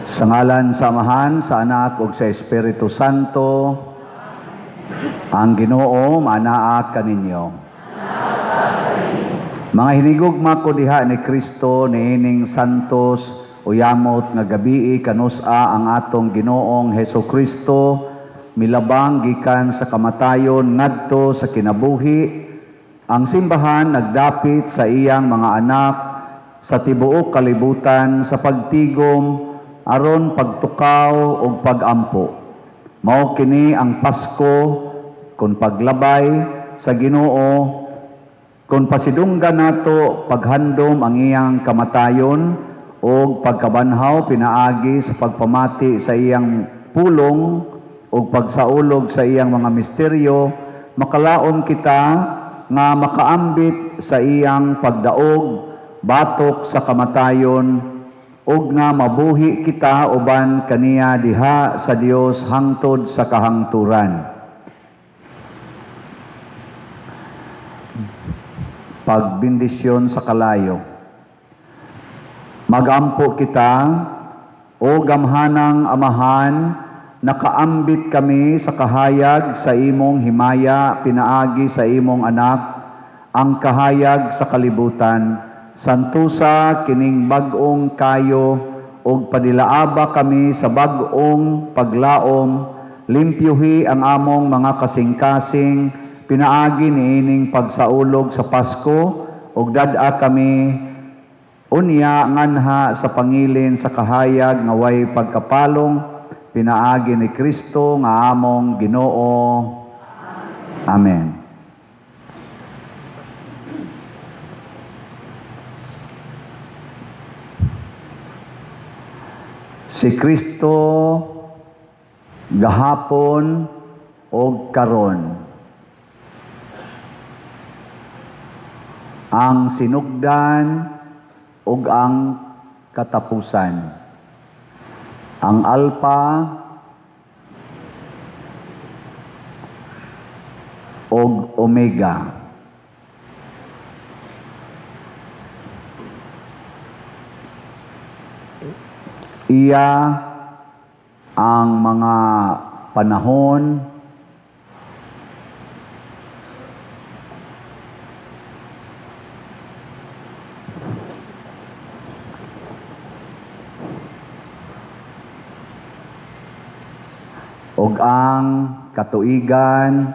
Sa ngalan sa Amahan, sa Anak, ug sa Espiritu Santo, ang Ginoo manaa kaninyo. Mga hinigugma ko diha ni Kristo niining santos uyamot nga gabii kanusa ang atong Ginoong Hesukristo milabang gikan sa kamatayon ngadto sa kinabuhi. Ang simbahan nagdapit sa iyang mga anak sa tibuok kalibutan sa pagtigom aron pagtukaw ug pagampo. Mao kini ang Pasko kun paglabay sa Ginoo, kun pasidunggan nato paghandom ang iyang kamatayon ug pagkabanhaw pinaagi sa pagpamati sa iyang pulong ug pagsaulog sa iyang mga misteryo, makalaon kita nga makaambit sa iyang pagdaog batok sa kamatayon ug nga mabuhi kita uban kaniya diha sa Dios hangtod sa kahangturan. Pagbindisyon sa kalayo. Magampo kita, o gamhanang Amahan, nakaambit kami sa kahayag sa imong himaya pinaagi sa imong anak, ang kahayag sa kalibutan. Santusa kining bag-ong kayo ug padilaaba kami sa bag-ong paglaom, limpyuhi ang among mga kasing-kasing pinaagi niining pagsaulog sa Pasko ug dad-a kami unya nganha sa pangilin sa kahayag nga way pagkapalong pinaagi ni Kristo nga among Ginoo. Amen. Si Kristo gahapon o karon ang sinugdan ug ang katapusan, ang Alpha ug Omega. Iya ang mga panahon ug ang katuigan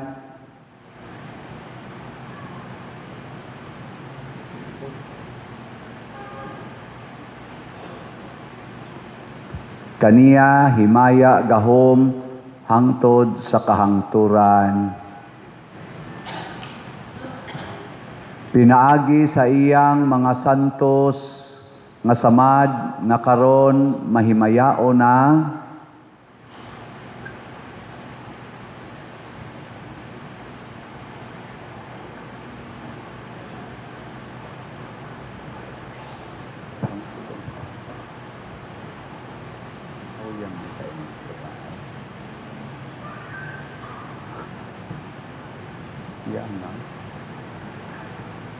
kaniya himaya gahom hangtod sa kahangturan. Pinaagi sa iyang mga santos nga samad nga karon mahimayao na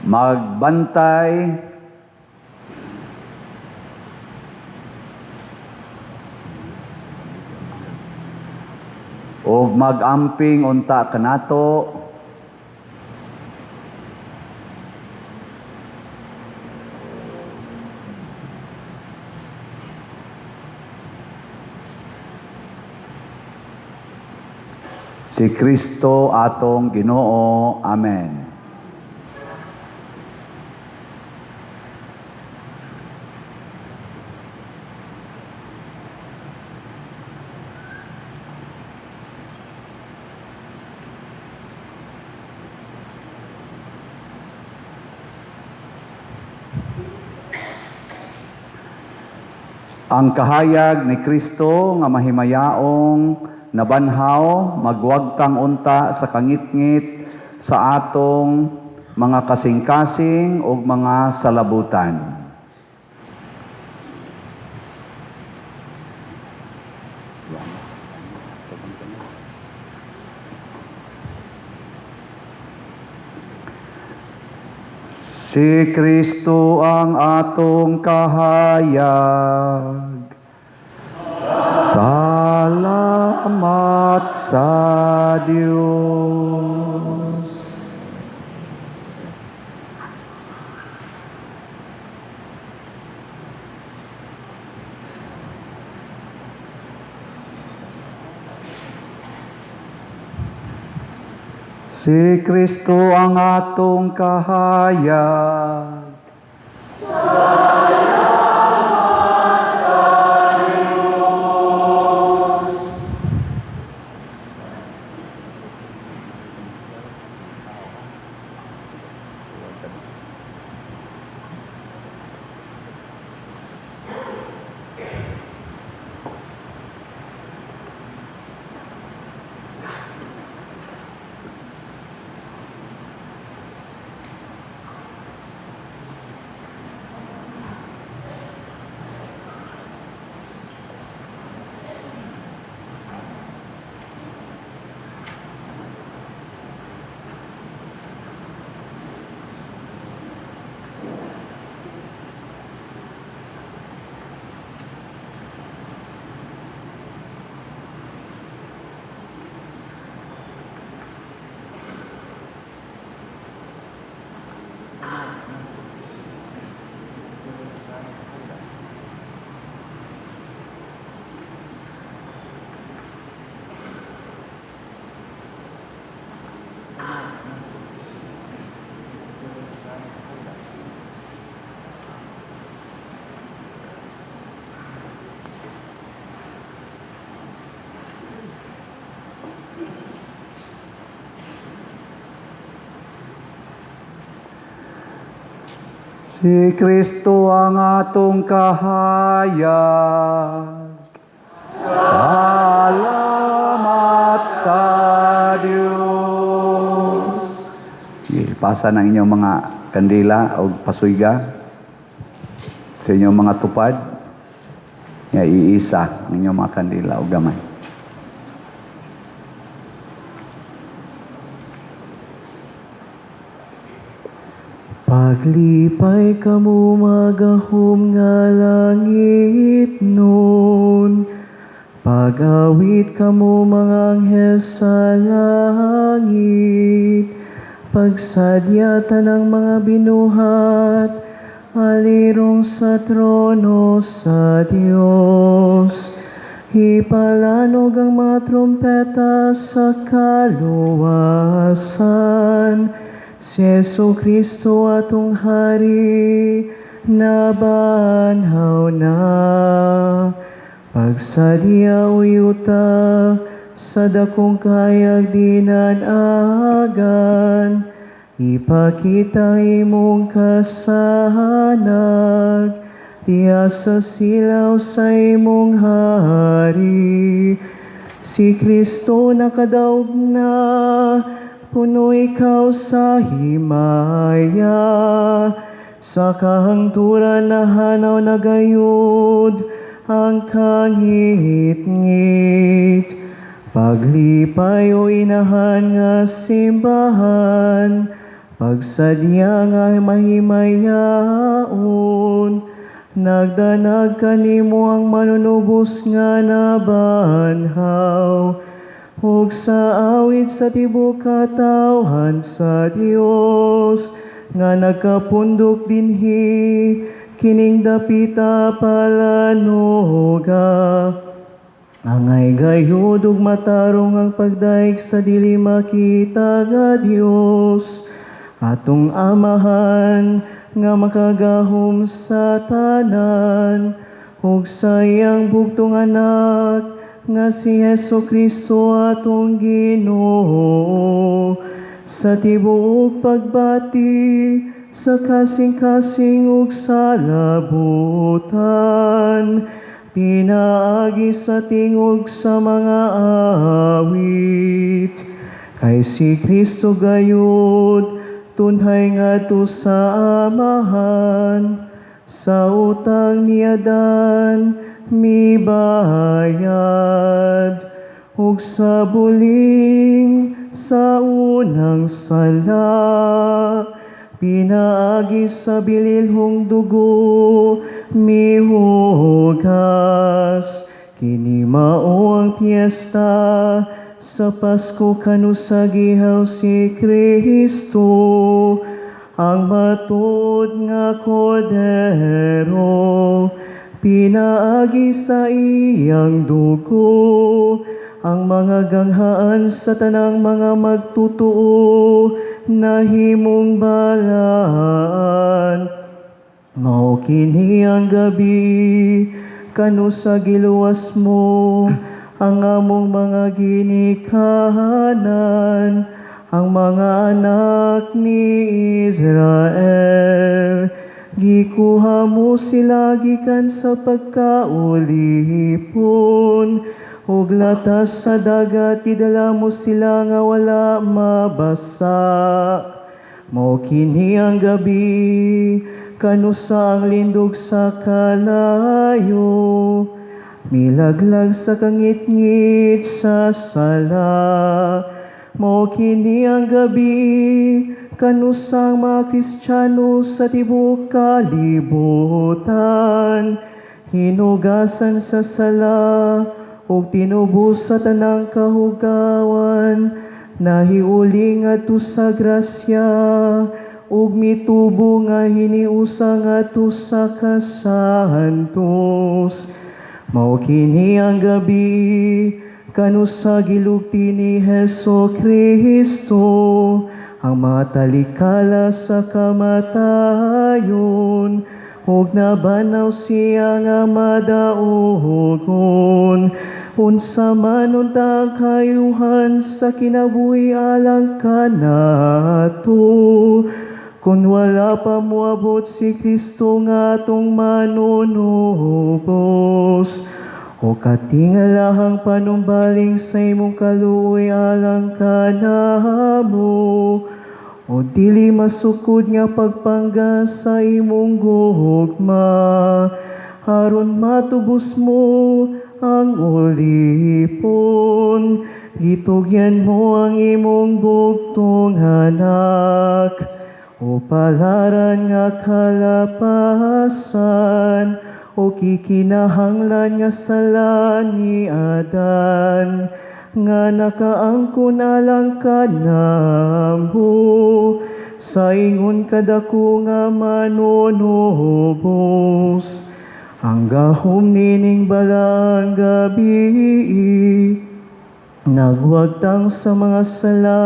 magbantay o magamping unta kanato si Kristo atong Ginoo. Amen. Ang kahayag ni Kristo nga mahimayaong nabanhaw magwagtang unta sa kangitngit sa atong mga kasing-kasing ug mga salabutan. Si Kristo ang atong kahayag. sa Dios. Si Kristo ang atong kahayag. Si Kristo ang atong kahayag. Salamat sa Dios. Ipasa ng inyong mga kandila o pasuyga sa inyong mga tupad. Iisa ang inyong mga kandila o gamay. Paglipay kamo magahom nga langit nun, pag-awit kamo mga anghel sa langit, pagsadyatan ng mga binuhat, alirong sa trono sa Dios. Ipalanog ang mga trompeta sa kaluwasan, si Jesu Kristo atong Hari, nabanhaw na. Pagsadya uyuta, sa dakong kayag dinanagan, ipakita imong kasahanag, diya sa silaw sa imong Hari. Si Kristo nakadaog na, puno ikaw sa himaya, sa kahangturan na hanaw na gayud, ang kangit-ngit. Paglipay o inahan nga simbahan, pagsadya nga mahimayaon, nagdanag kanimo ang manunubos nga nabanhaw, ug sa awit sa tibuok katawhan sa Dios, nga nagkapundok dinhi, kining dapita palanuga. Angay gayud ug matarong ang pagdaig sa dili makita nga Dios, atong amahan nga makagahom sa tanan, ug sa iyang bugtong anak nga si Jesu Kristo atong Ginoo, sa tibuok pagbati, sa kasing-kasing ug sa labutan, pinaagi sa tingog sa mga awit. Kay si Kristo gayud, tunhay ngadto sa amahan, sa utang niyadan, mibayad, ug sa buling sa unang sala, pinaagi sa bililhong dugo, mihugas. Kini mao ang piyesta sa Pasko kanu sa gihaw si Kristo, ang matud nga kordero, pinaagi sa iyang dugo, ang mga ganghaan sa tanang mga magtutuo, nahimong balaan. Mao kini ang gabi, kanu sa giluwas mo, ang among mga ginikahanan, ang mga anak ni Israel. Gikuha mo sila gikan sa pagkaulipon, ug latas sa dagat idala mo sila nga wala mabasa. Mao kini ang gabi, kanu sa ang lindog sa kalayo, milaglag sa kangit-ngit sa sala. Mao kini ang gabi, kanu sa mga Kristiyano sa tibuok kalibutan, hinugasan sa sala, ug tinubos sa tanang kahugawan, nahiuli ngadto sa grasya, ug mitubo nga hiniusa ngadto sa kasantos. Mao kini ang gabi, kanu sa gilugti ni Heso Kristo, ang mga talikala sa kamatayon, ug nabanaw siya nga madaogon. Unsa man untang kayuhan sa kinabuhi alang kanato, kung wala pa moabot si Kristo nga atong manunubos, o katingalahang panumbaling sa imong kaluoy alang kanamo, o dili masukod nga pagpangga sa imong gugma, aron matubos mo ang ulipon, gitugyan mo ang imong bugtong anak, o palaran nga kalapasan, o kikinahanglan nga sala ni Adan, nga nakaangkon alang kanamo, sa ingon kadako nga manunubos. Ang gahom nining balang gabi, nagwagtang sa mga sala,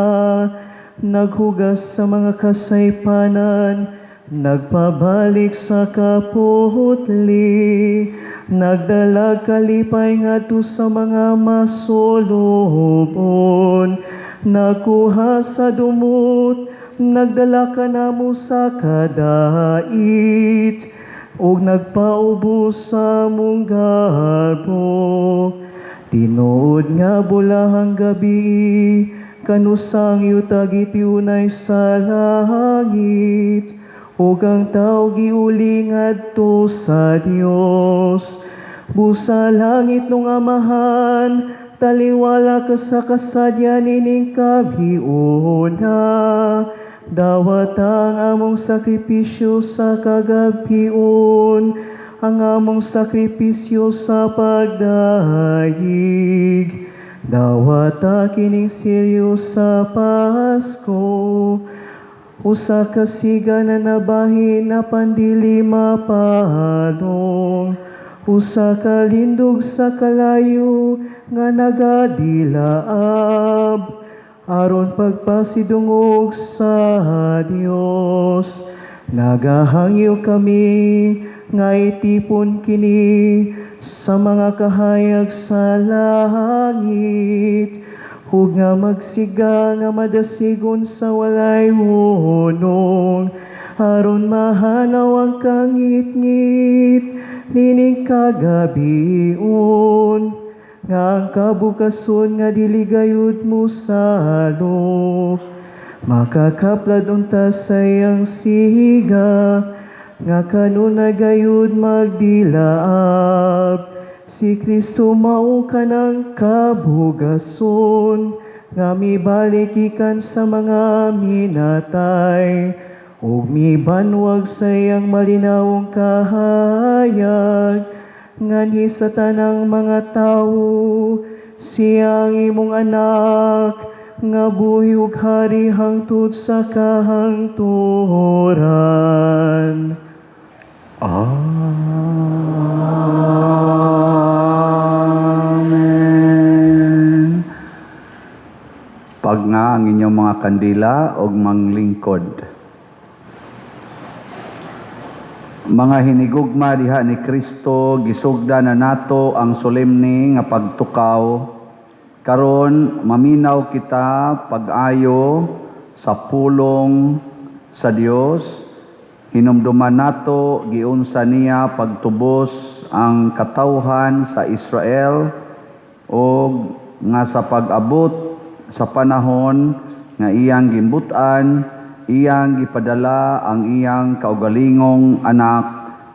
naghugas sa mga kasaypanan, nagpabalik sa kaputli, nagdalag kalipay ngadto sa mga masulubon, nakuha sa dumot, nagdala kanamo sa kadait, ug nagpaubos sa mong garbo. Tinuod nga bulahang gabi, kanu sang yutag itiunay sa langit, ug ang tao giuli ngadto sa Dios. Busa langit nung amahan, taliwala ka sa kasadya nining kagiuna. Dawat ang among sakripisyo sa kagabion, ang among sakripisyo sa pagdahig. Dawat kining siryo sa Pasko, usa ka siga na nabahin na pandili mapalong, usa ka lindog sa kalayo nga nagadilaab, aron pagpasidungog sa Dios. Nagahangyo kami nga itipon kini sa mga kahayag sa langit, ug nga magsiga nga madasigon sa walay hunong, aron mahanaw ang kangit-ngit nining kagabion, nga ang kabukason nga dili gayud mo salo. Makakaplad unta sa iyang siga, nga kanunay gayud magdilaab. Si Kristo mao kanang kabugason, nga mibalik ikan sa mga minatay, ug mibanwag sa iyang malinawong kahayag, nganhi sa tanang mga tawo, siyang imong anak, nga buhi ug hari hangtod sa kahangturan. Amen. Pag nga ang inyong mga kandila o manglingkod. Mga hinigugma diha ni Kristo, gisugda na nato ang solemne nga pagtukaw. Karon maminaw kita pag-ayo sa pulong sa Dios. Hinumduman nato giunsa niya pagtubos ang katawhan sa Israel o nga sa pag-abot sa panahon nga iyang gimbutan, iyang gipadala ang iyang kaugalingong anak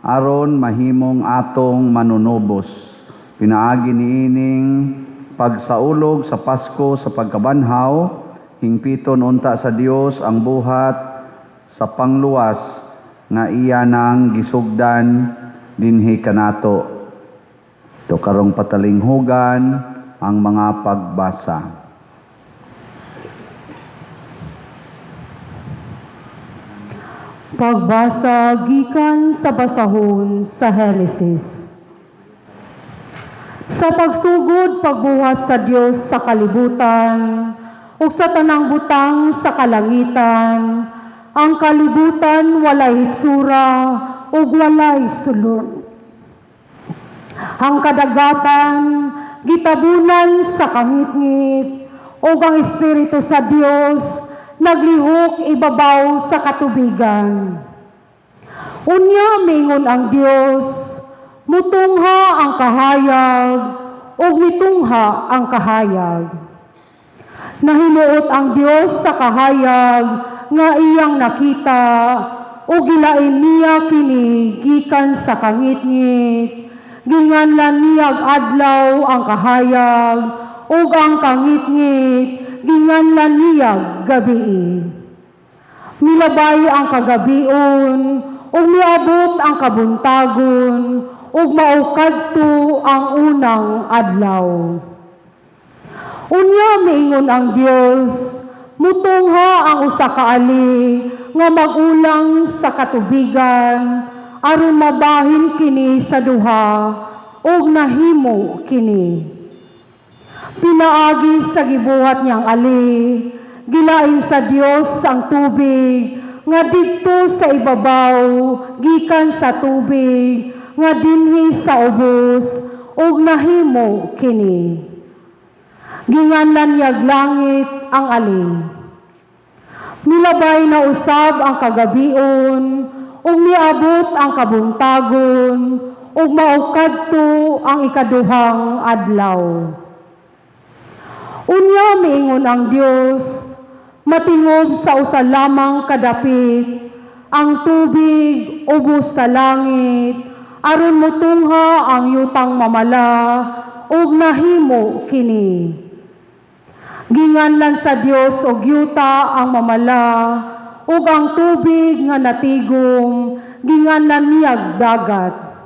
aron mahimong atong manunubos. Pinaagi niining pagsaulog sa Pasko sa pagkabanhaw, hingpiton unta sa Dios ang buhat sa pangluwas nga iya nang gisugdan dinhi kanato. Ito karong patalinghugan ang mga pagbasa. Pagbasa gikan sa basahon sa Henesis. Sa pagsugod pagbuhat sa Dios sa kalibutan ug sa tanang butang sa kalangitan, ang kalibutan walay hitsura ug walay sulod. Ang kadagatan gitabunan sa kangitngit ug ang Espiritu sa Dios naglihok ibabaw sa katubigan. Unya mingon ang Dios, mutungha ang kahayag ug mitungha ang kahayag. Nahimuot ang Dios sa kahayag nga iyang nakita ug gilain niya kini gikan sa kangitngit. Ginganlan niyag adlaw ang kahayag ug ang kangitngit ginganlan niyag gabi. Milabay ang kagabion ug miabot ang kabuntagon ug maukadto ang unang adlaw. Unya miingon ang Dios, mutungha ang usa ka ali nga magulang sa katubigan aron mabahin kini sa duha ug nahimo kini. Pinaagi sa gibuhat niyang ali, gilain sa Dios ang tubig nga didto sa ibabaw gikan sa tubig nga dinhi sa ubos ug nahimo kini. Ginganlan niyag langit ang ali. Milabay na usab ang kagabion ug miabot ang kabuntagon ug maukadto ang ikaduhang adlaw. Unya miingon ang Dios, matingob sa usa lamang kadapit, ang tubig ubos sa langit, aron motungha ang yutang mamala, ug nahimo kini. Ginganlan sa Dios og yuta ang mamala, ug ang tubig nga natigom, ginganlan niyag dagat.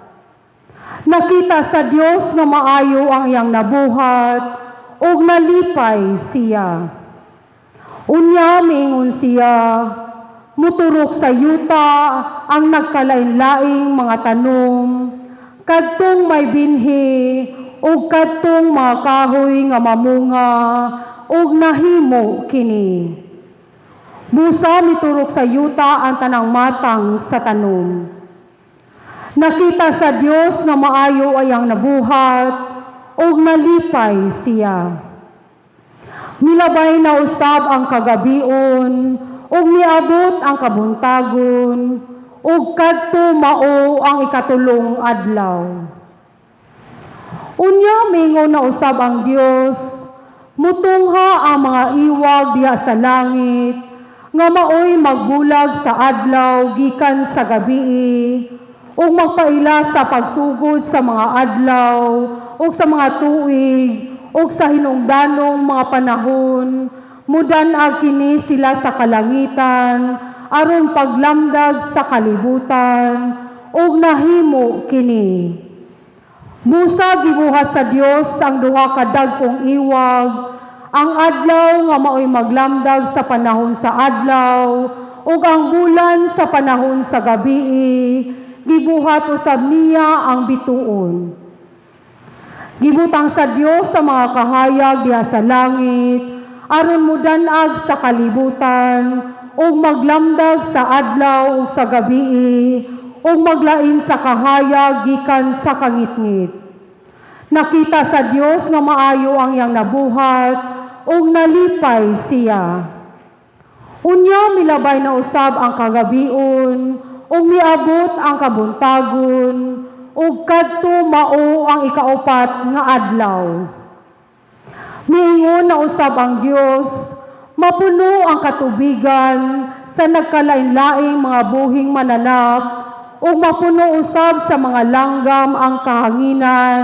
Nakita sa Dios nga maayo ang iyang nabuhat, ug nalipay siya. Unya miingon siya, muturok sa yuta ang nagkalain-laing mga tanom, kadtong may binhi, ug kadtong mga kahoy nga mamunga, ug nahimo kini. Busa miturok sa yuta ang tanang matang sa tanom. Nakita sa Dios nga maayo ay ang nabuhat, ug nalipay siya. Milabay na usab ang kagabion, ug miabot ang kabuntagon, ug kadto mao ang ikatulong adlaw. Unya mingon na usab ang Dios, mutungha ang mga iwag diha sa langit, nga maoy magbulag sa adlaw gikan sa gabii, ug magpaila sa pagsugod sa mga adlaw, ug sa mga tuig, ug sa hinungdanong mga panahon, mudan-ag kini sila sa kalangitan, aron paglamdag sa kalibutan, ug nahimo kini. Busa gibuhat sa Dios ang duha ka dagkong iwag, ang adlaw nga maoy maglamdag sa panahon sa adlaw, ug ang bulan sa panahon sa gabii, gibuhat usab niya ang bituon. Gibutang sa Dios sa mga kahayag diha sa langit, aron mudanag sa kalibutan, ug maglamdag sa adlaw ug sa gabii, ug maglain sa kahayag gikan sa kangitngit. Nakita sa Dios nga maayo ang iyang nabuhat, ug nalipay siya. Unya milabay na usab ang kagabion, ug miabot ang kabuntagon, ug kadto mao ang ikaupat nga adlaw. Miingon na usab ang Dios, mapuno ang katubigan sa nagkalain-laing mga buhing mananap, ug mapuno usab sa mga langgam ang kahanginan,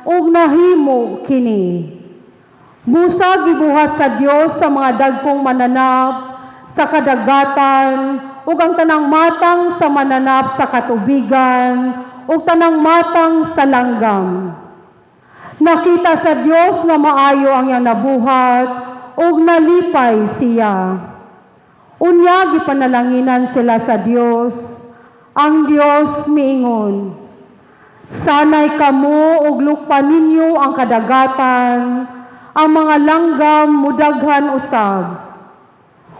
ug nahimo kini. Busa gibuhat sa Dios sa mga dagkong mananap sa kadagatan, ug ang tanang matang sa mananap sa katubigan, ug tanang matang sa langgam. Nakita sa Dios nga maayo ang iyang nabuhat, ug nalipay siya. Unya gipanalanginan sila sa Dios. Ang Dios miingon, sanay kamo ug lukpan ninyo ang kadagatan, ang mga langgam mudaghan usab.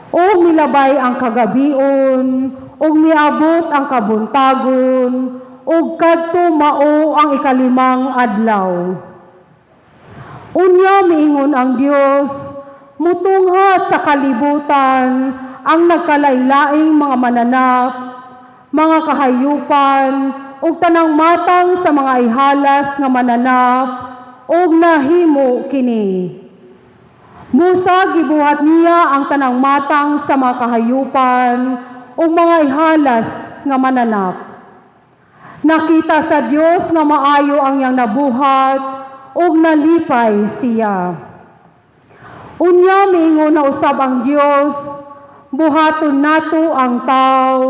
O milabay ang kagabion, ug miabot ang kabuntagon, ug kadto mao ang ikalimang adlaw. Unya miingon ang Dios, mutungha sa kalibutan ang nagkalain-laing mga mananap, mga kahayupan, ug tanang matang sa mga ihalas nga mananap, ug nahimo kini. Busa gibuhat niya ang tanang matang sa mga kahayupan ug mga ihalas nga mananap. Nakita sa Dios nga maayo ang iyang nabuhat, ug nalipay siya. Unya miingon na usab ang Dios, buhaton nato ang tao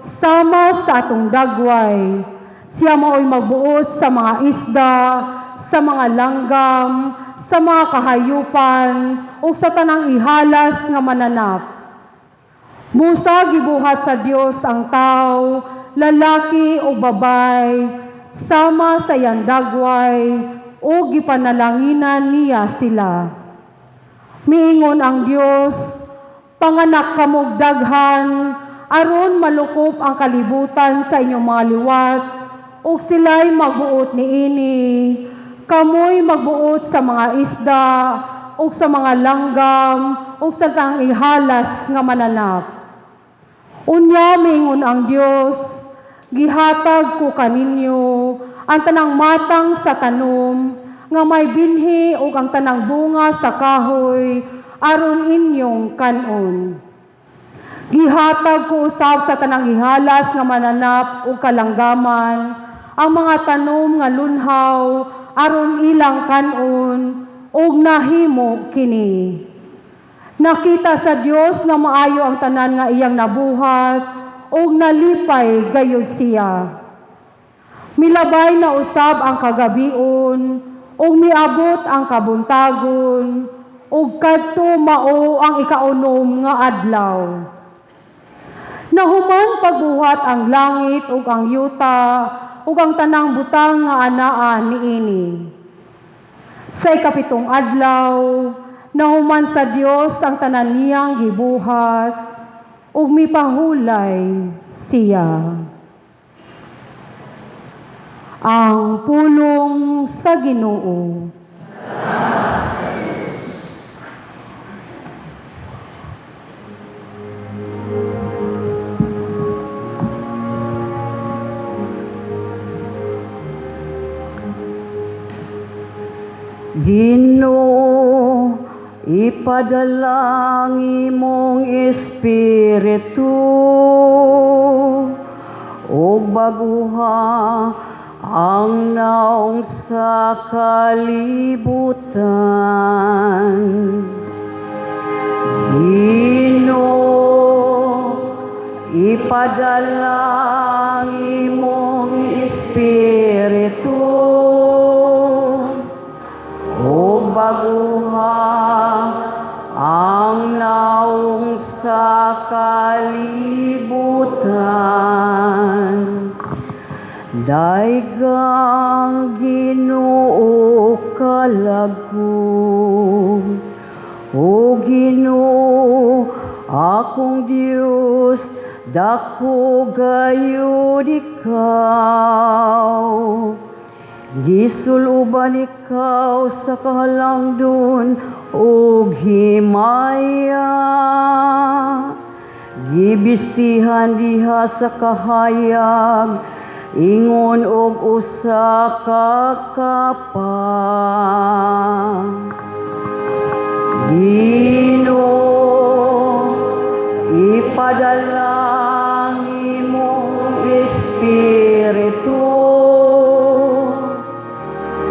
sama sa atong dagway. Siya maoy magbuot sa mga isda, sa mga langgam, sa mga kahayupan, o sa tanang ihalas nga mananap. Busa gibuhat sa Dios ang tao, lalaki o babay, sama sa iyang dagway, o gipanalanginan niya sila. Miingon ang Dios, panganak kamog daghan, aron malukop ang kalibutan sa inyong mga liwat, ug sila'y magbuot niini, kamoy magbuot sa mga isda, ug sa mga langgam, ug sa tanang ihalas nga mananap. Unya miingon ang Dios, gihatag ko kaninyo ang tanang matang sa tanom, nga may binhi ug ang tanang bunga sa kahoy, aron inyong kanon. Gihatag ko usab sa tanang ihalas nga mananap ug kalanggaman, ang mga tanom nga lunhaw, aron ilang kanon, ug nahimo kini. Nakita sa Dios nga maayo ang tanan nga iyang nabuhat, ug nalipay gayud siya. Milabay na usab ang kagabion, ug miabot ang kabuntagon, ug kadto mao ang ikaunom nga adlaw. Nahuman pagbuhat ang langit ug ang yuta, ug ang tanang butang nga anaa niini. Sa ikapitong adlaw, nahuman sa Dios ang tanan niyang gibuhat, ug mipahulay siya. Ang pulong sa Ginoo. Ginoo, ipadala ang imong Espiritu, ug baguha ang naong sa kalibutan. Ginoo, ipadala ang imong Espiritu, baguha ang naong sa kalibutan. Daigang Ginoo kalago, o Ginoo akong Dios, dako gayud ikaw. Gisuluban ikaw sa kahalangdon ug himaya, gibistihan diha sa kahayag, ingon og usa ka kapa. Ginoo, ipadalang imong Espiritu,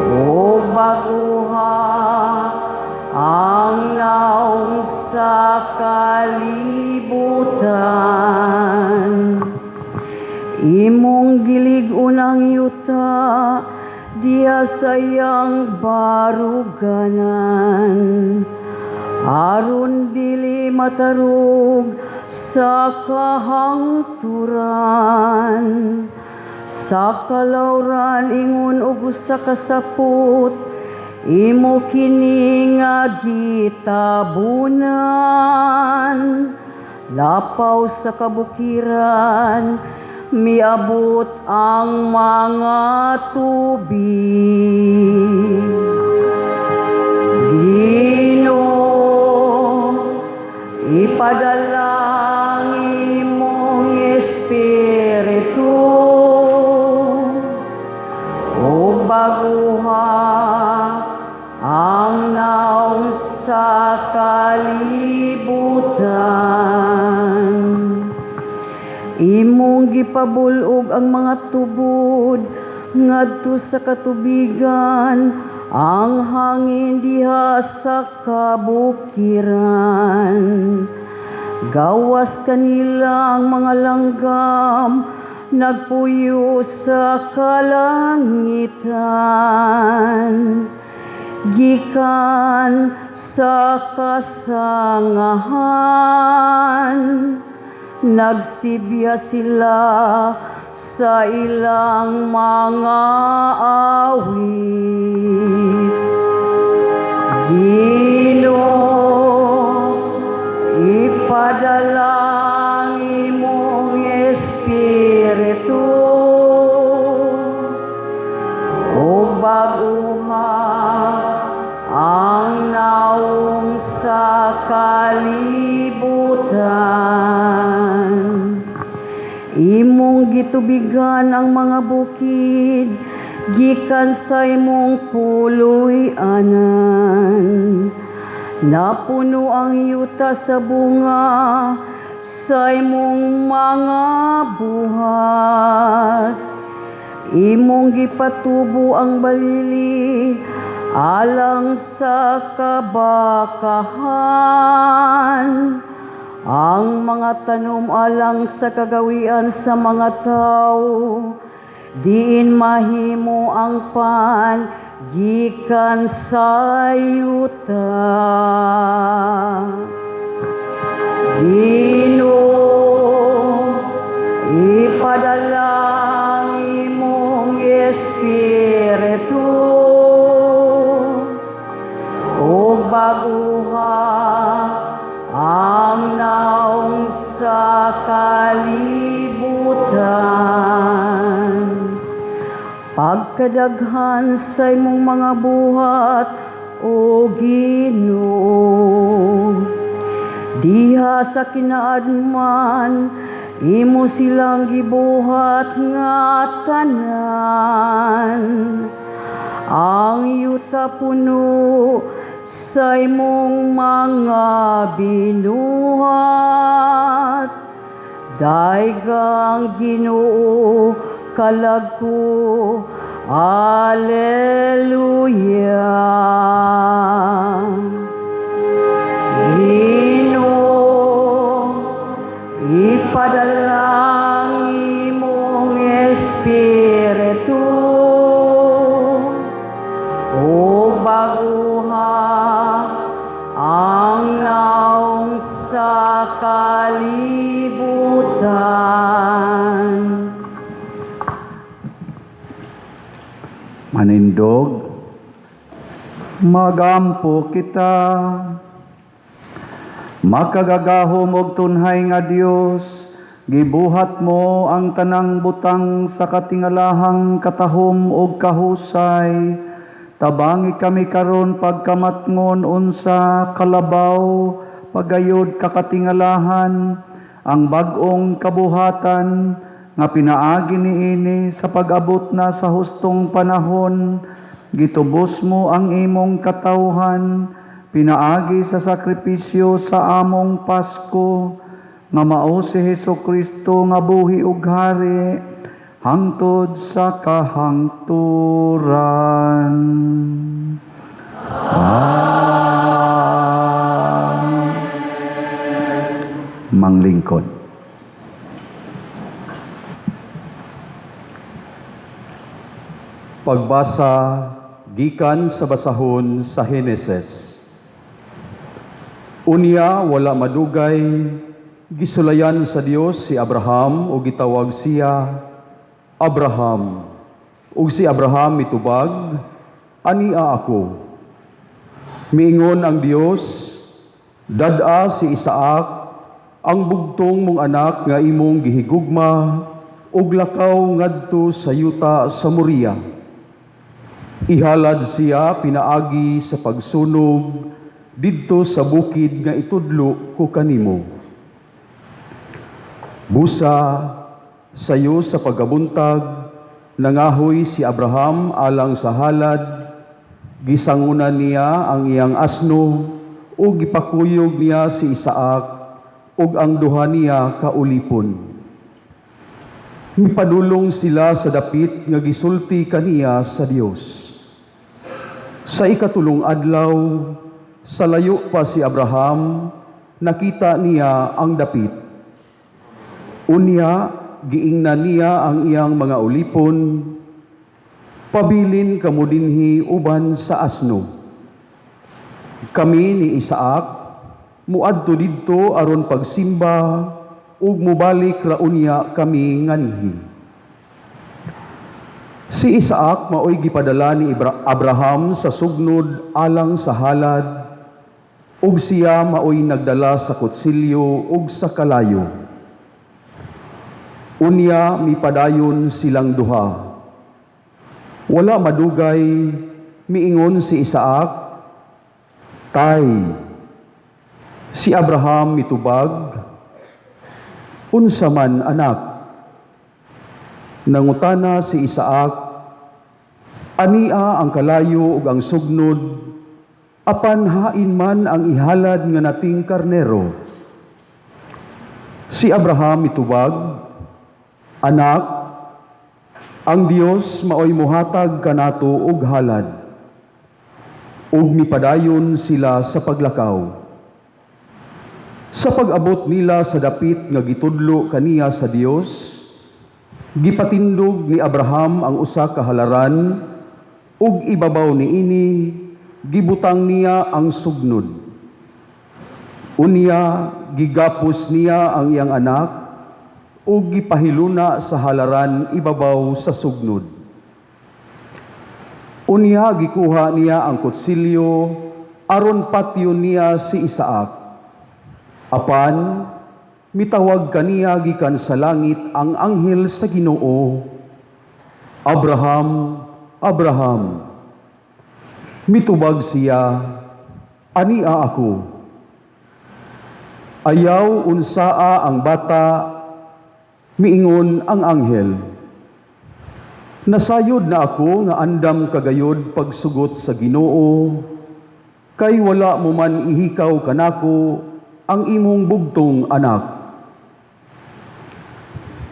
o baguha ang naong sa kalibutan. Imong gilig-on ang yuta diya sa iyang baruganan, aron dili matarog sa kahangturan. Sa kalawran ingon og usa ka sapot, imo kini nga gitabunan. Lapaw sa kabukiran, miabot ang mga tubig. Ginoo, ipadalang imong Espiritu, o baguha ang naong sa kalibutan. Imong gipabulog ang mga tubod ngadto sa katubigan, ang hangin diha sa kabukiran. Gawas kanila ang mga langgam, nagpuyo sa kalangitan. Gikan sa kasangahan, nagsibya sila sa ilang mga awit. Ginoo, ipadalang imong Espiritu, o baguha ang naong sa kalibutan. Imong gitubigan ang mga bukid, gikan sa imong puloy-anan. Napuno ang yuta sa bunga sa imong mga buhat. Imong gipatubo ang balili alang sa kabakahan. Ang mga tanom alang sa kagawian sa mga tao, diin mahimo ang pan gikan sa yuta. Ginoo, ipadalang imong Espiritu, o baguha ang naong sa kalibutan. Pagkadaghan sa imong mga buhat, o Ginoo, diha sa kinaadman, imo silang gibuhat nga tanan. Ang yuta puno sa imong mga binuhat, daigang Ginoo kalagko. Alleluia. Ginoo, ipadalang imong Espiritu, o baguha Magampo kita. Makagagahom og tunhay nga Dios, gibuhat mo ang tanang butang sa katingalahang katahom og kahusay. Tabangi kami karon pagkamatngon unsa kalabaw, pagayod kakatingalahan, ang bag-ong kabuhatan nga pinaagi niini sa pag-abot na sa hustong panahon. Gitubos mo ang imong katawhan, pinaagi sa sakripisyo sa among Pasko, nga mao si Hesukristo nga buhi ug hari, hangtod sa kahangturan. Amen. Manglingkod. Pagbasa gikan sa basahon sa Heneses. Unya wala madugay, gisulayan sa Dios si Abraham o gitawag siya Abraham. Ug si Abraham mitubag, ania ako. Miingon ang Dios, dad-a si Isaac, ang bugtong mong anak nga imong gihigugma, ug lakaw ngadto sa yuta sa Moria. Ihalad siya pinaagi sa pagsunog didto sa bukid nga itudlo ko kanimo. Busa sayo sa pagabuntag, nangahoy si Abraham alang sa halad, gisangunan niya ang iyang asno, ug gipakuyog niya si Isaac, ug ang duha niya kaulipon. Mipadulong sila sa dapit nga gisulti kaniya sa Dios. Sa ikatulong adlaw, sa layo pa si Abraham, nakita niya ang dapit. Unya, giingnan niya ang iyang mga ulipon, pabilin kamo dinhi uban sa asno. Kami ni Isaac, muadto didto aron pagsimba, ug mubalik ra unya kami nganhi. Si Isaac maoy gipadala ni Abraham sa sugnod alang sa halad, ug siya maoy nagdala sa kutsilyo ug sa kalayo. Unya mipadayon silang duha. Wala madugay, miingon si Isaac, Tay. Si Abraham mitubag, unsa man anak? Nangutana si Isaac, ania ang kalayo ug ang sugnod, apan hain man ang ihalad nga nating karnero. Si Abraham mitubag, anak, ang Dios maoy mohatag kanato og halad. Ug mipadayon sila sa paglakaw. Sa pag-abot nila sa dapit nga gitudlo kaniya sa Dios, gipatindog ni Abraham ang usa ka halaran, ug ibabaw niini gibutang niya ang sugnod. Unya gigapos niya ang iyang anak, ug gipahiluna sa halaran ibabaw sa sugnod. Unya gikuha niya ang kutsilyo aron patyon niya si Isaac. Apan mitawag kaniya gikan sa langit ang anghel sa Ginoo, Abraham, Abraham. Mitubag siya, ania ako. Ayaw unsaa ang bata, miingon ang anghel. Nasayod na ako nga andam kagayod pagsugot sa Ginoo, kay wala mo man ihikaw kanako ang imong bugtong anak.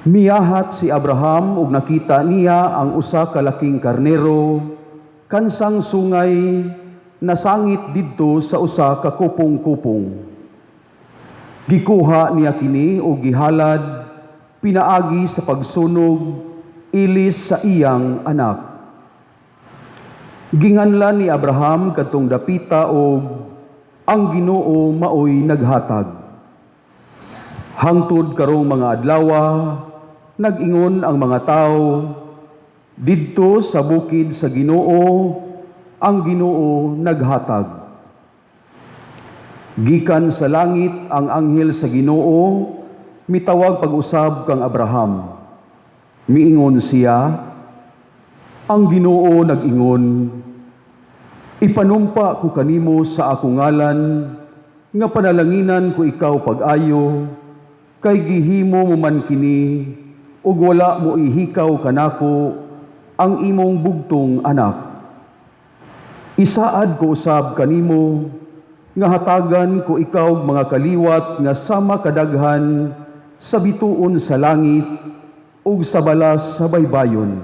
Miyahat si Abraham ug nakita niya ang usa ka laking karnero kansang sungay nasangit didto sa usa ka kupong-kupong. Gikuha niya kini ug gihalad pinaagi sa pagsunog ilis sa iyang anak. Ginganlan ni Abraham kadtong dapita og ang Ginoo maoy naghatag. Hangtod karong mga adlawa, nag-ingon ang mga tao, didto sa bukid sa Ginoo, ang Ginoo naghatag. Gikan sa langit ang anghel sa Ginoo, mitawag pag-usab kang Abraham. Miingon siya, ang Ginoo nag-ingon, ipanumpa ko kanimo sa akong ngalan, nga panalanginan ko ikaw pag-ayo, kay gihimo mo man kini, ug wala mo ihikaw kanako ang imong bugtong anak. Isaad ko usab kanimo, nga hatagan ko ikaw mga kaliwat nga sama kadaghan sa bituon sa langit ug sa balas sa baybayon.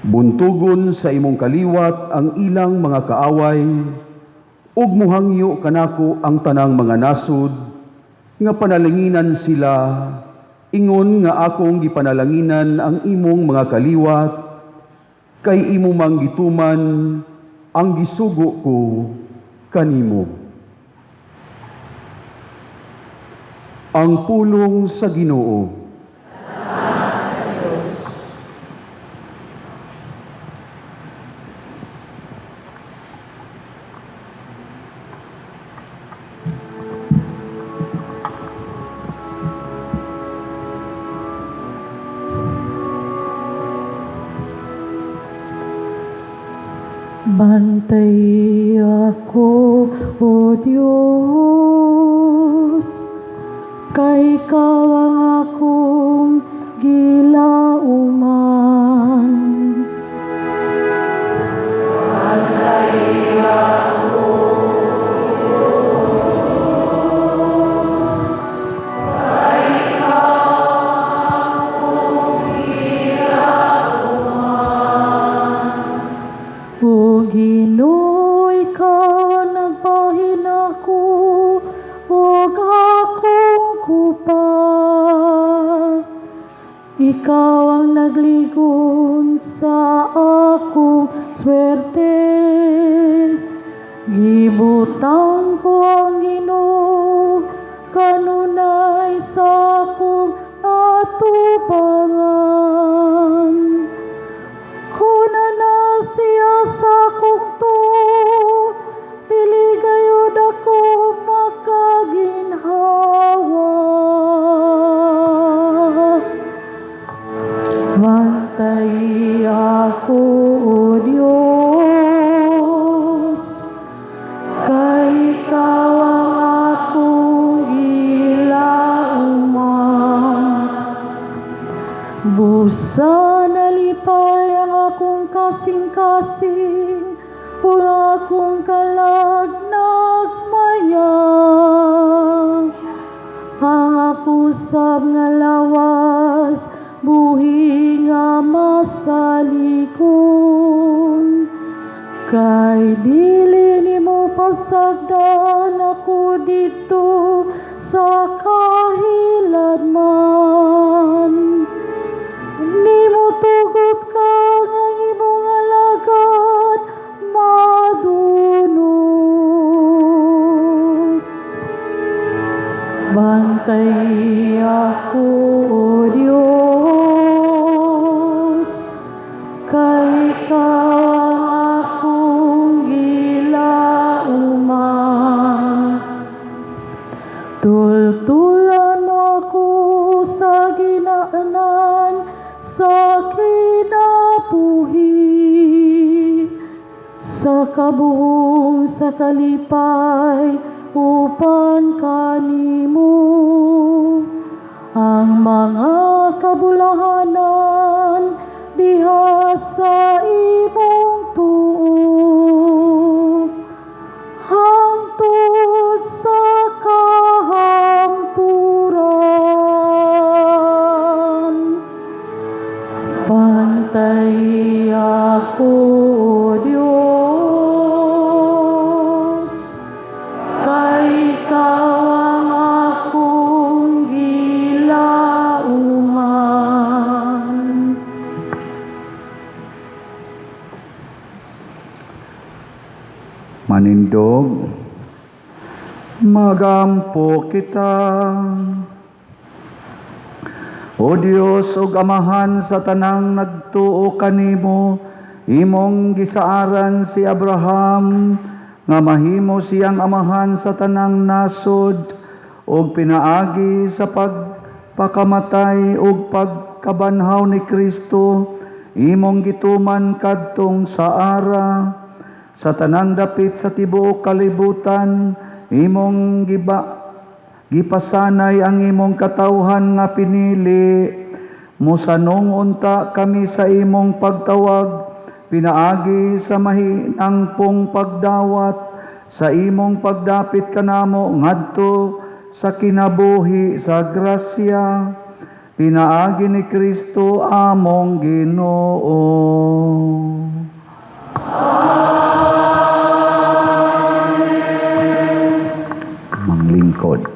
Buntugon sa imong kaliwat ang ilang mga kaaway, ug muhangyo kanako ang tanang mga nasud, nga panalanginan sila, ingon nga akong gipanalanginan ang imong mga kaliwat, kay imo mang gituman ang gisugo ko kanimo. Ang pulong sa Ginoo. Bantay ako, O Diyos, kay Ikaw ang akong gilauman. O Ginoo, Ikaw nagbahin ako, ug akong kupa. Ikaw ang nagligon sa akong swerte. Gibutang ko ang Ginoo, kanunay sa akong atubangan. Kuna na siya sa kong dili gayud ako makaginhawa. Bantay ako, O Diyos, kay Ikaw ang akong gilauman. Busa nalipay ang akong kasing-kasing, ug akong kalag nagmaya. Ang ako sab nga lawas, buhi nga masalikon. Kay dili nimo pasagdan ako dito sa kahiladman. Nimo tugot ka ang imong alagad madunot. Bantay ako, O Diyos, kay Ikaw ang akong gilauman. Tultulan mo ako sa ginaanan, sa kinabuhi, sa kabuhong sa kalipay, upan kanimo. Ang mga kabulahanan diha sa imong tuo, hangtod sa kahangturan. Bantay ako, O Diyos, kay Ikaw ang akong gilauman. Manindog, magampo kita. O Dios ug Amahan sa tanang nagtuo kanimo, Imong gisaaran si Abraham nga mahimo siyang amahan sa tanang nasod ug pinaagi sa pagpakamatay ug pagkabanhaw ni Kristo. Imong gituman kadtong sa ara sa tanang dapit sa tibuok kalibutan. Imong gipasanay ang imong katawhan nga pinili. Musanong unta kami sa imong pagtawag, pinaagi sa mahinangpong pagdawat sa imong pagdapit kanamo ngadto sa kinabuhi sa grasya. Pinaagi ni Kristo among Ginoo. Manglingkod.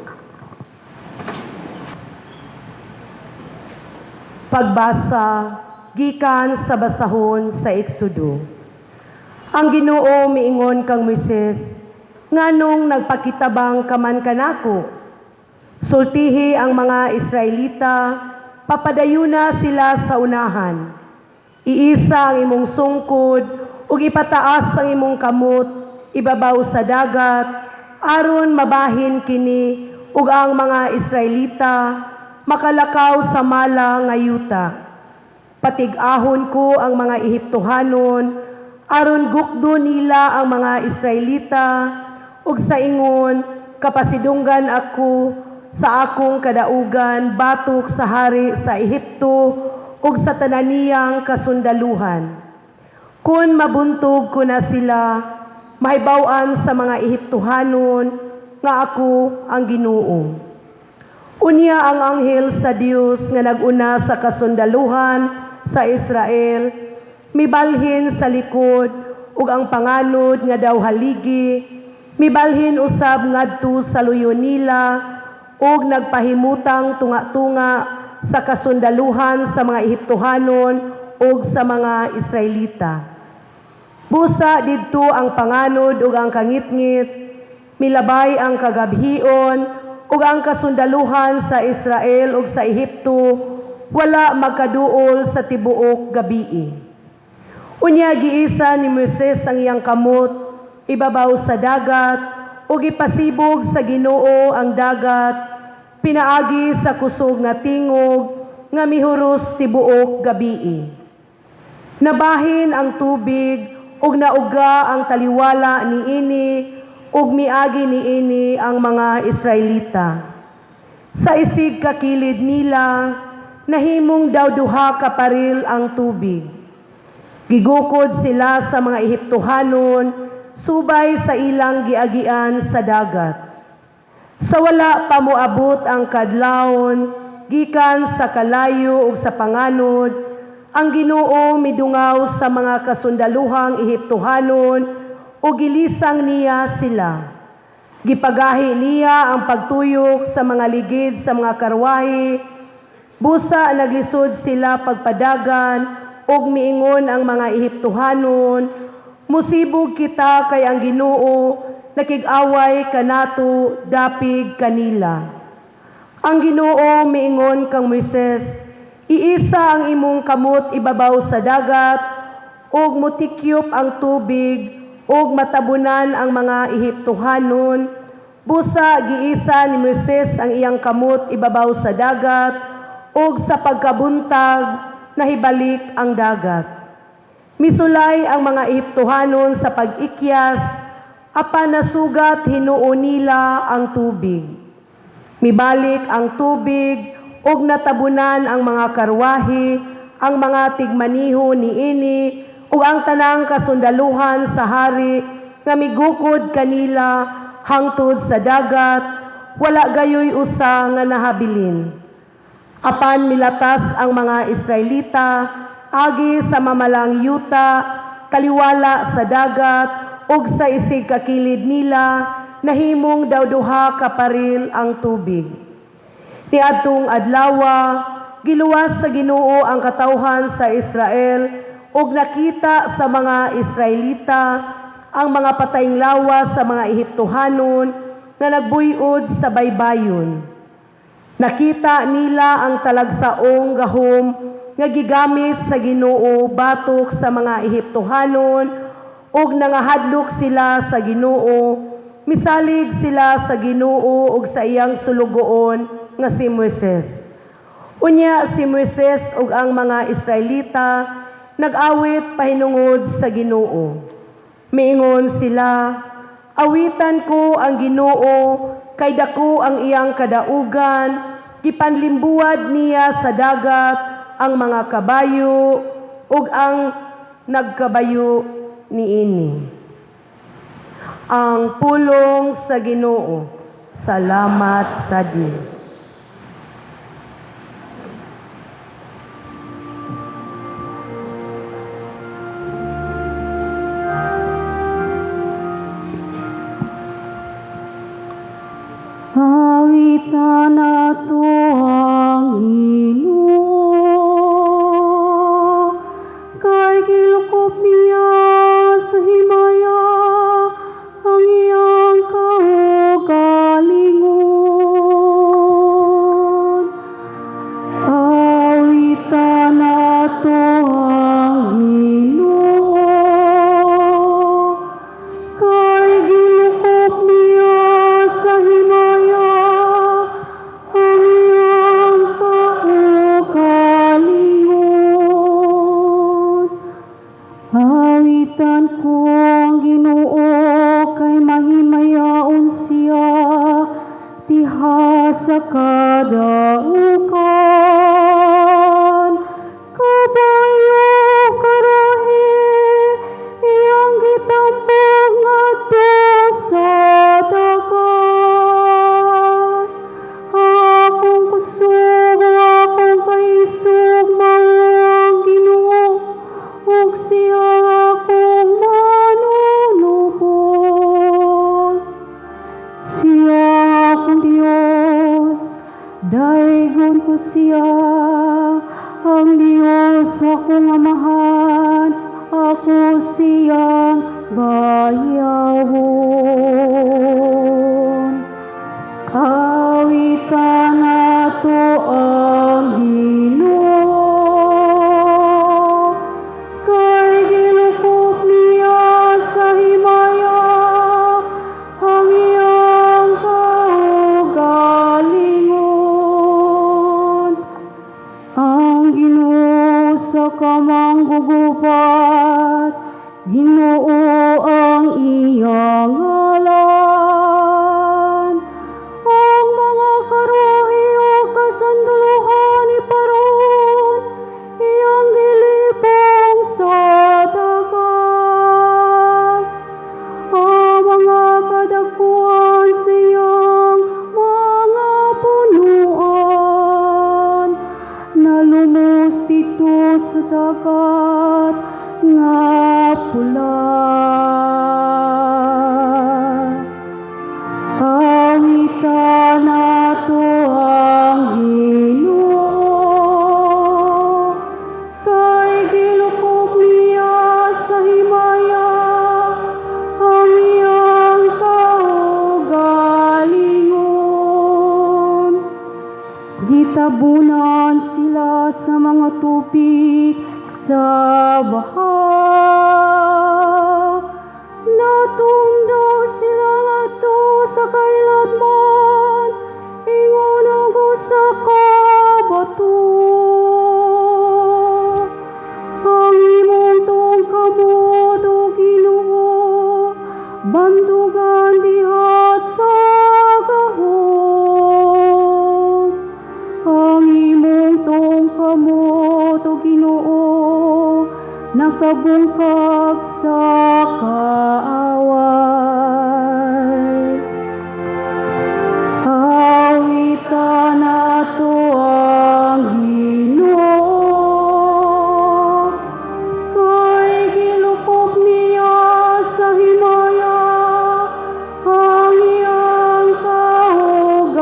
Pagbasa gikan sa basahon sa Eksodo. Ang Ginoo miingon kang Moises, nganong nagpakitabang kaman kanako? Sultihi ang mga Israelita, papadayuna sila sa unahan. Iisa ang imong sungkod ug ipataas ang imong kamot ibabaw sa dagat aron mabahin kini ug ang mga Israelita makalakaw sa mala nga yuta. Patig-ahon ko ang mga Ehiptohanon aron gukdo nila ang mga Israelita ug sa ingon kapasidunggan ako sa akong kadaugan batok sa hari sa Ehipto ug sa tananiyang kasundaluhan. Kung mabuntog ko na sila, mahibaw-an sa mga Ehiptohanon nga ako ang Ginoo. Unya ang anghel sa Dios nga naguna sa kasundaluhan sa Israel, mibalhin sa likod ug ang panganod nga daw haligi, mibalhin usab ngadto sa luyon nila ug nagpahimutang tunga-tunga sa kasundaluhan sa mga Ehiptohanon ug sa mga Israelita. Busa didto ang panganod ug ang kangitngit, milabay ang kagabhion ug ang kasundaluhan sa Israel ug sa Ehipto wala magkaduol sa tibuok gabii. Unya giisa ni Moises ang iyang kamot ibabaw sa dagat ug ipasibog sa Ginoo ang dagat, pinaagi sa kusog nga tingog nga mihuros tibuok gabii. Nabahin ang tubig ug nauga ang taliwala niini ug miagi niini ang mga Israelita. Sa isig kakilid nila, nahimong daw duha ka paril ang tubig. Gigukod sila sa mga Ehiptohanon subay sa ilang giagian sa dagat. Sa wala pa moabot ang kadlawon, gikan sa kalayo ug sa panganod, ang Ginoo midungaw sa mga kasundaluhang Ehiptohanon ug gilisang niya sila. Gipagahi niya ang pagtuyok sa mga ligid sa mga karwahe, busa naglisod sila pagpadagan ug miingon ang mga Ehiptohanon, musibog kita kay ang Ginoo nakig-away kanato dapig kanila. Ang Ginoo miingon kang Moises, iisa ang imong kamot ibabaw sa dagat ug mutikyop ang tubig ug matabunan ang mga Ehiptohanon. Busa giisa ni Moises ang iyang kamot ibabaw sa dagat ug sa pagkabuntag nahibalik ang dagat. Misulay ang mga Ehiptohanon sa pag-ikyas, apan nasugat hinuon nila ang tubig. Mibalik ang tubig, ug natabunan ang mga karwahe, ang mga tigmaniho niini, ug ang tanang kasundaluhan sa hari, nga migukod kanila hangtod sa dagat, wala gayoy usa nga nahabilin. Apan milatas ang mga Israelita, agi sa mamalang yuta, kaliwala sa dagat, ug sa isig kakilid nila, nahimong daw duha ka paril ang tubig. Niadtong adlawa, giluwas sa Ginoo ang katawhan sa Israel, ug nakita sa mga Israelita ang mga patayng lawas sa mga Ehiptohanon nga nagbuyod sa baybayon. Nakita nila ang talagsaong gahom nga gigamit sa Ginoo batok sa mga Ehiptohanon ug nangahadlok sila sa Ginoo, misalig sila sa Ginoo ug sa iyang sulugoon nga si Moises. Unya si Moises ug ang mga Israelita nag-awit pahinungod sa Ginoo. Miingon sila, awitan ko ang Ginoo kay dako ang iyang kadaugan, gipanlimbuwad niya sa dagat ang mga kabayo ug ang nagkabayo niini. Ang pulong sa Ginoo. Salamat sa Dios. Awitan nato ang Ginoo, kay gilukop niya sa himaya ang iyang kaugalingon. Awitan nato ang Ginoo, kay gilukop niya sa himaya ang iyang kaugalingon. Awitan ko ang Ginoo kay mahimayaon siya diha sa kadaugan. Kabayo karahi iyang gitambong ngadto sa dagat. Akong kusog, akong kaisog, mao ang Ginoo, ug siya akong manunubos. Siya akong Dios, daigon ko siya, ang Dios akong amahan, ako siyang bayawon. Awitan nato ang Ginoo, kay gilukop niya sa himaya ang iyang kaugalingon. Ang Ginoo sa kamang gugubat, Ginoo ang iyang ngalan. Ang mga karuhi o kasanduluhan ni Paron, iyang gilibong sa dagat. Ang mga kadakuan sa iyang mga punuan, nalumos dito sa dagat nga pula. Awitan nato ang Ginoo, kay gilukop niya sa himaya ang iyang kaugalingon. Gitabunan sila sa mga tubig sa baha. Natungdaw sila ngadto sa kailatman, ingon ang sa kabato. Ang imong tungkamot o Ginoo, bandugan diha sa gahom. Ang imong tungkamot o Ginoo, nakabungkag sa kaaway. Awitan nato ang Ginoo, kay gilukop niya sa himaya ang iyang kaugalingon.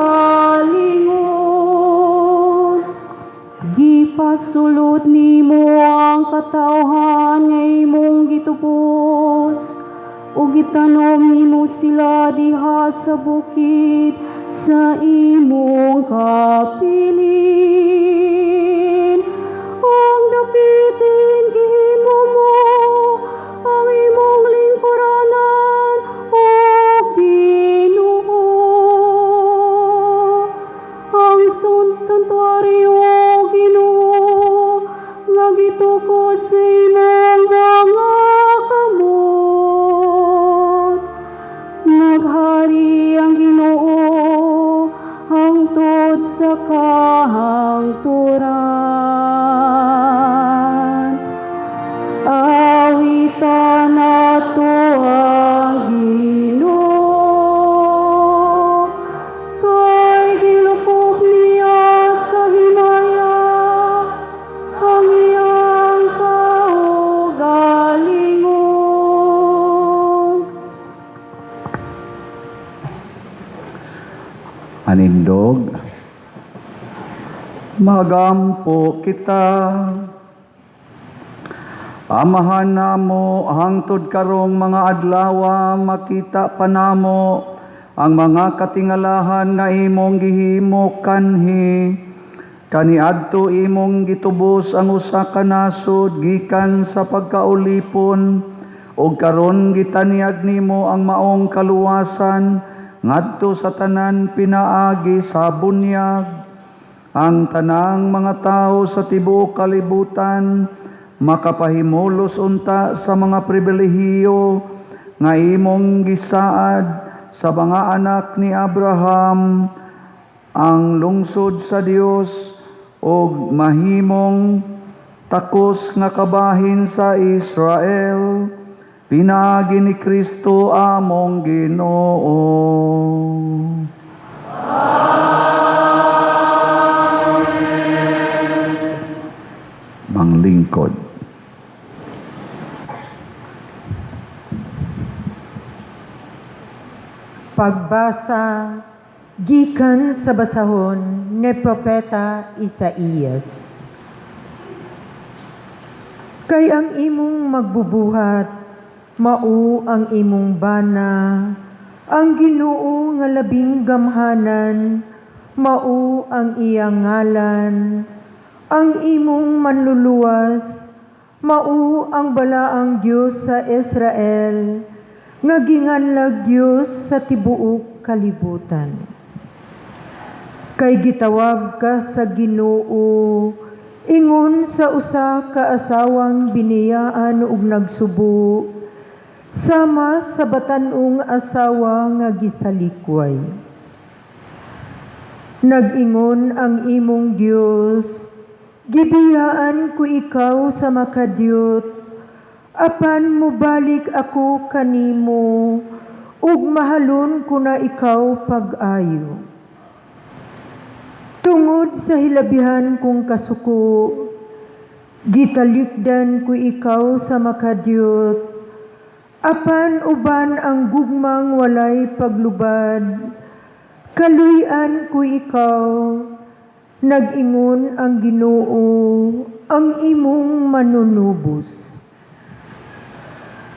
Gipasulod nimo ang katawhan nga imong gitubos, ug gitanom nimo sila diha sa bukid sa imong kapilin. sa kahangturan. Awitan nato ang Ginoo, kay gilupok niya sa himaya ang iyang kaugalingon. Anindog, magampo kita. Amahan namo hangtod karong mga adlaw makita pa namo ang mga katingalahan nga imong gihimo kanhi. Kaniadto imong gitubos ang usa ka nasod gikan sa pagkaulipon ug karon gitaniag nimo ang maong kaluwasan ngadto sa tanan pinaagi sa bunyag. Ang tanang mga tao sa tibuok kalibutan makapahimulos unta sa mga pribilehiyo nga imong gisaad sa mga anak ni Abraham, ang lungsod sa Dios ug mahimong takos nga kabahin sa Israel, pinaagi ni Kristo among Ginoo. Manglingkod. Pagbasa gikan sa basahon ni Propeta Isaías. Kay ang imong magbubuhat, mao ang imong bana, ang Ginoo nga labing gamhanan, mao ang iyang ngalan, ang imong manluluwas, mao ang balaang Dios sa Israel, nga ginganlag Dios sa tibuok kalibutan. Kay gitawag ka sa Ginoo, ingon sa usa ka asawang biniyaan ug nagsubo, sama sa batanong asawa nga gisalikway. Nag-ingon ang imong Dios, gibiyaan ko ikaw sa makadiyot, apan mobalik ako kanimo, ug mahalon ko na ikaw pag-ayo. Tungod sa hilabihan kong kasuko, gitalikdan ko ikaw sa makadiyot, apan uban ang gugmang walay paglubad, kaluy-an ko ikaw, nag-ingon ang Ginoo, ang imong manunubos.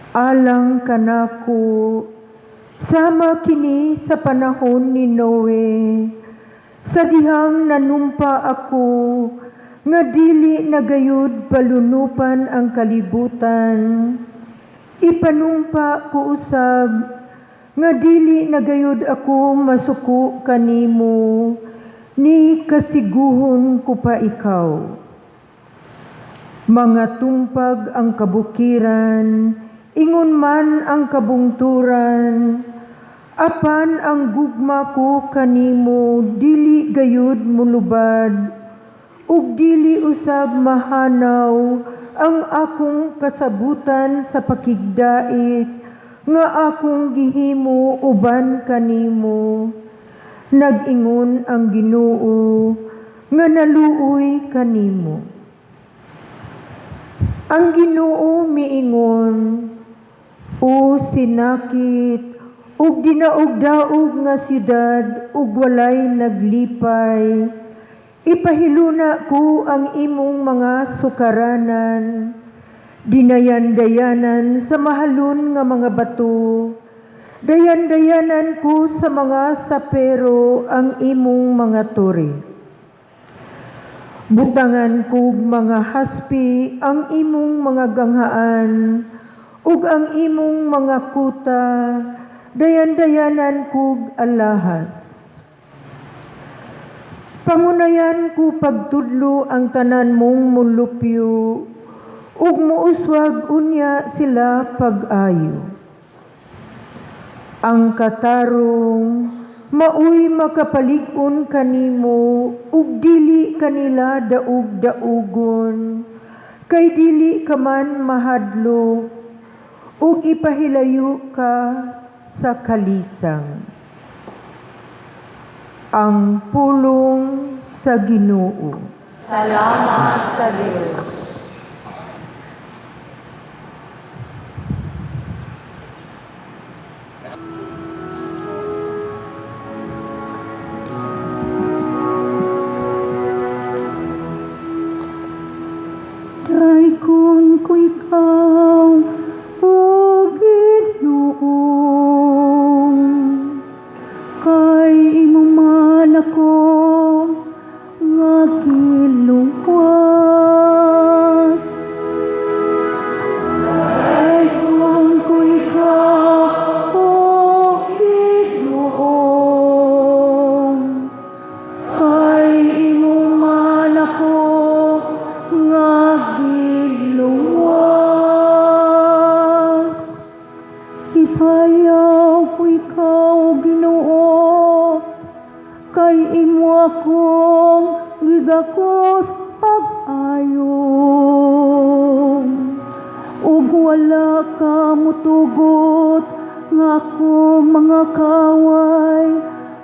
Alang kanako, sama kini sa panahon ni Noe, sa dihang nanumpa ako, nga dili nagayud palunupan ang kalibutan. Ipanumpa ko usab, nga dili nagayud ako masuko kanimo, ni kasiguhon ko pa ikaw. Mga tumpag ang kabukiran, ingon man ang kabungturan, apan ang gugma ko kanimo dili gayud mulubad, ug dili usab mahanaw ang akong kasabutan sa pakigdait nga akong gihimo uban kanimo. Nag-ingon ang Ginoo nga naluoy kanimo. Ang Ginoo miingon, o sinakit, ug dinaog-daog nga siyudad, ug walay naglipay, ipahiluna ko ang imong mga sukaranan, dinayan-dayanan sa mahalon nga mga bato, dayan-dayanan ko sa mga sapero ang imong mga tore. Butangan ko mga haspi ang imong mga ganghaan, ug ang imong mga kuta, dayan-dayanan kog alahas. Pangunayan ko pagtudlo ang tanan mong mulupyo, ug muuswag unya sila pag-ayo. Ang katarong, Maoy makapalig-on kanimo, ug dili kanila daog-daogon. Kay dili ka man mahadlo, ug ipahilayo ka sa kalisang. Ang pulong sa Ginoo. Salamat sa Diyos. Daikon ko ikaw, o Ginoong, kay imo man ako nga giluwas. Daikon ko ikaw, o Ginoong, kay imo man ako nga giluwas. Ipayaw ko ikaw, Ginoo, kay imo akong gigakos pag-ayong. Ug wala ka mutugot nga akong mga kaway,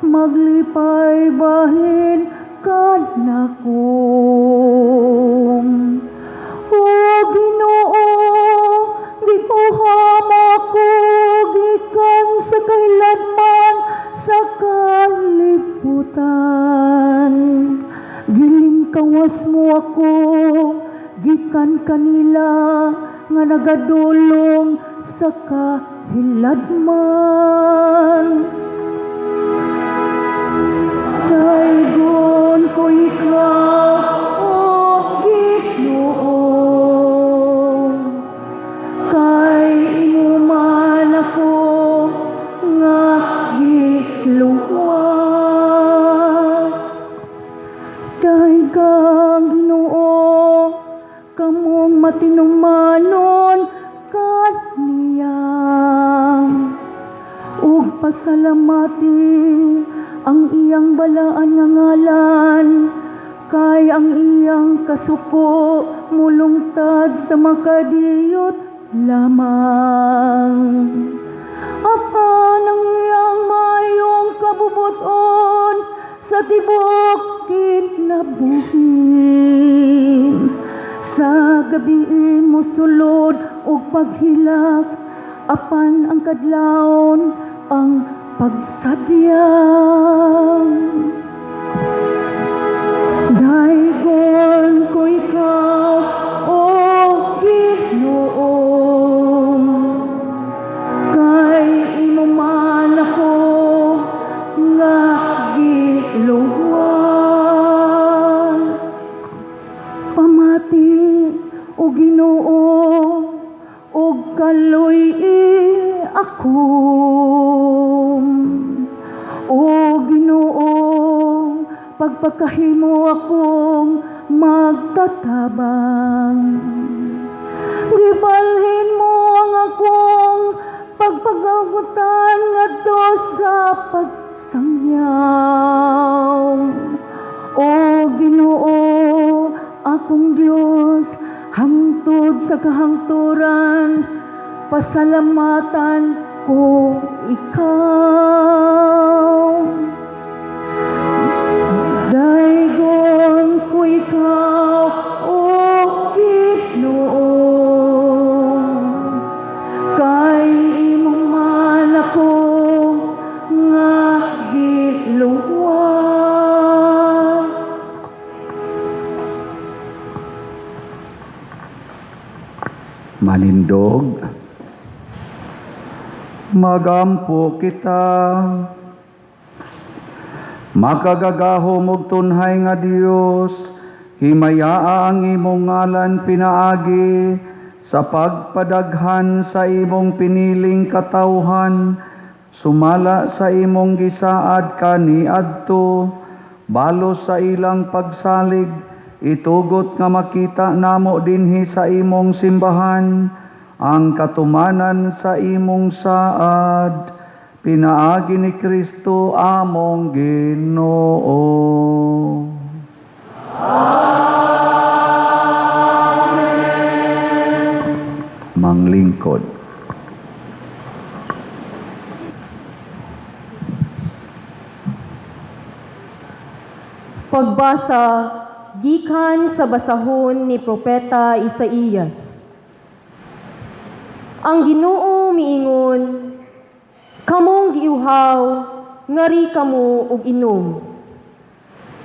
maglipay bahin kanako. O Ginoo, gikuha mo ako gikan sa kahiladman sa kalibutan. Gilingkawas mo ako gikan kanila nga nagadulong sa kahiladman. Daigon ko ikaw, o Ginoo, kay imo man ako nga giluwas. Daigang Ginoo, kamong matinumanon kaniyang, ug pasalamati ang iyang balaan nga ngalan, kay ang iyang kasuko mulungtad sa makadiyot lamang. Apan ang iyang mayong kabubuton sa tibok kinabuhi. Sa gabi mo sulod ug paghilak, apan ang kadlawon ang pagsadyang. Daigon ko ikaw, o Ginoong, kay imo man ako nga giluwas. Pamati, o Ginoo, ug kaluy ako. O Ginoo, pagpakahimo akong magtatabang. Gibalhin mo ang akong pagpagagutan ngadto sa pagsangyaw. O Ginoo, akong Dios, hangtod sa kahangturan, pasalamatan ko ikaw. Daigon ko ikaw, o Ginoo, kay imo man ako nga giluwas. Manindog, magampo kita. Makagagahom og tunhay nga Dios, himayaa ang imong ngalan pinaagi sa pagpadaghan sa imong piniling katawhan, sumala sa imong gisaad kaniadto, balos sa ilang pagsalig, itugot nga makita namo dinhi sa imong simbahan ang katumanan sa imong saad. Pinaagi ni Kristo among Ginoo. Manglingkod. Pagbasa gikan sa basahon ni Propeta Isaías. Ang Ginoo miingon, kamong giuhaw, ngari kamo og inom.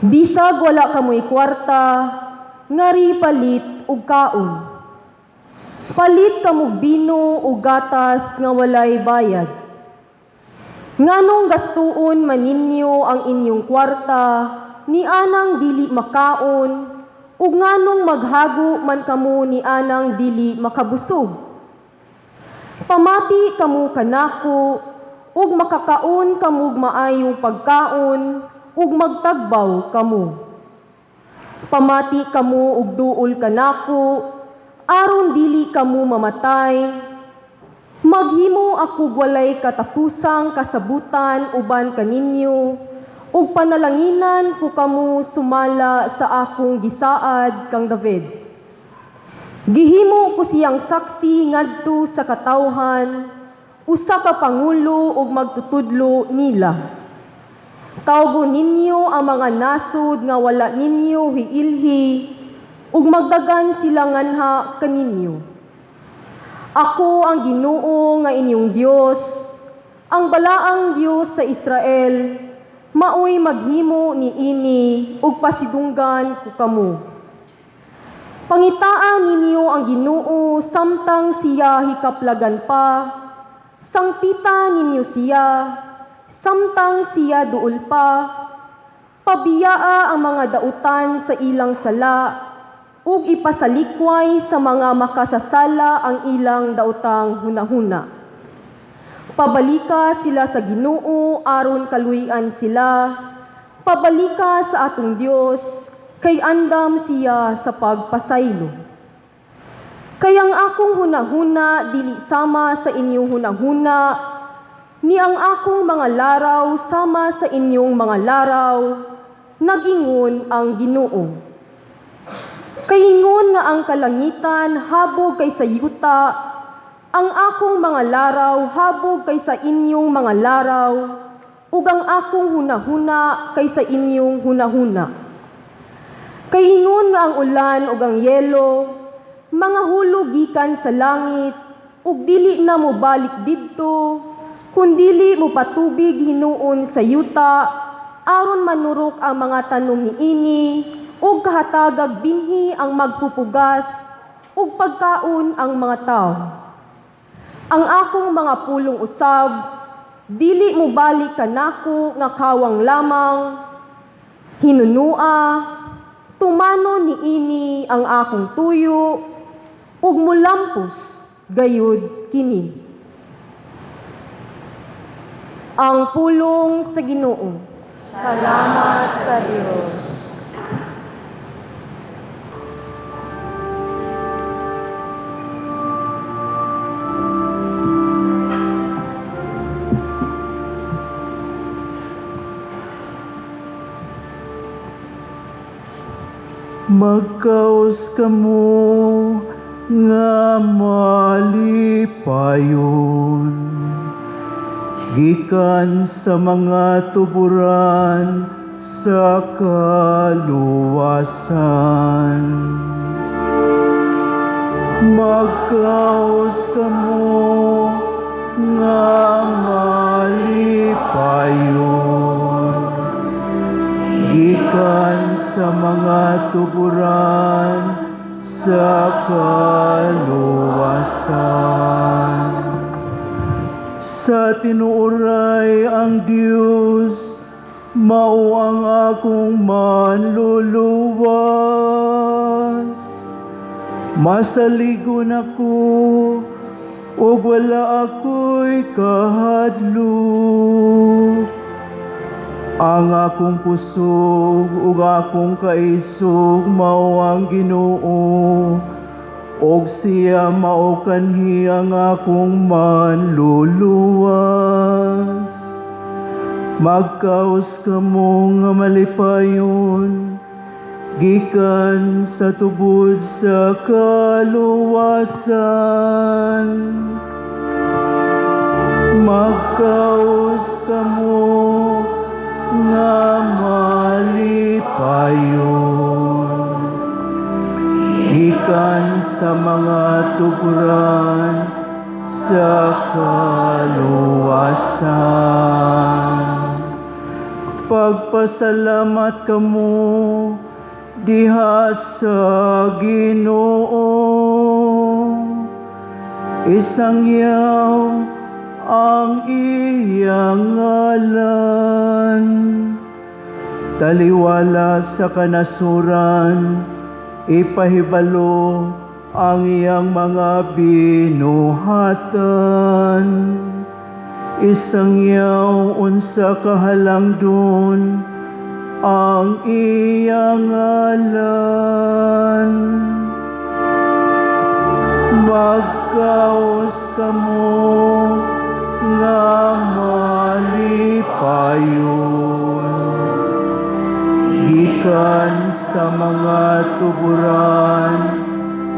Bisag wala kamoy kwarta, ngari palit og kaon. Palit kamog bino o gatas nga walay bayad. Nganong gastuon maninyo ang inyong kwarta, ni anang dili makaon, ug nganong maghago man kamo ni anang dili makabusog. Pamati kamo kanako, ug makakaon kamog maayong pagkaon, ug magtagbaw kamo. Pamati kamo ug duol kanako, aron dili kamo mamatay. Maghimo ako walay katapusang kasabutan uban kaninyo, ug panalanginan ko kamo sumala sa akong gisaad kang David. Gihimo ko siyang saksi ngadto sa katawhan, usa ka pangulo ug magtutudlo nila. Tawgon ninyo ang mga nasod nga wala ninyo hiilhi, ug magdagan sila nganha kaninyo. Ako ang Ginoo nga inyong Dios, ang balaang Dios sa Israel, maoy maghimo niini ug pasidunggan ko kamo. Pangitaan ninyo ang Ginoo samtang siya hikaplagan pa, sangpita ninyo siya samtang siya duol pa, pabiyaa ang mga dautan sa ilang sala, ug ipasalikway sa mga makasasala ang ilang daotang hunahuna. Pabalika sila sa Ginoo aron kaluy-an sila, pabalika sa atong Dios, kay andam siya sa pagpasaylo. Kay ang akong hunahuna dili sama sa inyong hunahuna, ni ang akong mga laraw sama sa inyong mga laraw, nagingon ang Ginoo. Kaingon nga ang kalangitan habog kay sa yuta, ang akong mga laraw habog kay sa inyong mga laraw, ug ang akong hunahuna kay sa inyong hunahuna. Kaingon nga ang ulan ug ang yelo, mga hulog gikan sa langit, ug dili na mo balik didto, kundili mo patubig hinuon sa yuta, aron manurok ang mga tanom niini, ug kahatagag binhi ang magpupugas, ug pagkaon ang mga tao. Ang akong mga pulong usab, dili mo balik kanako nga kawang lamang, hinunua, tumano niini ang akong tuyo, ug mulampos gayud kini. Ang pulong sa Ginoo. Salamat sa Dios. Magkaos kamo nga malipayon, gikan sa mga tuburan sa kaluwasan. Magkaos kamo nga malipayon, gikan sa mga tuburan sa kaluwasan. Sa tinuoray ang Dios, mao ang akong manluluwas. Masaligon ako, ug wala ako'y kahadlok. Ang akong pusog ug akong kaisog mao ang Ginoo, og siya mao kanhi ang akong manluluwas. Magkaos kamo nga malipayon, gikan sa tubod sa kaluwasan. Magkaos kamo nga malipayon, gikan sa mga tuguran sa kaluwasan. Pagpasalamat kamo diha sa Ginoo, isangyaw ang iyang ngalan. Taliwala sa kanasuran, ipahibalo ang iyang mga binuhatan. Isangyaw unsa kahalangdon ang iyang ngalan. Magkaos kamo nga malipayon, gikan sa mga tuguran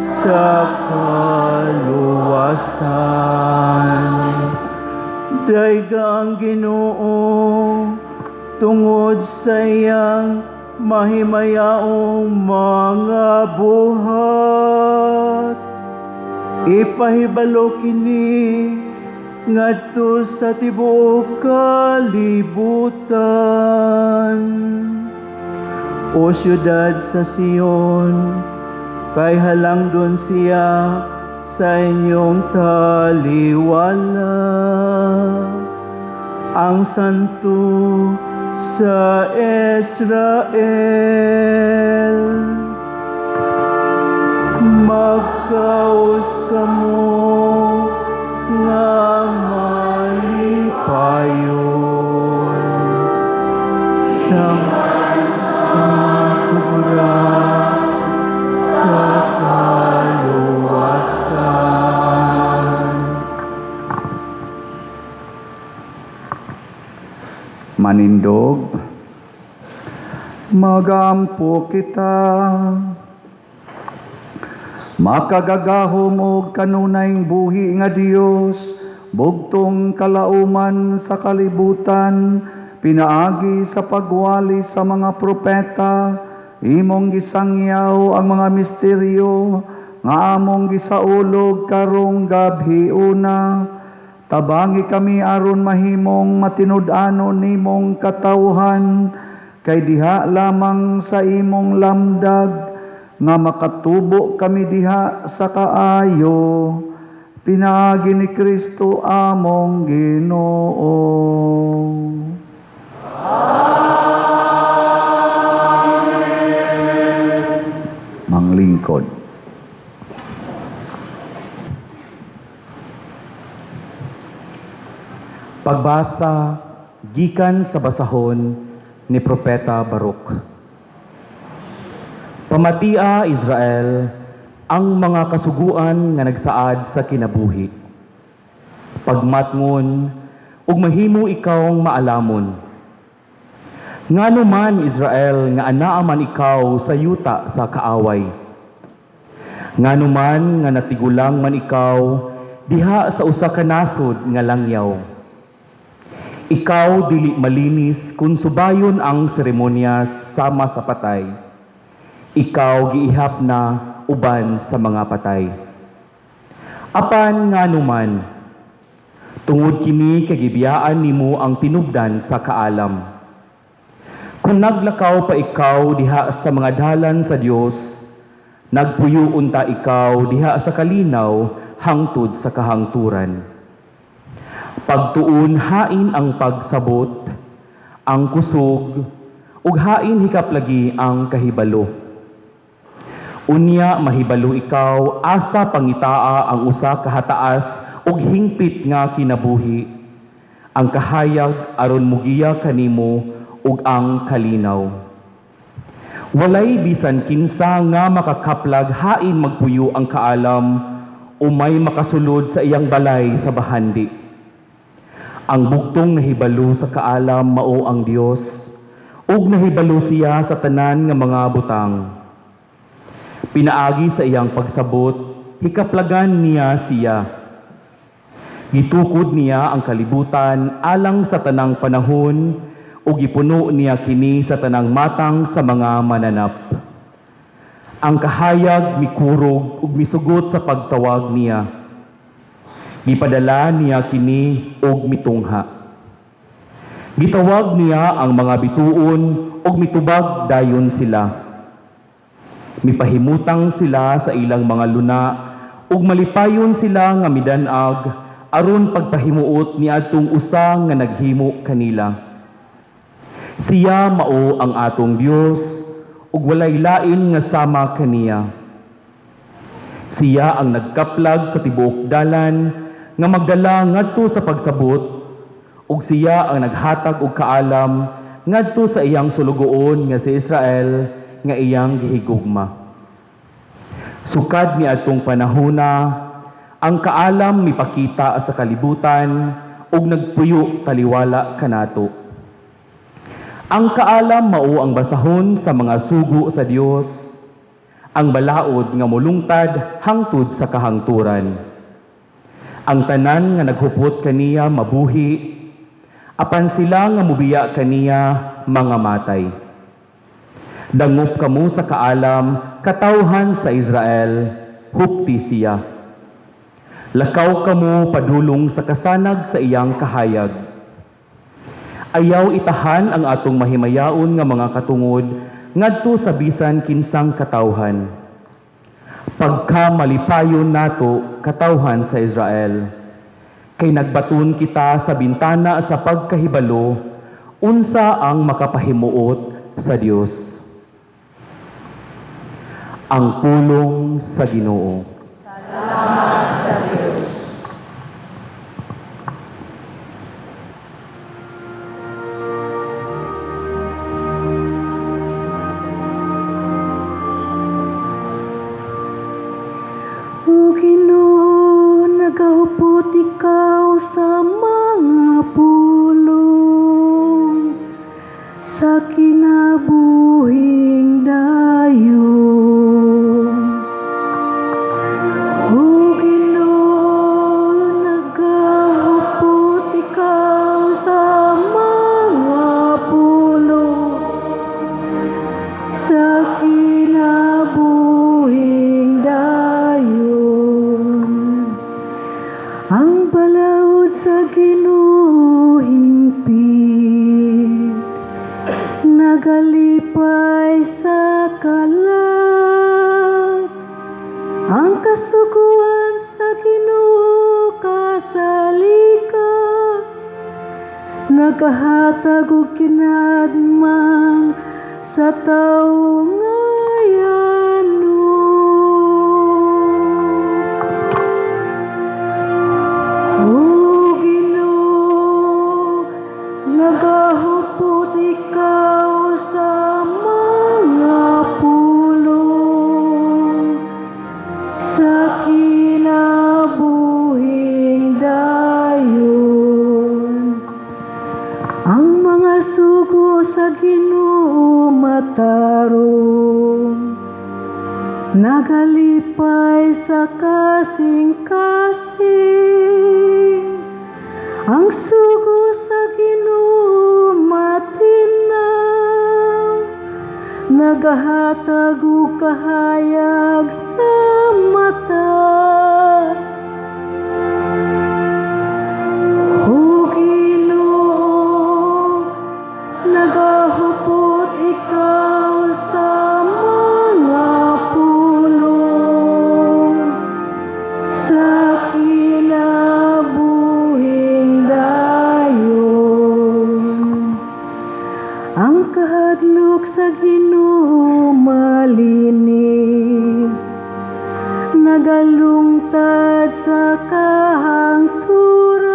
sa kaluwasan. Dayga ang Ginoo tungod sa iyang mahimayaong mga buhat. Ipahibalo kini ngadto sa tibuok kalibutan. O siyudad sa Sion, kay halangdon siya sa inyong taliwala. Ang santo sa Israel, magkaos kamo nga malipayon sa tuguran sa kaluwasan. Manindog, magampo kita. Makagagahom og kanunayng buhi nga Dios, bugtong kalauman sa kalibutan, pinaagi sa pagwali sa mga propeta, imong gisangyaw ang mga misteryo, nga among gisaulog karong gabhi una. Tabangi kami aron mahimong matinud-anon nimong katawhan, kay diha lamang sa imong lamdag, nga makatubo kami diha sa kaayo. Pinaagi ni Kristo among Ginoo. Amen. Manglingkod. Pagbasa gikan sa basahon ni Propeta Baruk. Pamatia Israel ang mga kasuguan nga nagsaad sa kinabuhi. Pagmatngon ug mahimo ikawng maalamon. Ngano man Israel nga anaa man ikaw sa yuta sa kaaway. Ngano man nga natigulang man ikaw diha sa usa ka nasod nga langyaw. Ikaw dili malinis kung subayon ang seremonyas sama sa patay. Ikaw giihap na uban sa mga patay. Apan ngano man, tungod kini kagibiyaan nimo ang tinubdan sa kaalam. Kung naglakaw pa ikaw diha sa mga dalan sa Dios, nagpuyo unta ikaw diha sa kalinaw hangtod sa kahangturan. Pagtuon hain ang pagsabot, ang kusog, ug hain hikaplagi ang kahibalo. Unya mahibalo ikaw asa pangitaa ang usa ka hataas ug hingpit nga kinabuhi, ang kahayag aron mugiya kanimo ug ang kalinaw. Walay bisan kinsa nga makakaplag hain magpuyo ang kaalam o may makasulod sa iyang balay sa bahandi. Ang bugtong nahibalo sa kaalam mao ang Dios, ug nahibalo siya sa tanan nga mga butang. Pinaagi sa iyang pagsabot, hikaplagan niya siya. Gitukod niya ang kalibutan alang sa tanang panahon, ug gipuno niya kini sa tanang matang sa mga mananap. Ang kahayag mikurog ug misugot sa pagtawag niya. Gipadala niya kini og mitungha. Gitawag niya ang mga bituon ug mitubag dayon sila. Mipahimutang sila sa ilang mga luna ug malipayon sila nga midan-ag aron pagpahimuot niadtong usa nga naghimo kanila. Siya mao ang atong Dios ug walay lain nga sama kaniya. Siya ang nagkaplag sa tibuok dalan nga magdala ngadto sa pagsabot, ug siya ang naghatag og kaalam ngadto sa iyang sulugoon nga si Israel nga iyang gihigugma. Sukad ni adtong panahona, ang kaalam mipakita sa kalibutan ug nagpuyo taliwala kanato. Ang kaalam mao ang basahon sa mga sugo sa Dios, ang balaod nga molungtad hangtod sa kahangturan. Ang tanan nga naghupot kaniya mabuhi, apan sila nga mubiya kaniya mga matay. Dangop kamo sa kaalam, katawhan sa Israel, hupti siya. Lakaw kamo padulong sa kasanag sa iyang kahayag. Ayaw itahan ang atong mahimayaon nga mga katungod ngadto sa bisan kinsang katawhan. Pagka malipayon nato katawhan sa Israel, kay nagbaton kita sa bintana sa pagkahibalo, unsa ang makapahimuot sa Dios. Ang pulong sa Ginoo. Salamat sa Diyos. O Ginoo, nagahupot ikaw sa mga pulong, sa kinabuhing dayon. O Ginoo, nagahupot ikaw sa mga pulong, sa kinabuhing dayon. Ang balaod sa Ginoo hingpit, nagalipay sa kalag. Ang kasuguan sa Ginoo kasalika, nagahatag og kinagmang sa tawo ngayanon. O Ginoo, nagahupot ikaw sa mga pulong, sa kinabuhing dayon. Ang mga sugo sa Ginoo matarong, nagalipay sa kasing-kasing. Ang sugo sa Ginoo matinaw, nagahatag og kahayag sa mata. O Ginoo, nagahupot ikaw sa mga pulong, sa kinabuhing dayon. Ang kahadlok sa Ginoo malinis, nagalungtad sa kahangturan.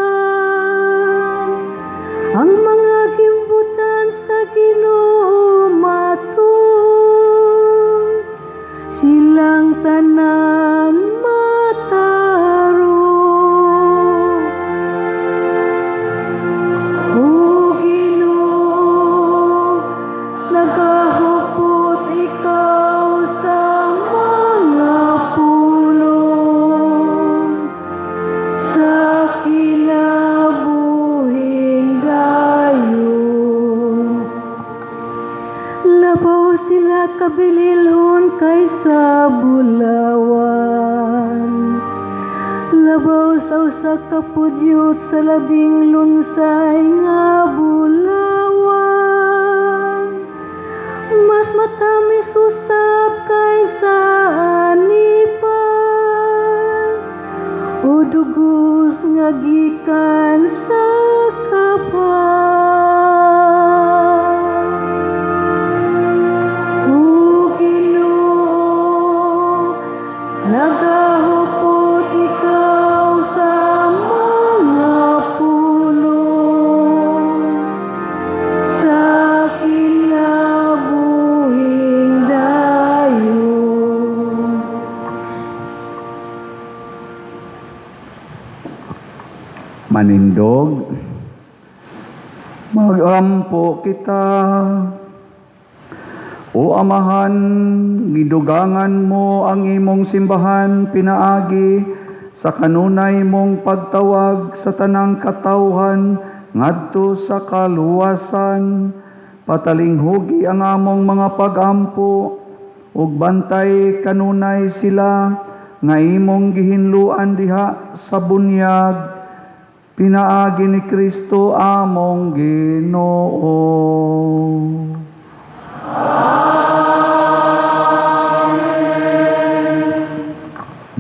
Ang mga gimbutan sa Ginoo matud, silang tanan mataro. nakabililhon kaysa bulawan. Labaw sa usa ka pudyot sa labing lunsay nga bulawan. Mas matamis usab kaysa anipan, o dugos nga gikan sa kapan. O Ginoo, nagahupot ikaw sa mga pulong, sa kinabuhing dayon. Manindog, magampo kita. O Amahan, gidugangan mo ang imong simbahan pinaagi sa kanunay mong pagtawag sa tanang katawhan ngadto sa kaluwasan. Patalinghugi ang among mga pagampo ug bantay kanunay sila nga imong gihinluan diha sa bunyag. Pinaagi ni Kristo among Ginoo.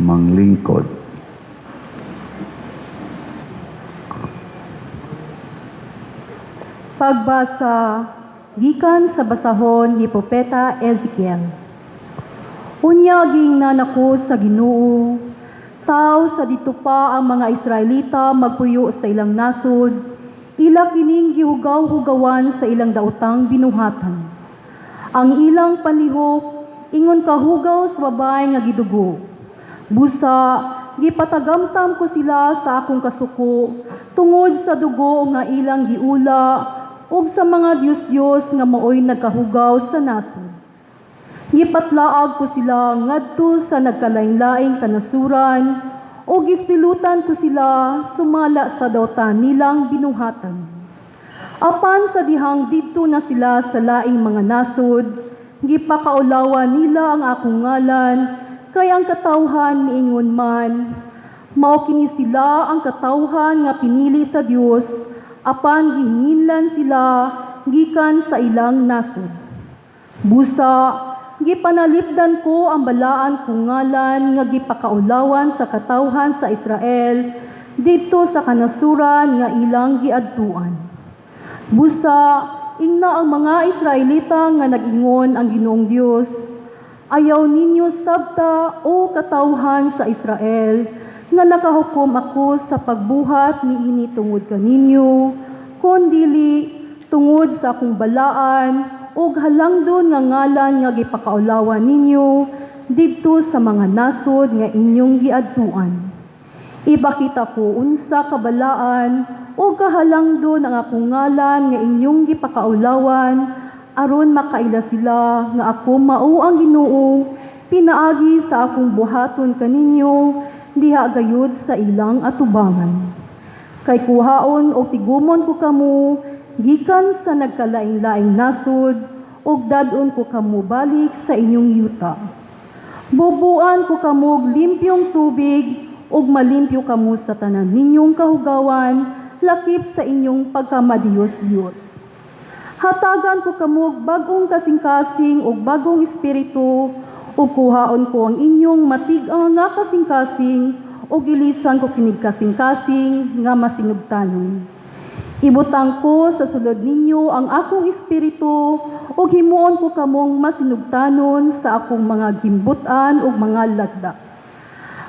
Manglingkod. Pagbasa gikan sa basahon ni Propeta Ezekiel. Unyaging nanako sa Ginoo, tao sa dito pa ang mga Israelita magpuyo sa ilang nasod, ila kining gihugaw-hugawan sa ilang daotang binuhatan. Ang ilang panlihok, ingon kahugaw sa babae nga gidugo. Busa, gipatagamtam ko sila sa akong kasuko, tungod sa dugo nga ilang giula, ug sa mga Diyos-Diyos nga maoy nagkahugaw sa nasod. Gipatlaag ko sila ngadto sa nagkalain-laing kanasuran, o gistilutan ko sila sumala sa dautan nilang binuhatan. Apan sa dihang dito na sila sa laing mga nasod, gipakaulawan nila ang akong ngalan, kay ang katawhan miingon man, mao kini sila ang katawhan nga pinili sa Dios, apan gihinginlan sila gikan sa ilang nasod. Busa, gipanalipdan ko ang balaan kong ngalan nga gipakaulawan sa katawhan sa Israel dito sa kanasuran nga ilang giadtuan. Busa, ingna ang mga Israelita nga nag-ingon ang Ginoong Dios, ayaw ninyo sabta o katawhan sa Israel nga nakahukom ako sa pagbuhat niini tungod kaninyo, kundili tungod sa akong balaan ug halangdon nga ngalan nga gipakaulawan ninyo didto sa mga nasod nga inyong giadtuan. Ipakita ko unsa kabalaan o kahalangdon ang akong ngalan nga inyong gipakaulawan aron makaila sila nga ako mao ang Ginoo pinaagi sa akong buhaton kaninyo diha gayud sa ilang atubangan. Kay kuhaon o tigumon ko kamo gikan sa nagkalain-laing nasod ug dadon ko kamo balik sa inyong yuta. Bubuan ko kamo limpyong tubig ug malimpyo kamo sa tanan ninyong kahugawan lakip sa inyong pagkamadiyos-Diyos. Hatagan ko kamo bagong kasing-kasing ug bagong espiritu ug kuhaon ko ang inyong matig-ang nga kasing-kasing ug ilisan ko kinig kasing-kasing nga masinugtanon. Ibutang ko sa sulod ninyo ang akong espiritu ug himuon ko kamong masinugtanon sa akong mga gimbutan ug mga lagda.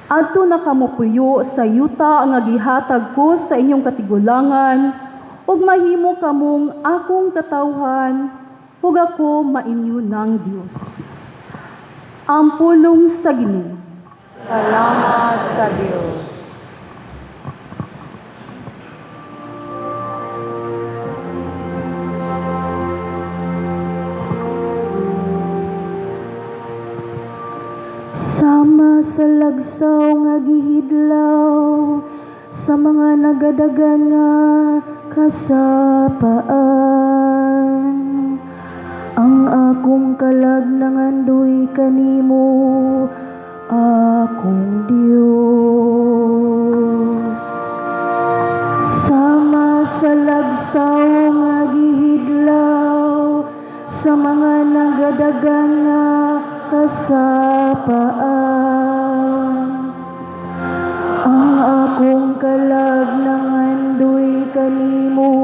Adto na kamo puyo sa yuta nga gihatag ko sa inyong katigulangan ug mahimo kamong akong katawhan ug ako mainyo ng Dios. Ang pulong sa Ginoo. Salamat sa Diyos. Sama sa lagsaw nga gihidlaw sa mga nagadagan nga kasapaan ang akong kalag nangandoy kanimo, akong Dios. Sama sa lagsaw nga gihidlaw, sa mga nagadagan nga kasapaan. Ang akong kalag nangandoy kanimo,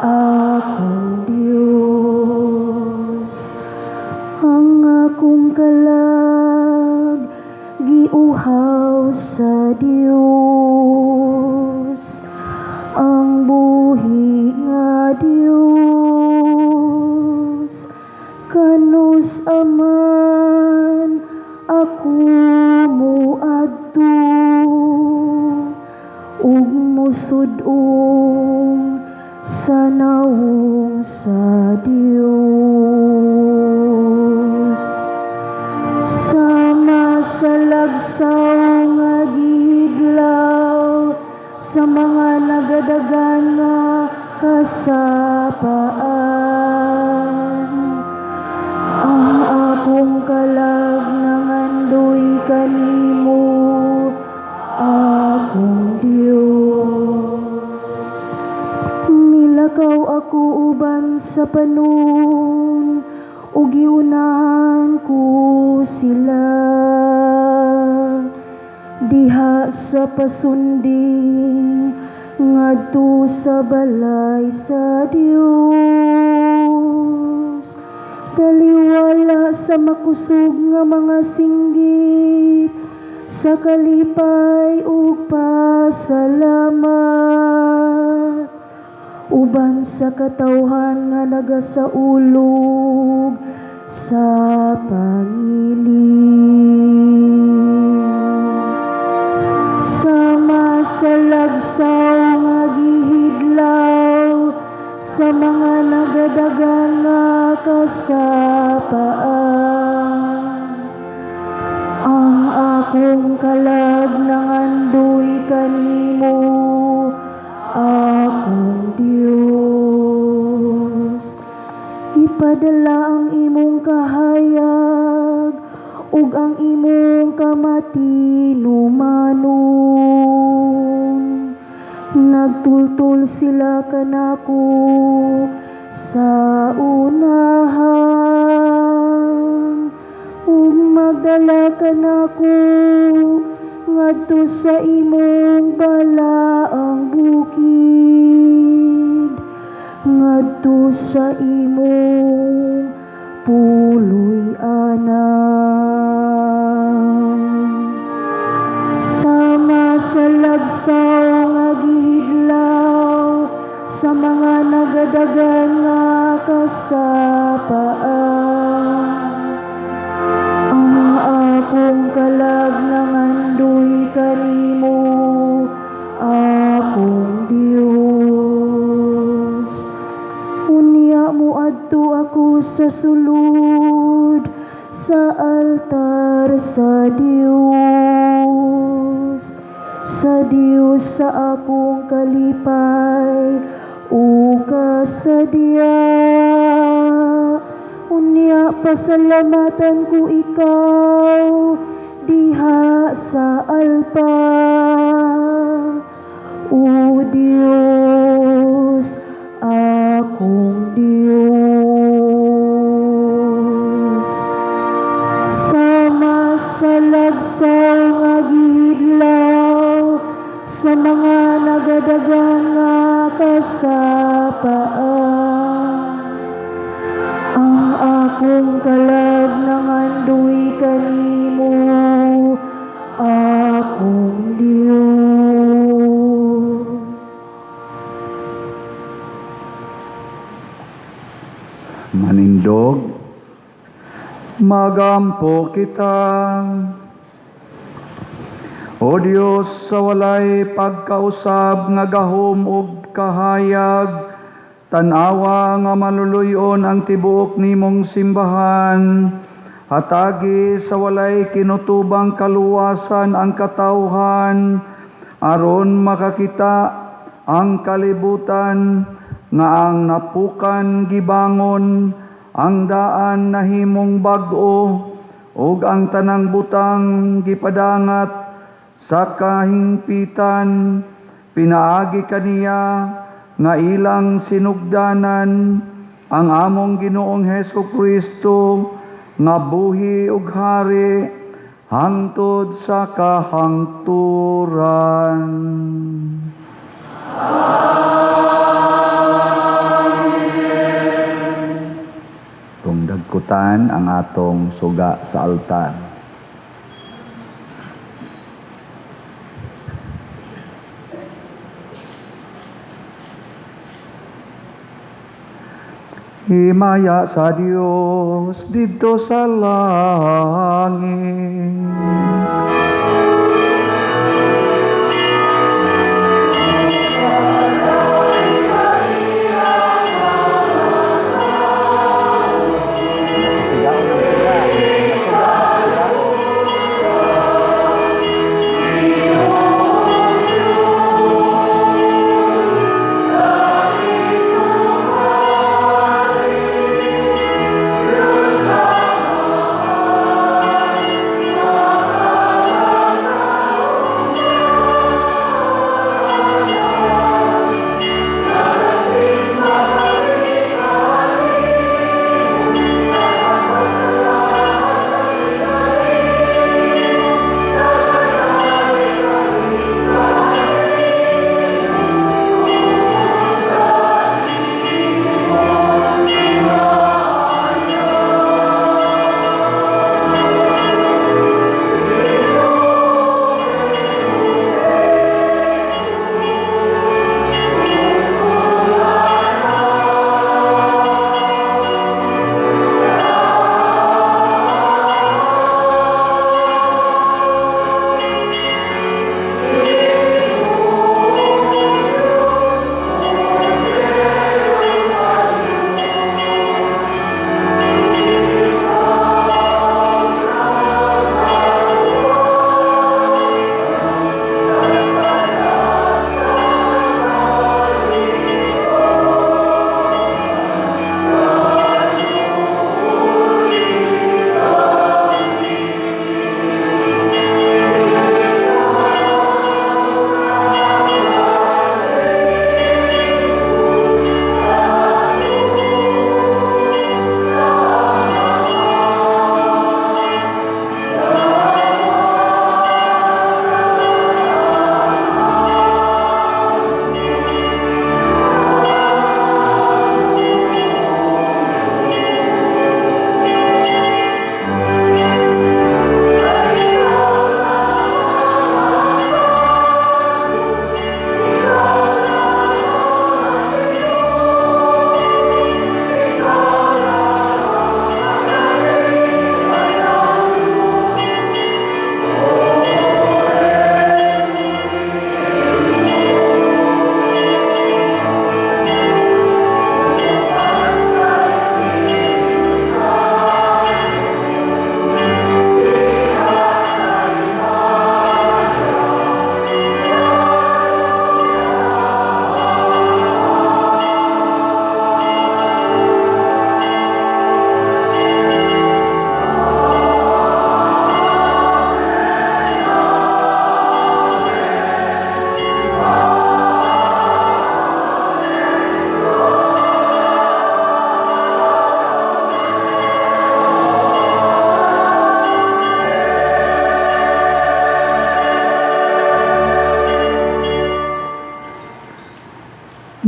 akong Dios. Ang akong kalag giuhaw sa Dios, ang buhi nga Dios. Kanus aman ako muadto, ug musud-ong sa nawong sa Dios. Sama sa lagsaw nga gihidlaw, sa mga nagadagan nga kasapaan. Ang akong kalag nangandoy kanimo, akong Dios. Milakaw ako uban sa panon, ug giunahan ko sila. Diha sa pasunding ngadto sa balay sa Dios. Taliwala sa makusog nga mga singgit, sa kalipay ug pasalamat. Uban sa katawhan nga nagasaulog sa pangiling. Sama sa lagsaw nga gihidlaw, sa mga nagadagan nga kasapaan. Ang akong kalag nangandoy kanimo, akong Dios. Ipadala ang imong kahayag, ug ang imong kamatinumanon. Nagtultol sila kanako sa unahan, ug magdala kanako ngadto sa imong balaang bukid, ngadto sa imong puloy anam. Sama sa lagsaw nga gihidlaw, sa mga nagadagan nga kasapaan. Ang akong kalag nangandoy kanimo, akong Dios. Unya muadto ako sa sulod, sa altar sa Dios. Sa Dios sa akong kalipay, o kasadya. Unya pasalamatan ko ikaw, diha sa alpa. O Dios, akong Dios. Sama sa lagsaw nga gihidlaw, sa mga nagadagan nga kasapaan. Ang akong kalag nangandoy kanimo, akong Dios. Manindog, magampo kita. O Dios, sa walay pagkausab nga gahom ug kahayag, tanawa nga maluluyon ang tibuok nimong simbahan. Hatagi sa walay kinutubang kaluwasan ang katawhan, aron makakita ang kalibutan nga ang napukan gibangon ang daan nahimong bag-o, ug ang tanang butang gipadangat sa kahingpitan, pinaagi kaniya nga ilang sinugdanan ang among Ginoong Hesukristo nga buhi ug hari hangtod sa kahangturan. Kung dagkutan ang atong suga sa altar. Himaya sa Dios dito sa langit.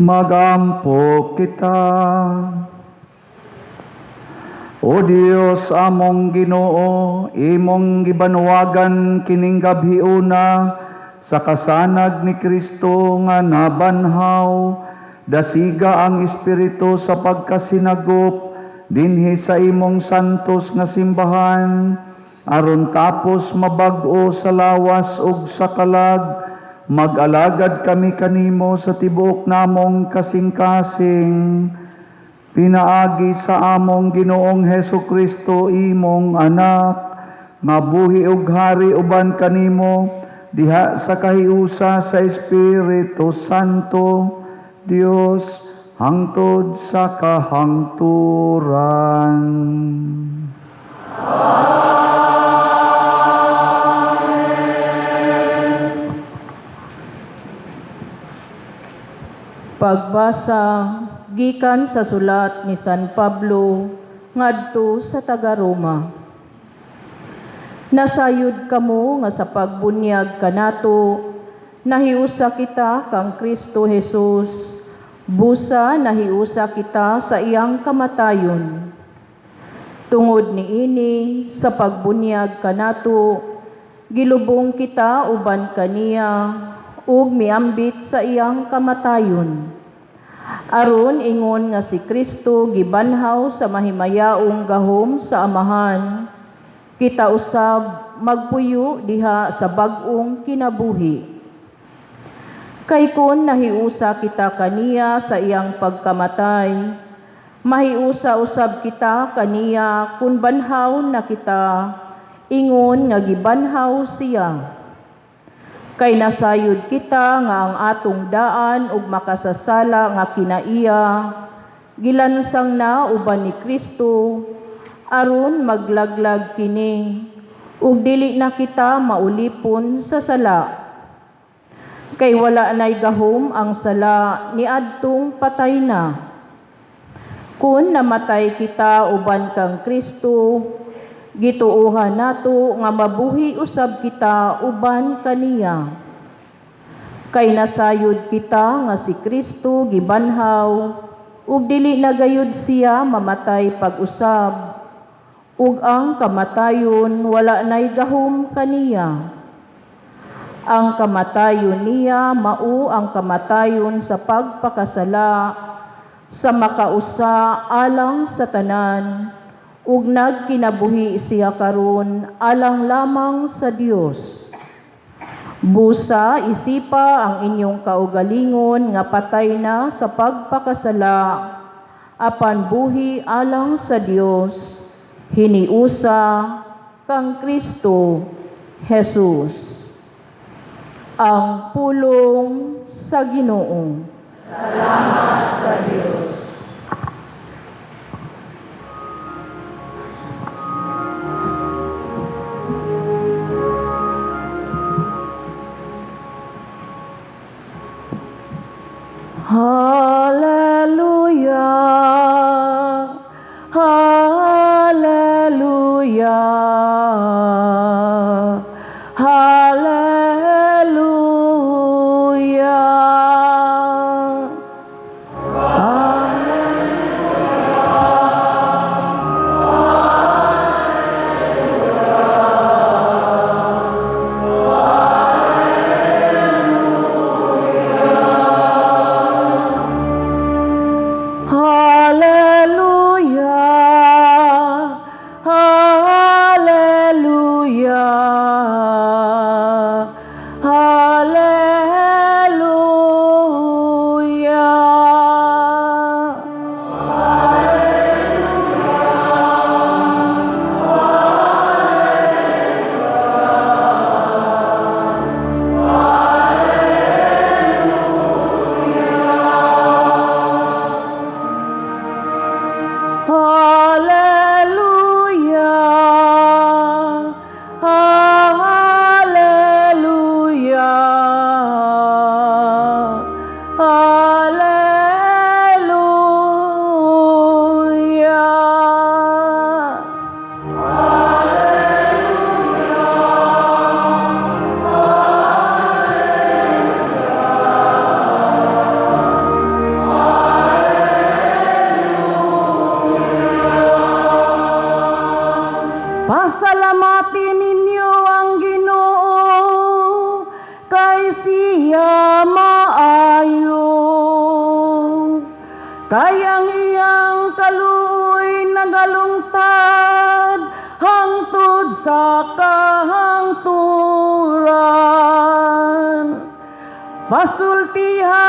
Magampo kita. O Dios among Ginoo, imong gibanwagan kining gabhiuna sa kasanag ni Kristo nga nabanhaw, dasiga ang Espiritu sa pagkasinagop dinhi sa imong santos nga simbahan, aron tapos mabag-o sa lawas ug sa kalag, mag-alagad kami kanimo sa tibuok namong kasing-kasing. Pinaagi sa among Ginoong Hesukristo imong anak, mabuhi ug hari uban kanimo diha sa kahiusa sa Espiritu Santo, Dios hangtod sa kahangturan. Pagbasa gikan sa sulat ni San Pablo ngadto sa taga Roma. Nasayod kamo nga sa pagbunyag kanato, nahiusa kita kang Kristo Jesus, busa nahiusa kita sa iyang kamatayon. Tungod niini sa pagbunyag kanato, gilubong kita uban kaniya ug miambit sa iyang kamatayon. Aron ingon nga si Kristo gibanhaw sa mahimayaong gahom sa amahan, kita usab magpuyo diha sa bag-ong kinabuhi. Kay kun nahiusa kita kaniya sa iyang pagkamatay, mahiusa usab kita kaniya kun banhaw na kita, ingon nga gibanhaw siya. Kay nasayod kita nga ang atong daan ug makasasala nga kinaiya, gilansang na uban ni Kristo, aron maglaglag kini, ug dili na kita maulipon sa sala. Kay wala nay gahom ang sala ni adtong patay na. Kun namatay kita uban kang Kristo, gituohan nato nga mabuhi usab kita uban kaniya. Kay nasayod kita nga si Kristo gibanhaw, ug dili na gayud siya mamatay pag-usab, ug ang kamatayon wala nay gahom kaniya. Ang kamatayon niya mao ang kamatayon sa pagpakasala, sa makausa alang sa tanan, ug nagkinabuhi siya karon alang lamang sa Dios. Busa isipa ang inyong kaugalingon nga patay na sa pagpakasala, apan buhi alang sa Dios, hiniusa kang Kristo Jesus. Ang pulong sa Ginoo. Salamat sa Dios. Hallelujah, hallelujah, hallelujah. Pasalamatin ninyo ang Ginoo, kay siya maayo. Kay ang iyang kaluoy nagalungtad, hangtod sa kahangturan. Pasultiha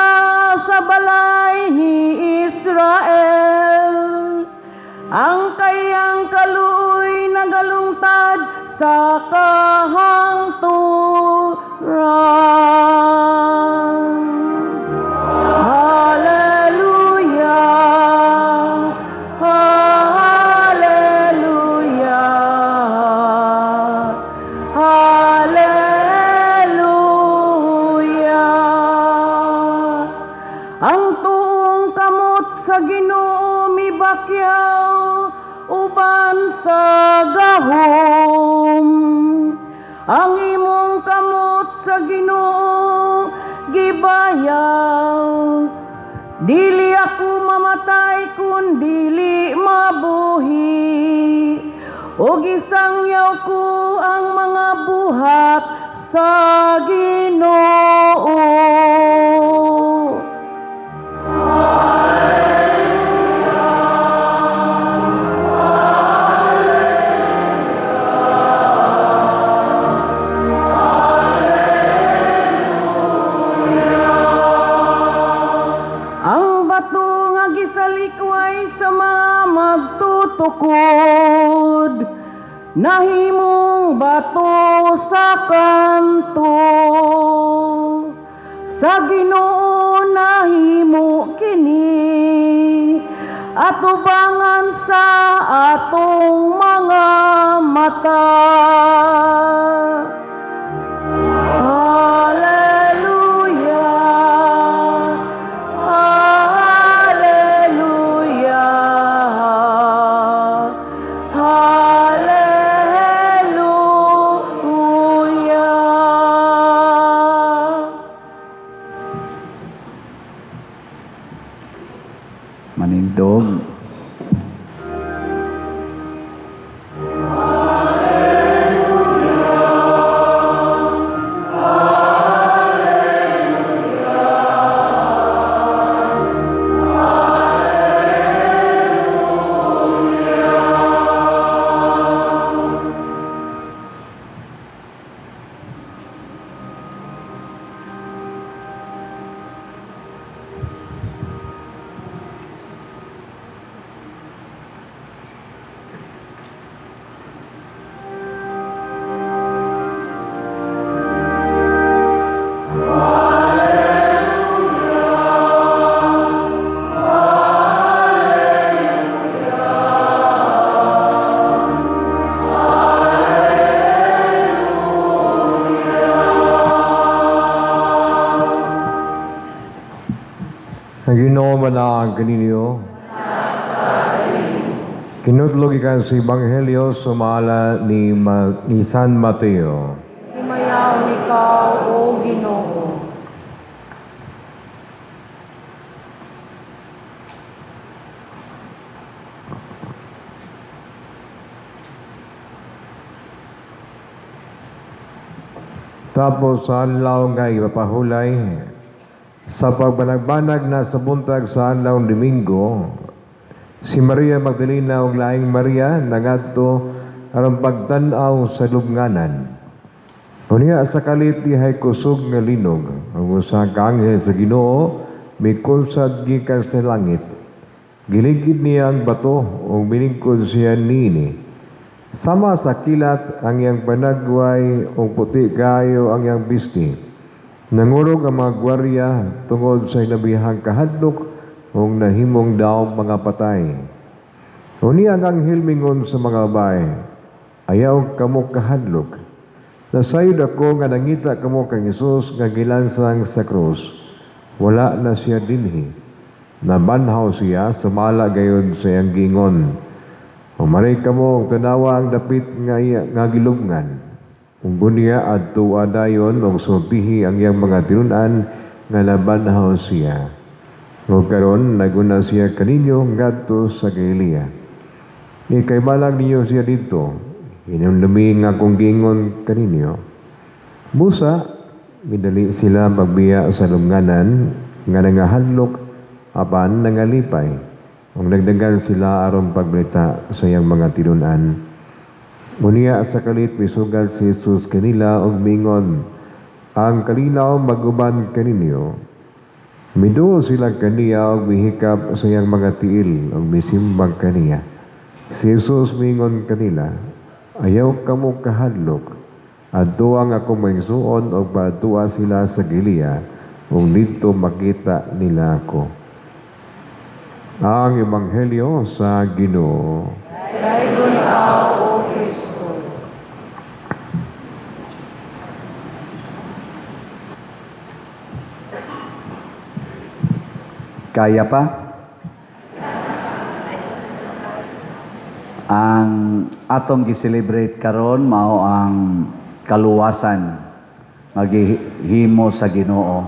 sa balay ni Israel, ang kayang kaluoy nagalungtad sa kahangturan. Hallelujah. mibakyaw uban sa gahom. Ang imong kamot sa Ginoo gibayaw. Dili ako mamatay kun dili mabuhi. O gisangyaw ko ang mga buhat sa Ginoo. Ang bato nga gisalikway sa mga magtutukod, nahimong bato sa kanto. Sa Ginoo nahimo kini, at ubangan sa atong mga mata. Hallelujah, hallelujah, hallelujah. Manindog. Ang Ginoo manaang kaninyo. Kinutlog ikan sa Ebanghelyo sumala ni San Mateo. Himayaw ikaw, O Ginoo. Tapos sa adlaw nga ipapahulay, sa pagbanagbanag na sa buntag sa adlaw Domingo, si Maria Magdalena ug laing Maria nagadto aron pagtan-aw sa lubnganan. Unya sa kalit dihay kusog nga linog, ang usa ka anghel sa Ginoo mikulsad gikan sa langit. Giligid niya ang bato ug biningkod siya niini. Sama sa kilat ang iyang panagway ug puti kaayo ang iyang bisti. Nangurog ang mga gwarya tungod sa hinabihang kahadlok ug nahimong daw mga patay. Uni ang anghel mingon sa mga babae, ayaw kamo kahadlok. Nasayod ako nga nangita kamo kang Hesus nga gilansang sa krus. Wala na siya dinhi. Nabanhaw siya, sumala gayon sa iyang gingon. Umaray kamo og tanawa ang dapit nga gilubngan. Kung bunya adto adayon og sultihi ang iyang mga tinunan nga nabanhaw siya. Ug karon naguna siya kaninyo ngadto sa Galilea. Ikay balag ninyo siya dito. Hinumdumi nga kung gingon kaninyo. Busa, midali sila magbiya sa lubnganan nga nangahadlok apan nangalipay. Ug nagdagan sila aron pagbalita sa iyang mga tinunan. Unya sa kalit misugad si Jesus kanila og mingon, ang kalinaw maguban kaninyo. Miduol sila kaniya og mihikap sa iyang mga tiil og misimbang kaniya. Si Jesus mingon kanila, ayaw kamo kahadlok. Adto ang ako maigsuon og paadtua sila sa Galilea ug didto makita nila ako. Ang Ebanghelyo sa Ginoo. Daygon ikaw, O Kristo. Kaya pa? Ang atong gi-celebrate karon mao ang kaluwasan nga gihimo sa Ginoo.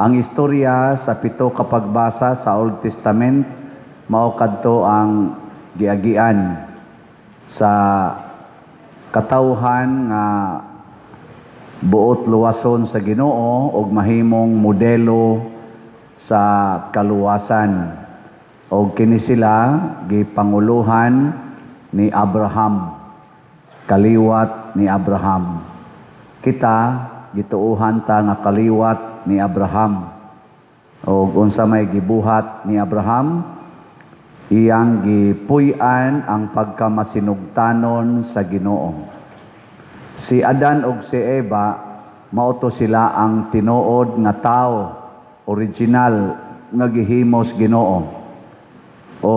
Ang istorya sa pito ka pagbasa sa Old Testament mao kadto ang giagian sa katawhan nga buot luwason sa Ginoo ug mahimong modelo sa kaluwasan. Og kini sila gipanguluhan ni Abraham, kaliwat ni Abraham. Kita gituuhan ta nga kaliwat ni Abraham. Og unsa may gibuhat ni Abraham, iyang gipuy-an ang pagkamasinugtanon sa Ginoo. Si Adan ug si Eva mao to sila ang tinuod nga tao, original nga gihimos Ginoo. O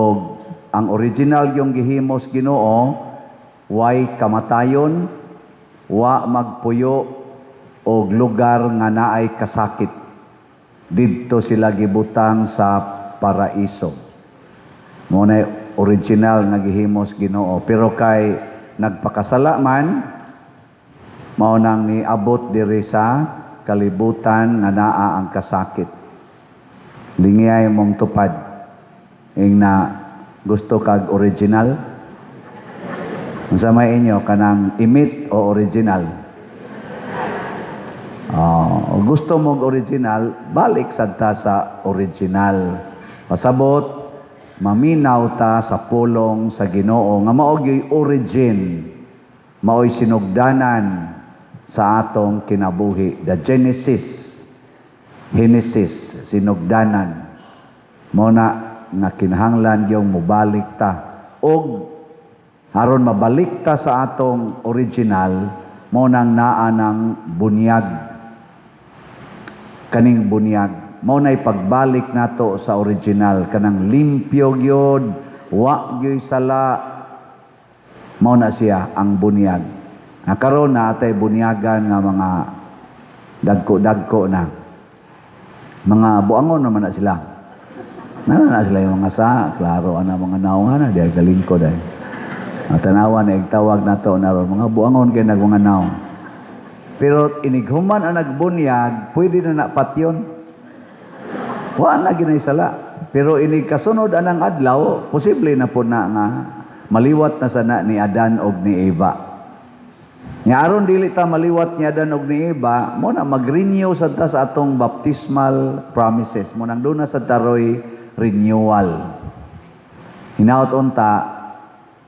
ang original yung gihimos Ginoo, way kamatayon, wa magpuyo og lugar nga naay kasakit. Didto sila gibutang sa paraiso. Muna original nga gihimos Ginoo. Pero kay nagpakasala man, mao nang niabot diri sa kalibutan nga naa ang kasakit. Lingiyay mong tupad. Ing na gusto kag original. Unsa may inyo kanang imit o original? Gusto mo original, balik sad ta sa original. Pasabot maminaw ta sa pulong sa Ginoo nga mao gyud origin, mao'y sinugdanan sa atong kinabuhi. The Genesis, sinugdanan. Mao na nga kinahanglan yung mubalik ta. Og aron mabalik ta sa atong original, mo nang naa ng bunyag. Kaning bunyag. Mo na'y pagbalik nato sa original. Kanang limpyo gyud, wa gyud sala. Mo na siya ang bunyag. Karon na atay bunyagan nga mga dagko-dagko na. Mga buangon naman na sila. Na sila yung mga sa, klaro ana mga naungan na, diya galing ko dahil. Tanawan na igtawag na to na ron, mga buangon kayo mga naong. Pero inighuman ang nagbunyag, pwede na napatyon. Waan na ginaysala. Pero inigkasunod anang adlaw, posible na po na nga maliwat na sana ni Adan og ni Eva. Nga aron dili ta maliwat ni Adan og ni Eva, mo na mag-renew sa atong baptismal promises. Mo nang doon na sa taroy renewal. Hinaot unta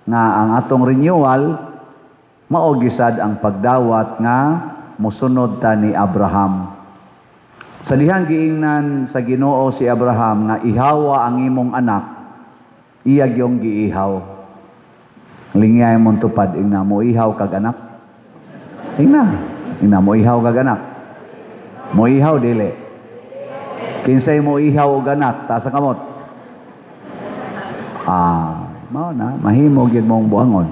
nga ang atong renewal mao gisad ang pagdawat nga mosunod ta ni Abraham. Sa dihang giingnan sa Ginoo si Abraham nga ihawa ang imong anak, iya gyung giihaw. Lingay mo tupad ingna mo ihaw kag anak. Ingna mo ihaw kag anak. Mo ihaw dili. Kinsay mo ihaw og anak, taas ang kamot. Mao na, mahimo gyud mong buangon.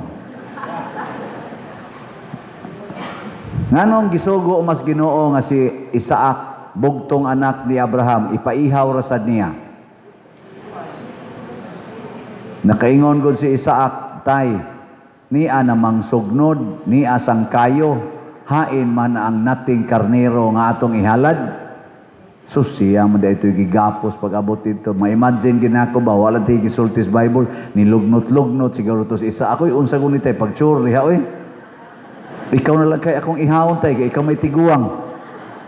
Nganong gisugo mas Ginoo nga si Isaac, bugtong anak ni Abraham, ipaihaw ra sad niya. Nakaingon gud si Isaac, tay, niya namang sugnod, niya sang kayo, hain man ang nating karnero nga atong ihalad. Siya man dito gigapos pag-abot dito. Ma-imagine ginako ba, wala tayo gisultis Bible, nilugnot-lugnot, siguro to si isa. Ako'y unsa gunit tayo, pag-churri, ikaw na lang kay akong ihawon tayo, ikaw may tiguang.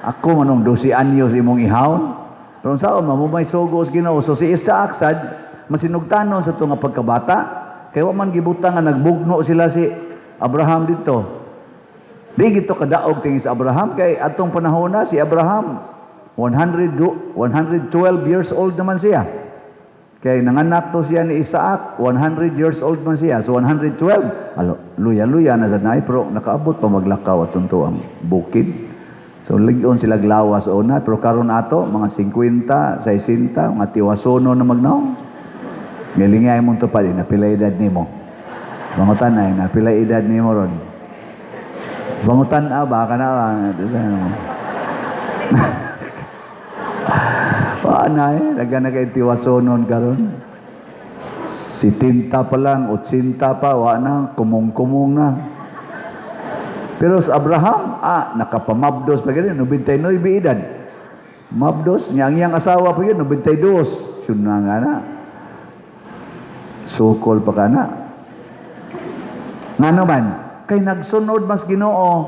Ako manong 12 anyos imong ihawon. Pero saan, mamumay sugos Ginoo. So si Isaac sad, masinugtanon sa ito nga pagkabata. Kaya man gibutang nga nagbugno sila si Abraham dito. Di gito kadaog tingin sa Abraham, kay atong panahon na si Abraham, 112 years old naman siya. Kaya nanganak to siya ni Isaac, 100 years old man siya. So 112, luya-luya na sa naay, pero nakaabot pa maglakaw at tunto ang bukid. So ligyon sila glawas o na, pero karon ato, mga 50, 60, mga tiwasono na magnaong. Ngalingay mong tupad, napila edad ni mo. Bangutan na, napila edad ni mo ron. Bangutan ba, ka na ba? Paano naga nagkaitiwasonon karon. 70 pa lang, 80 pa, wa na, kumong-kumong na. Pero sa Abraham, nakapamabdos pa ganyan, 99 edad. Mabdos, niyang asawa pa yun, 92. Suna nga na. Sukol pa ka na. Nga naman, kay nagsunod mas Ginoo,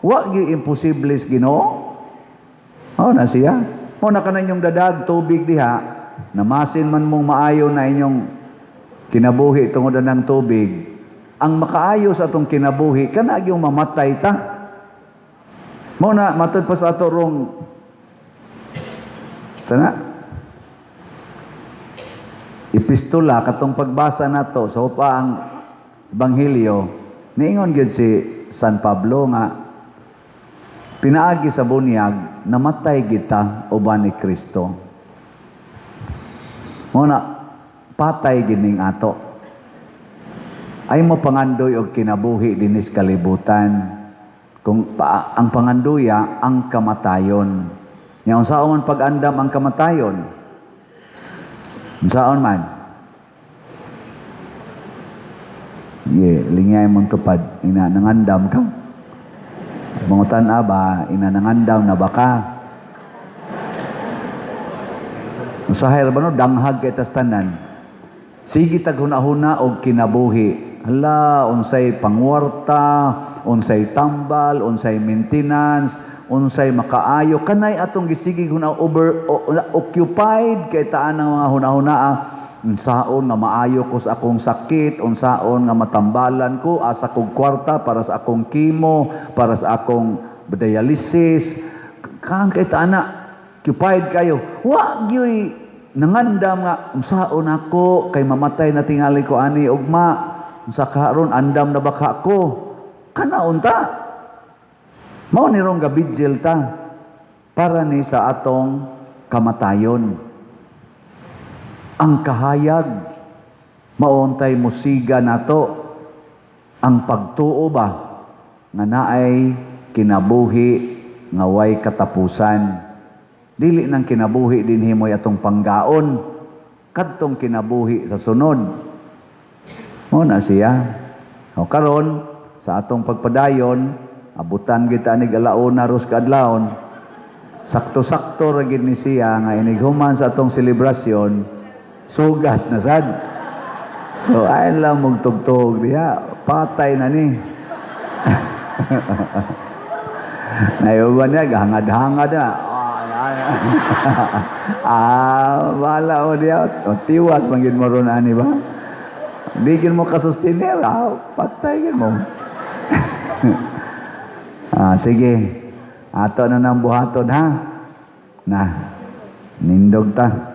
wa gyud imposible sa Ginoo. Na siya. Na ka na inyong dadag, tubig diha, namasin man mong maayo na inyong kinabuhi tungod ng tubig. Ang makaayo sa atong kinabuhi, kana yung mamatay ta. Na, matod pa sa ato rong, sana, epistola, katong pagbasa nato, sa upa ang Ebanghelyo, niingon gyud si San Pablo nga, pinaagi sa bunyag, namatay kita uban ni Kristo. Muna, patay gining ato. Ay mo pangandoy og kinabuhi dinis kalibutan. Kung ang panganduya, ang kamatayon. Nya unsaon man pag-andam ang kamatayon? Unsaon man? Lingay mong tupad, ina nangandam ka. Mangutan ba, ina nangandam na baka. Usahir ba no, danghag kay tastanan. Sige tag hunahuna og kinabuhi. Hala, unsay pangwarta, unsay tambal, unsay maintenance, unsay makaayo. Kanay atong gisigig huna occupied kay taan ng mga hunahunaa. Unsaon nga maayo ko sa akong sakit, unsaon nga matambalan ko asa kong kwarta para sa akong chemo, para sa akong dialysis. Kaan kay taana, occupied kayo. Wa gyud nangandam nga unsaon ako kay mamatay na tingali ko ani ugma. Unsa karon andam na baka ko. Kana unta. Mao ni rong gabidjel ta para ni sa atong kamatayon. Ang kahayag, mauntay musiga nato, ang pagtuo ba, nga naay kinabuhi, nga way katapusan. Dili nang kinabuhi din himoy atong panggaon, kadtong kinabuhi sa sunod. Muna siya. Karon sa atong pagpadayon, abutan kita anig alauna ros kaadlawon, sakto-sakto ra gid ni siya nga inighuman sa atong selebrasyon. Sugat na sad. So, ayon lang magtugtog diha. Patay na ni. Nayuban niya, hangad-hangad na. Wala o diya. Tiwas, manggid mo ron, ani ba? Bigyan mo kasustinir, patay mo. Sige. Ato na ng buhaton, ha? Nindog ta.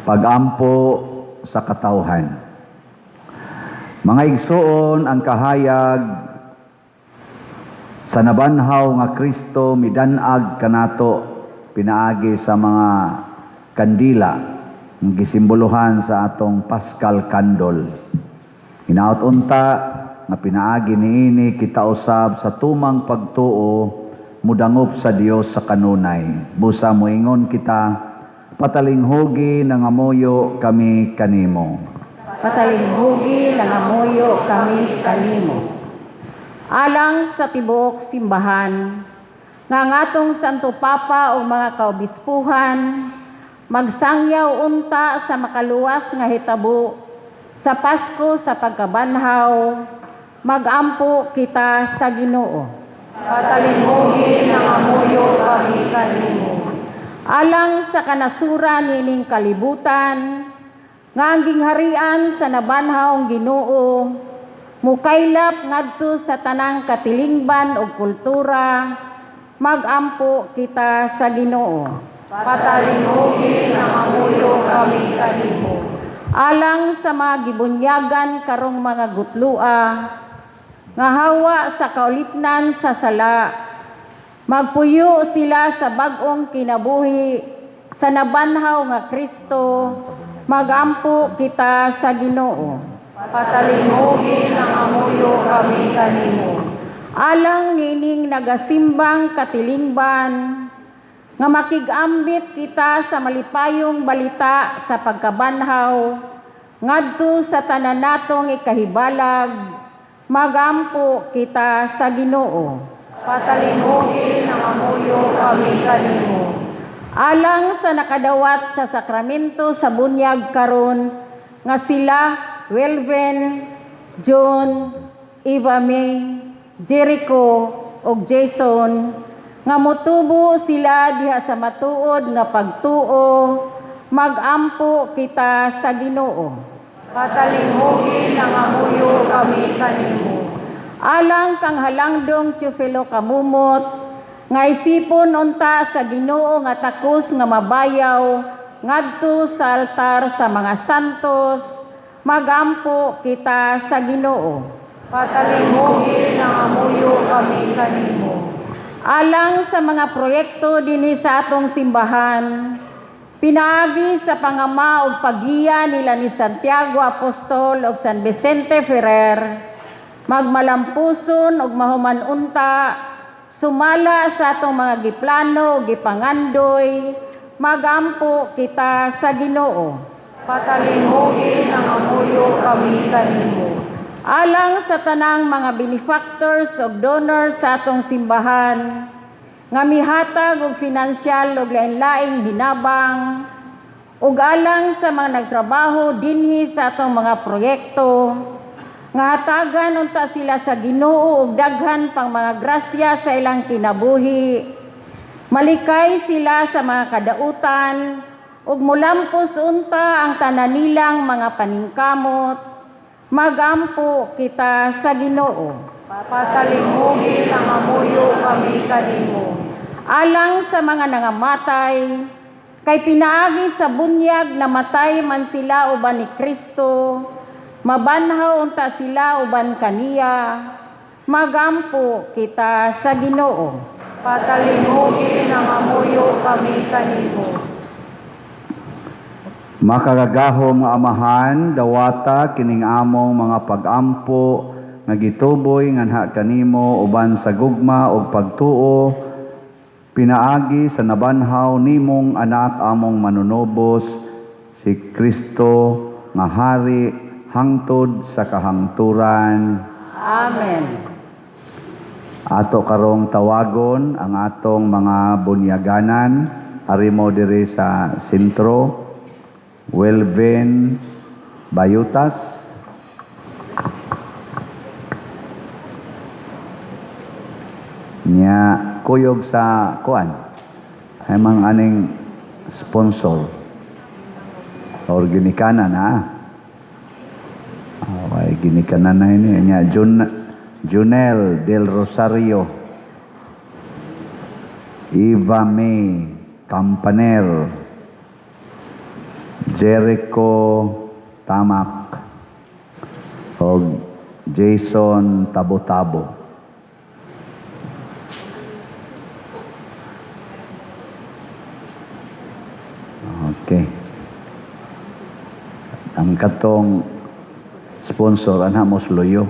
Pagampo sa katawhan. Mga igsoon, ang kahayag sa nabanhaw nga Kristo midanag kanato pinaagi sa mga kandila ng gisimbolohan sa atong Paschal Candle. Hinaut unta nga pinaagi niini kita usab sa tumang pagtuo mudangop sa Dios sa kanunay. Busa moingon kita, patalinghugi nangamuyo kami kanimo. Patalinghugi nangamuyo kami kanimo. Alang sa tibok simbahan, nga ngatong Santo Papa o mga kaobispuhan, magsangyaw unta sa makaluwas nga hitabo, sa Pasko sa pagkabanhaw, magampo kita sa Ginoo. Patalinghugi nangamuyo kami kanimo. Alang sa kanasura nining kalibutan, nga ang gingharian sa nabanhaong Ginoo, mukaylap ngadto sa tanang katilingban o kultura, magampo kita sa Ginoo. Patalinghugi nangamuyo kami kanimo. Alang sa mga gibunyagan karong mga gutlua, nga hawa sa kaulipnan sa sala, magpuyo sila sa bag-ong kinabuhi sa nabanhaw nga Kristo, magampo kita sa Ginoo. Patalingugin ang amuyo kami kanimo. Alang nining nagasimbang katilingban, nga makigambit kita sa malipayong balita sa pagkabanhaw, ngadto sa tanan natong ikahibalag, magampo kita sa Ginoo. Patalingugin ang amuyo kami kanimo. Alang sa nakadawat sa sakramento sa bunyag karon, nga sila Welven, John, Eva May, Jericho ug Jason, nga motubo sila diha sa matuod nga pagtuo, magampo kita sa Ginoo. Patalingugin ang amuyo kami kanimo. Alang kang halangdong Teofilo Kamumot, nga isipon unta sa Ginoo nga takos nga mabayaw ngadto sa altar sa mga santos, magampo kita sa Ginoo. Patalingugin ang amuyo kami kanimo. Alang sa mga proyekto dinhi sa atong simbahan, pinaagi sa pangama ug pagiya nila ni Santiago Apostol ug San Vicente Ferrer, magmalampuson ug mahuman unta, sumala sa atong mga giplano ug gipangandoy, magampo kita sa Ginoo. Patalingugin ang amuyo kami kanimo. Alang sa tanang mga benefactors ug donors sa atong simbahan, nga mihatag og finansyal ug lain-laing hinabang, ug alang sa mga nagtrabaho dinhi sa atong mga proyekto, nga hatagan unta sila sa Ginoo og daghan pang mga grasya sa ilang kinabuhi, malikay sila sa mga kadautan, ug mulampos unta ang tanan nilang mga paningkamot, magampo kita sa Ginoo. Patalingugin ang amuyo kami kanimo. Alang sa mga nangamatay, kay pinaagi sa bunyag na matay man sila uban ni Kristo, mabanhaw unta sila uban kaniya, magampo kita sa Ginoo. Patalingugin ang amuyo kami kanimo. Makagagahom nga amahan, dawata kining among mga pagampo nga gituboy nganha kanimo uban sa gugma ug pagtuo, pinaagi sa nabanhaw nimong anak among manunobos, si Kristo nga hari hangtod sa kahangturan. Amen. Ato karong tawagon ang atong mga bunyaganan, arimo diri sa sentro. Welven Bayutas, nya kuyog sa kuan ay mga aning sponsor or ginikanan na okay, ginikanan na ini nya Junel del Rosario, Eva May Campaner, Jericho Tamak o Jason Tabo-Tabo. Okay. Ang katong sponsor ana mo sluyo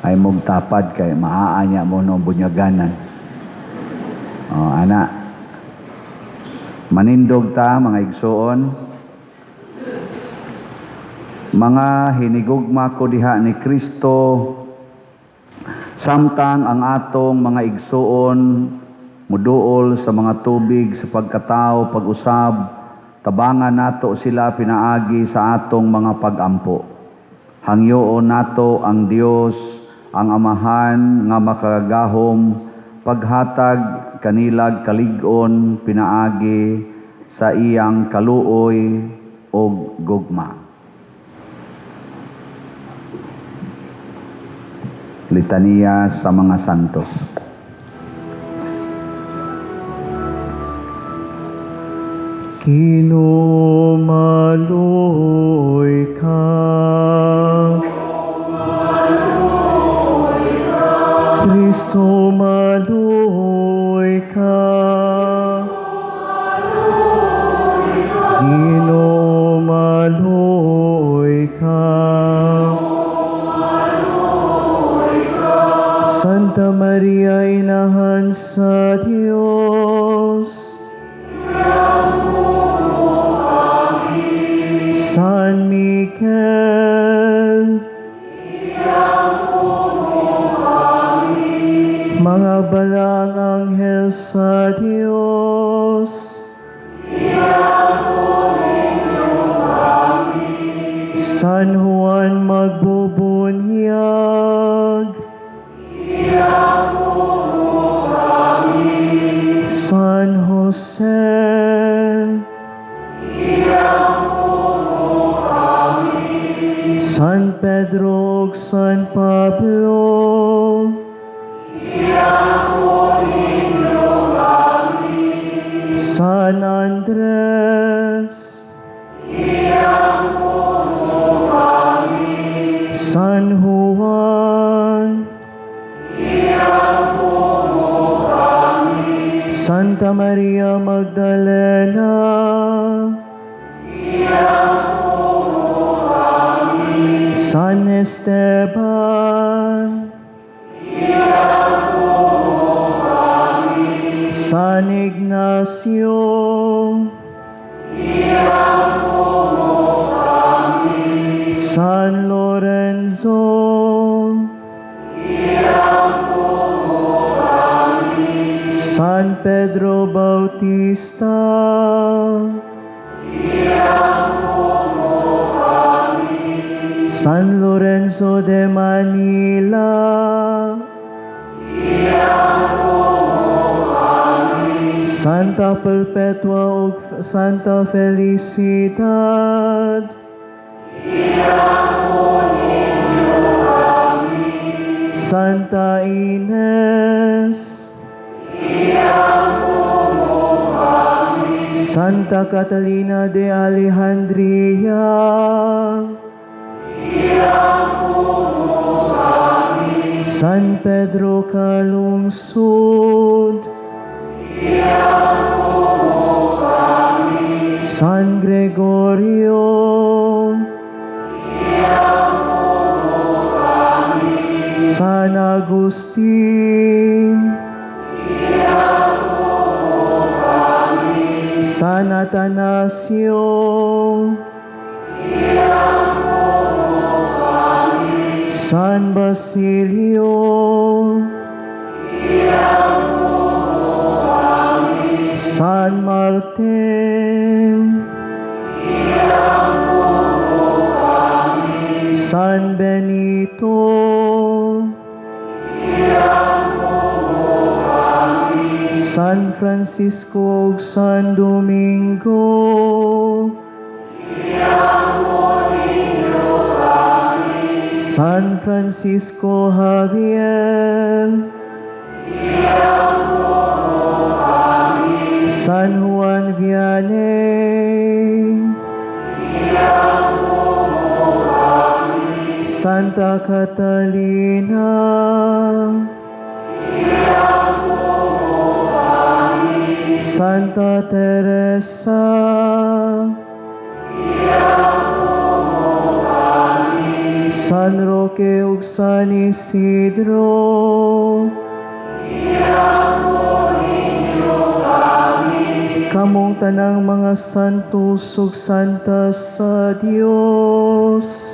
ay mugtapad kay maaanya mo no bunyaganan. Ana manindog ta mga igsuon, mga hinigugma ko diha ni Kristo, samtang ang atong mga igsuon muduol sa mga tubig sa pagkatao, pag-usab, tabangan nato sila pinaagi sa atong mga pagampo. Hangyoon nato ang Dios, ang Amahan nga makagahom, paghatag kanilag kalig-on pinaagi sa iyang kaluoy o gugma. Litania sa mga santos. Kinumaloy ka, Kristo maloy ka, Kinumaloy ka, Santa Maria, Inahan sa Diyos. San Miguel, mga balang anghel sa Diyos, San Juan Magbubunyag, San Jose, San Pedro ug San Pablo, San Andres, San Juan, Santa Maria Magdalena, San Esteban, San Ignacio, San Lorenzo, San Pedro Bautista, San Lorenzo de Manila, Santa Perpetua ug Santa Felicidad, Santa Ines, Santa Catalina de Alejandria, San Pedro Calungsod, San Gregorio, San Agustin, San Atanasio, San Basilio, San Martin, San Benito, San Francisco ug San Domingo, San Francisco Javier, San Juan Vianney, Santa Catalina, Santa Teresa, San Roque ug San Isidro, kamong tanang mga santos ug santas sa Dios,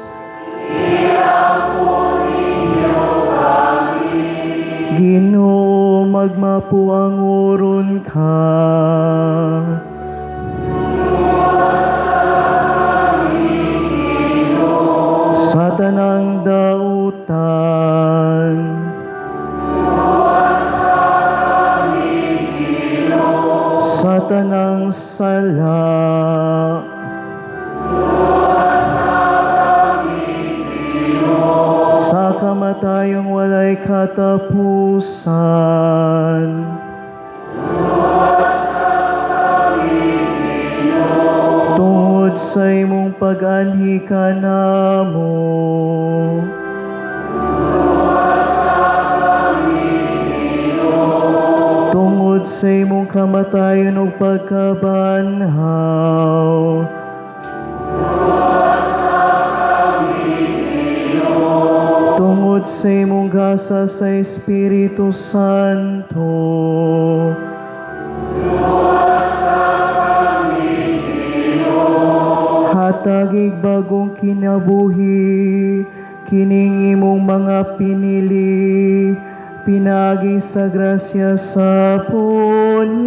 Ginoo, magmapuanguron ka. Sa tanang dautan, sa tanang sala, sa kamatayong walay katapusan, tungod sa imong pag-anhi kanamo, tungod sa imong kamatayon ug pagkabanhaw, tungod Bangod sa imong gasa sa Espiritu Santo. Hatagig bagong kinabuhi, kining imong mga pinili, pinagi sa grasya sa punyag.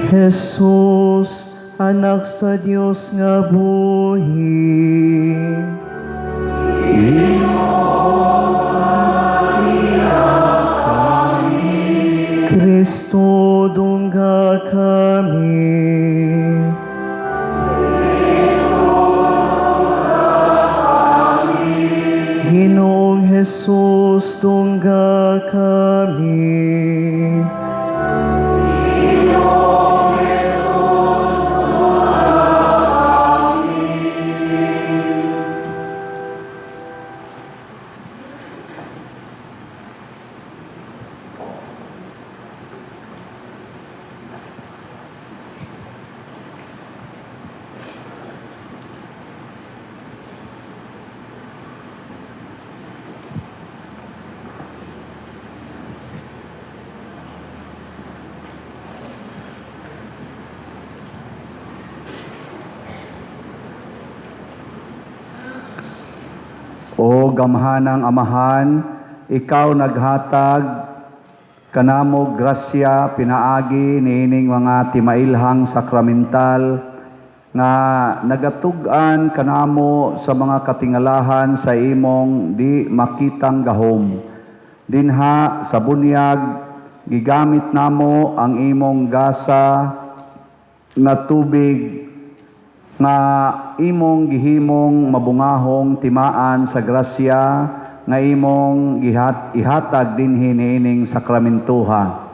Jesus, anak sa Dios nga buhi. Kristo, dungga kami. Ginoong Jesus, dungga kami. O gamhanang Amahan, ikaw naghatag kanamo grasya pinaagi niining mga timailhang sakramental nga nagatug-an kanamo sa mga katingalahan sa imong di makitang gahom. Dinha sa bunyag gigamit namo ang imong gasa nga tubig nga imong gihimong mabungahong timaan sa grasya nga imong ihatag dinhi niining sakramentuha.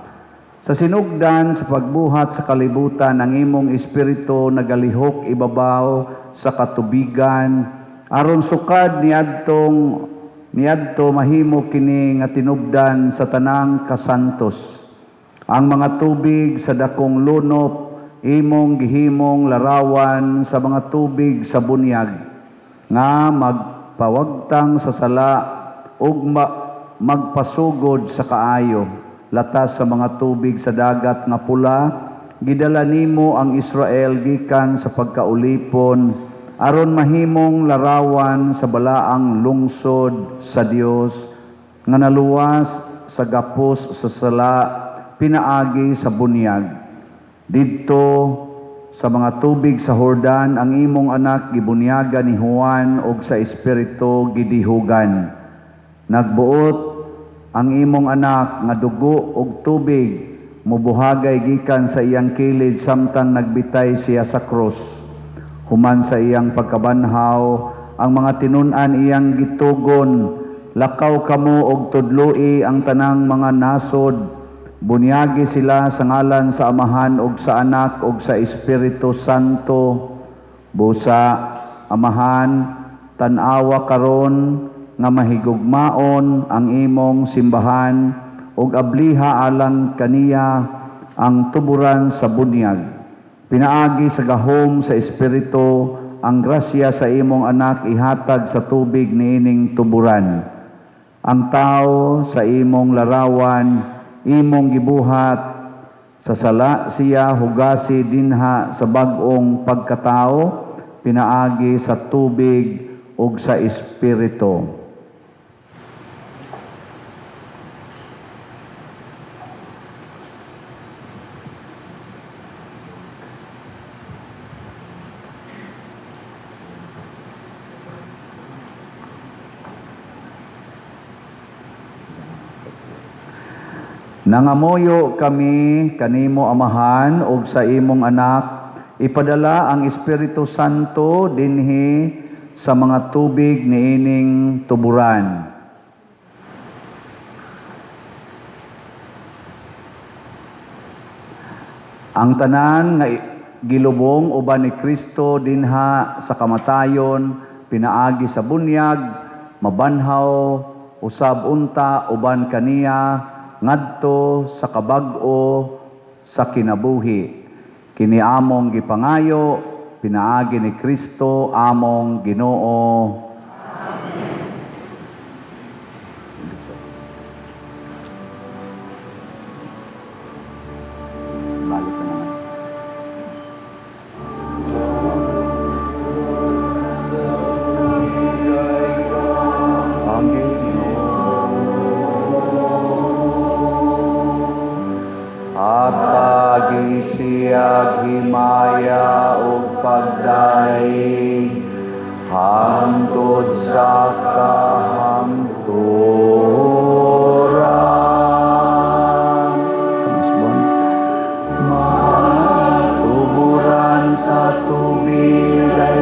Sa sinugdan sa pagbuhat sa kalibutan ang imong espiritu nagalihok ibabaw sa katubigan aron sukad niadto mahimo kini nga tinubdan sa tanang kasantos. Ang mga tubig sa dakong lunop imong gihimong larawan sa mga tubig sa bunyag nga magpawagtang sa sala ug magpasugod sa kaayo latas sa mga tubig sa dagat nga pula gidala nimo ang Israel gikan sa pagkaulipon aron mahimong larawan sa balaang lungsod sa Dios nga naluwas sa gapos sa sala pinaagi sa bunyag. Didto sa mga tubig sa Jordan ang imong anak gibunyagan ni Juan og sa espiritu gidihugan. Nagbuot ang imong anak nga dugo og tubig mubuhagay gikan sa iyang kilid samtang nagbitay siya sa krus. Human sa iyang pagkabanhaw ang mga tinun-an iyang gitugon, lakaw kamo og tudloi ang tanang mga nasod. Bunyagi sila sa ngalan sa Amahan ug sa Anak ug sa Espiritu Santo. Busa, Amahan, tan-awa karon nga mahigugmaon ang imong simbahan ug abliha alang kaniya ang tuburan sa bunyag. Pinaagi sa gahom sa Espiritu ang grasya sa imong anak ihatag sa tubig niining tuburan. Ang tao sa imong larawan imong gibuhat sa sala siya hugasi dinha sa bag-ong pagkatao pinaagi sa tubig ug sa espiritu. Nangamuyo kami kanimo Amahan ug sa imong anak ipadala ang Espiritu Santo dinhi sa mga tubig niining tuburan. Ang tanan nga gilubong uban ni Kristo dinha sa kamatayon pinaagi sa bunyag mabanhaw usab unta uban kaniya ngadto sa kabag-o sa kinabuhi. kini among gipangayo pinaagi ni Kristo among Ginoo. Balik ka naman. Ang at pagisiyag himaya ug pagdaig hangtod sa kahangturan. Matuburan sa tubig ay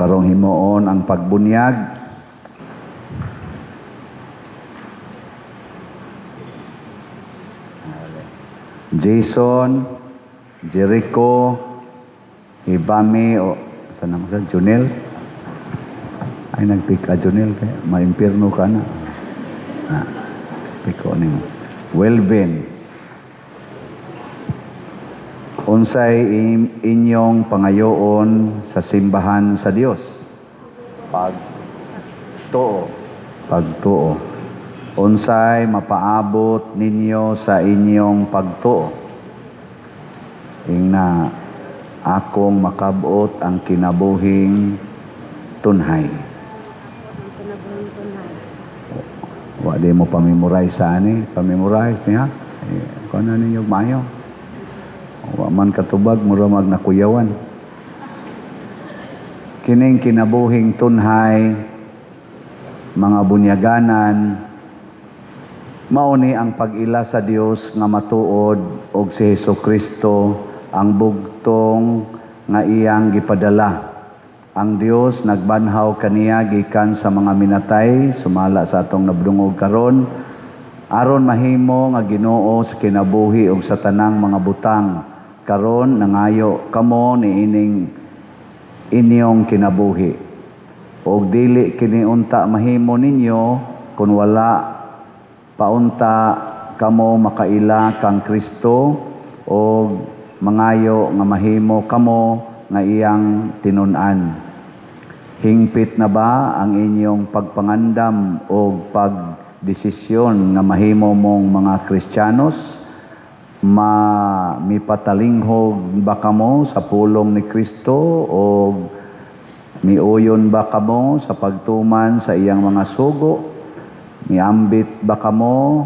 karong himuon ang pagbunyag. Jason, Jericho, Ibami, o saan naman sa Junel? Ay, nag-pick ka Junel, kaya maimpirno ka na. Piko ni mo. Welvin, unsay inyong pangayoon sa simbahan sa Dios? Pagtuo. Pagtuo. Unsay mapaabot ninyo sa inyong pagtuo? Ingna akong makabot ang kinabuhing tunhay. Wa di mo pamemorize sa ani, pamemorize niya. Kung ano ninyo mayo. Wa man katubag mura mag nakuyawan. Kining kinabuhing tunhay, mga bunyaganan, mauni ang pag-ila sa Dios nga matuod og si Hesukristo ang bugtong nga iyang gipadala. Ang Dios nagbanhaw kaniya gikan sa mga minatay sumala sa atong nabdungog karon aron mahimo nga Ginoo sa kinabuhi ug sa tanang mga butang. Karon nangayo kamo niining inyong kinabuhi og dili kini unta mahimo ninyo kun wala paunta kamo makaila kang Kristo og mangayo nga mahimo kamo nga iyang tinun-an. Hingpit na ba ang inyong pagpangandam o pagdesisyon nga mahimo mong mga Kristiyanos? Mipatalinghog ba kamo sa pulong ni Kristo o miuyon ba kamo sa pagtuman sa iyang mga sugo? Miambit ba kamo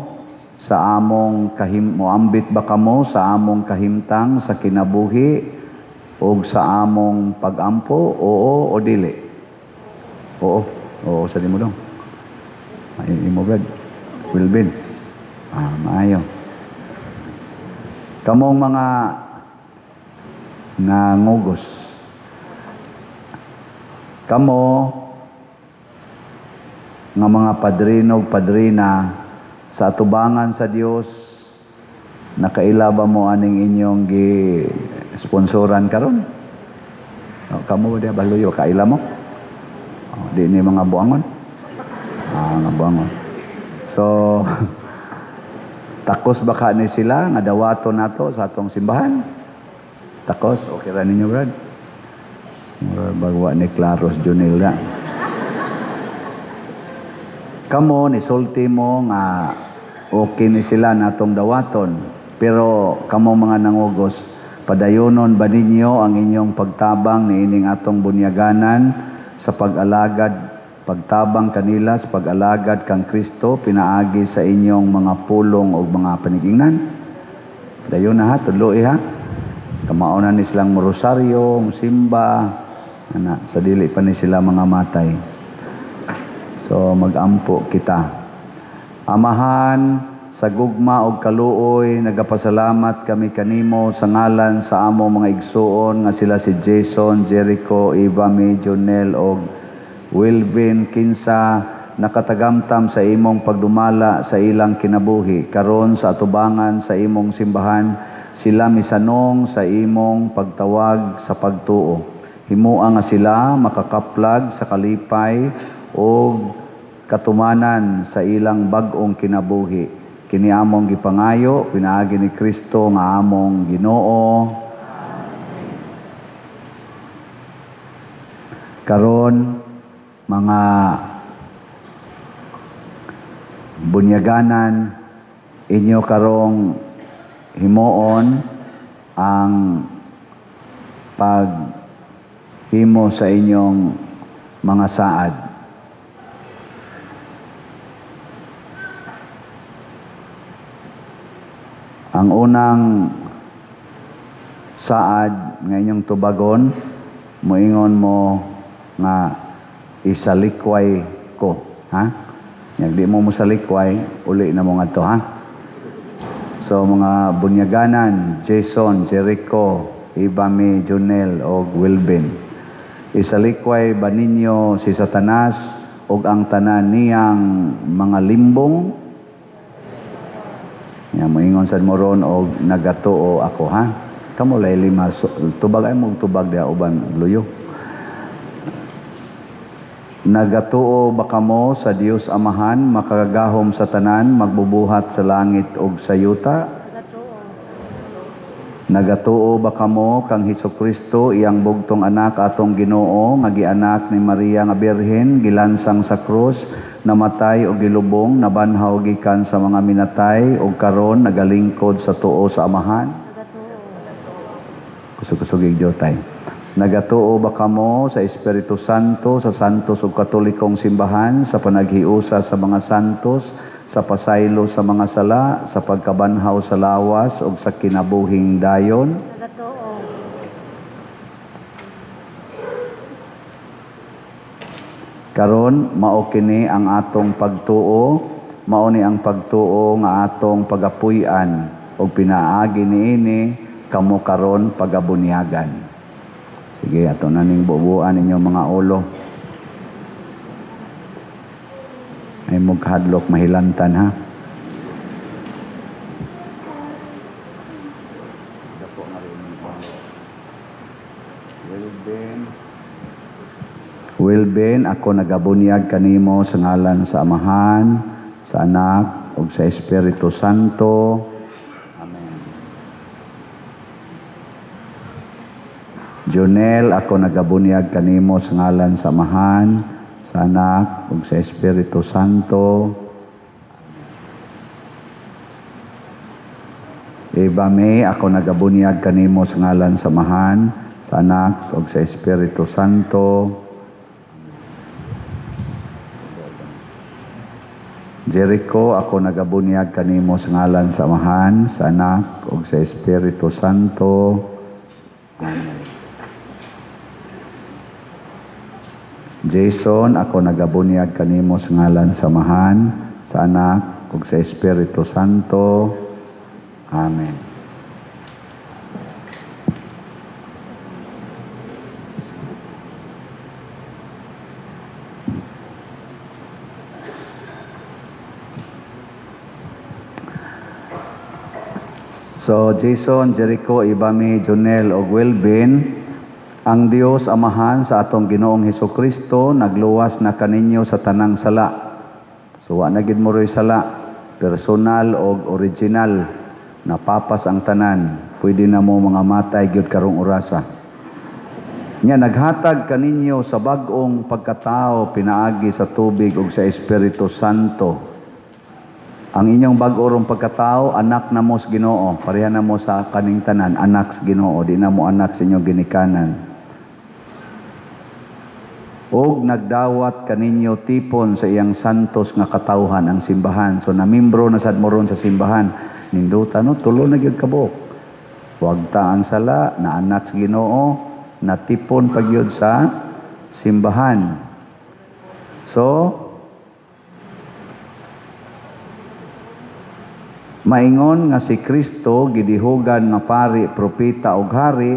sa among moambit ba kamo sa among kahimtang sa kinabuhi o sa among pagampo? Oo o dili? Oo. Oo sa dimo dong. Ay imo brad. Wilbin. Maayo. Kamong mga nangugos. Kamo nga mga padrino ug padrina sa atubangan sa Dios, nakaila ba mo aning inyong gi-sponsoran karon? Kamo ba baluyo kaila mo? Di ni mga buangon? Mga buangon. So takos baka ni sila nga dawaton nato sa atong simbahan? Takos? Okay ra ninyo, Brad? Bagwa ni Claros Junilda. Kamo, nisulti mo nga okay ni sila natong dawaton. Pero kamo mga nangugos, padayonon ba ninyo ang inyong pagtabang ni ining atong bunyaganan sa pag-alagad pagtabang kanila sa pag-alagad kang Kristo pinaagi sa inyong mga pulong o mga panigingnan? Dayon na ha, tudloi ha. Kamaunan ni silang rosaryo, musimba, sa dili pa ni sila mga matay. So magampo kita. Amahan, sa gugma o kaluoy, nagapasalamat kami kanimo sa ngalan sa amo mga igsuon nga sila si Jason, Jericho, Ibami, Jonel o Wilvin, Kinsa, nakatagamtam sa imong pagdumala sa ilang kinabuhi karon sa atubangan sa imong simbahan sila misanong sa imong pagtawag sa pagtuo. Himua nga sila makakaplag sa kalipay o katumanan sa ilang bag-ong kinabuhi. Kini among gipangayo pinaagi ni Kristo nga among Ginoo. Karon mga bunyaganan, inyo karong himuon ang paghimo sa inyong mga saad. Ang unang saad nga inyong tubagon, moingon mo nga isalikway ko, ha? Di mo salikway, uli na mo nga to, ha? So mga bunyaganan, Jason, Jericho, Ibami, Junel, o Wilben. Isalikway ba ninyo si Satanas o ang tanan niyang mga limbong? Nga moingon sad mo ron o nagatuo ako, ha? Kamo lay lima, tubag ay mong tubag dia uban luyo. Nagatuo ba kamo sa Dios Amahan, makagahom sa tanan, magbubuhat sa langit ug sa yuta? Nagatuo ba kamo kang Hesukristo iyang bugtong anak atong Ginoo nga gianak ni Maria nga Birhen, gilansang sa krus, namatay o gilubong, nabanhaw gikan sa mga minatay ug karon nagalingkod sa tuo sa Amahan? Kusog-kusog tay. Nagatuo ba kamo sa Espiritu Santo, sa santos ug katolikong simbahan, sa panaghiusa sa mga santos, sa pasaylo sa mga sala, sa pagkabanhaw sa lawas ug sa kinabuhing dayon? Karon mao kini ang atong pagtuo, mao ni ang pagtuo nga atong pagapuy-an ug pinaagi niini kamo karon pagabunyagan. Sige, ato na ning bubuan ninyo mga ulo. Ay mughadlok mahilantan, ha? Wilben, ako nagabunyag kanimo sa ngalan sa Amahan, sa Anak, ug sa Espiritu Santo. Amen. Junel, ako nagabunyag kanimo sa ngalan sa Amahan, sa Anak, ug sa Espiritu Santo. Ibame, ako nagabunyag kanimo sa ngalan sa Amahan, sa Anak, ug sa Espiritu Santo. Jericho, ako nagabunyag kanimo sa ngalan sa Amahan, sa Anak, ug sa Espiritu Santo. Amen. Jason, ako nagabunyag kanimo sa ngalan sa Amahan, sa Anak, ug sa Espiritu Santo. Amen. So, Jason, Jericho, Ibami, Junel, o Wilben, ang Dios Amahan sa atong Ginoong Hesukristo, nagluwas na kaninyo sa tanang sala. So, wa na gid mo roy sala, personal o original, napapas ang tanan. Pwede na mo mga matay gyud karong orasa. Nya naghatag kaninyo sa bag-ong pagkatao pinaagi sa tubig ug sa Espiritu Santo. Ang inyong bag-orong pagkatao, anak na mo sa Ginoo. Pareha na mo sa kaning tanan, anak sa Ginoo. Di na mo anak sa inyong ginikanan. Og nagdawat kaninyo tipon sa iyang santos nga katawhan ang simbahan. So namimbro na sad mo ron sa simbahan. Ninduta no, tulo na gyud kabuk. Huwag ta ang sala, na anak sa Ginoo, na tipon pagyud sa simbahan. So, maingon nga si Kristo gidihogan nga pari, propeta ug hari,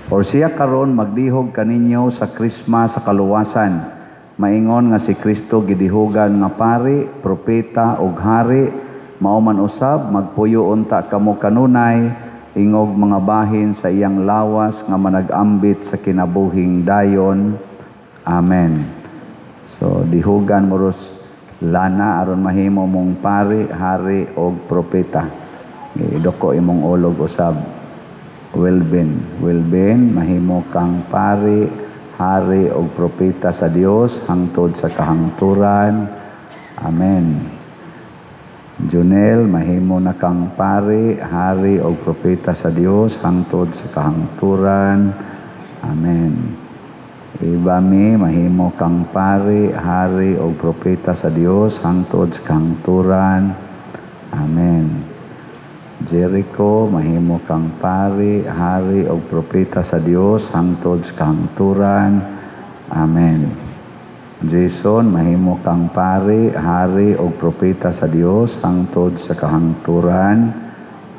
or siya karon magdihog kaninyo sa krisma sa kaluwasan. maingon nga si Kristo gidihugan nga pari, propeta ug hari, mao man usab magpuyo unta kamo kanunay ingog mga bahin sa iyang lawas nga manag-ambit sa kinabuhing dayon. Amen. So dihugan mo ros lana aron mahimo mong pari, hari ug propeta. Idoko imong ulog usab. Wilben, mahimo kang pari, hari ug propeta sa Dios hangtod sa kahangturan. Amen. Junel, mahimo na kang pari, hari ug propeta sa Dios hangtod sa kahangturan. Amen. Ibami, mahimo kang pari, hari ug propeta sa Dios hangtod sa kahangturan. Amen. Jericho, mahimo kang pari, hari ug propeta sa Dios hangtod sa kahangturan. Amen. Jason, mahimo kang pari, hari ug propeta sa Dios hangtod sa kahangturan.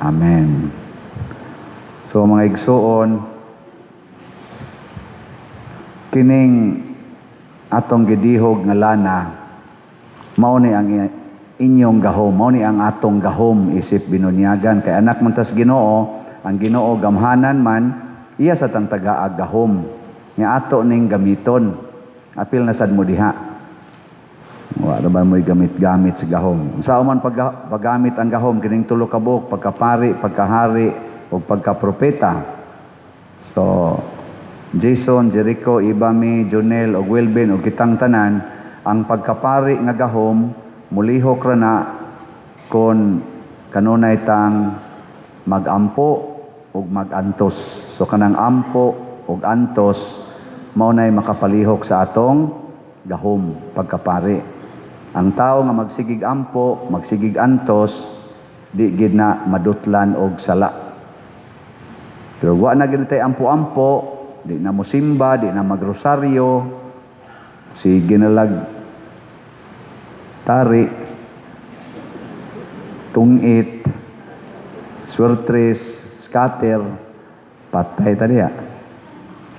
Amen. So mga igsuon, kining atong gidihog nga lana mao ni ang inyong gahom, mao ni ang atong gahom isip binunyagan kay anak man tas Ginoo, ang Ginoo gamhanan man iya sa tang tagaag gahom nya ato ning gamiton. Apil na sad mo diha, wala ba mo'y gamit-gamit sa gahom. Sa man paggamit ang gahom kining tulo ka buok, pagkapari, pagkahari o pagkapropeta. So Jason, Jericho, Ibami, Jonel o Wilben o kitang tanan, ang pagkapari nga gahom mulihok ra na kon kanunay tang magampo ug magantos. So kanang ampo ug antos mao nay makapalihok sa atong gahom pagkapari. Ang tao nga magsigig ampo, magsigig antos, di gid na madutlan og sala. Pero wa na gid tay ampo-ampo, di na mosimba, di na magrosaryo, si ginalag tari, tungit, swertres, scatter, patay taliya.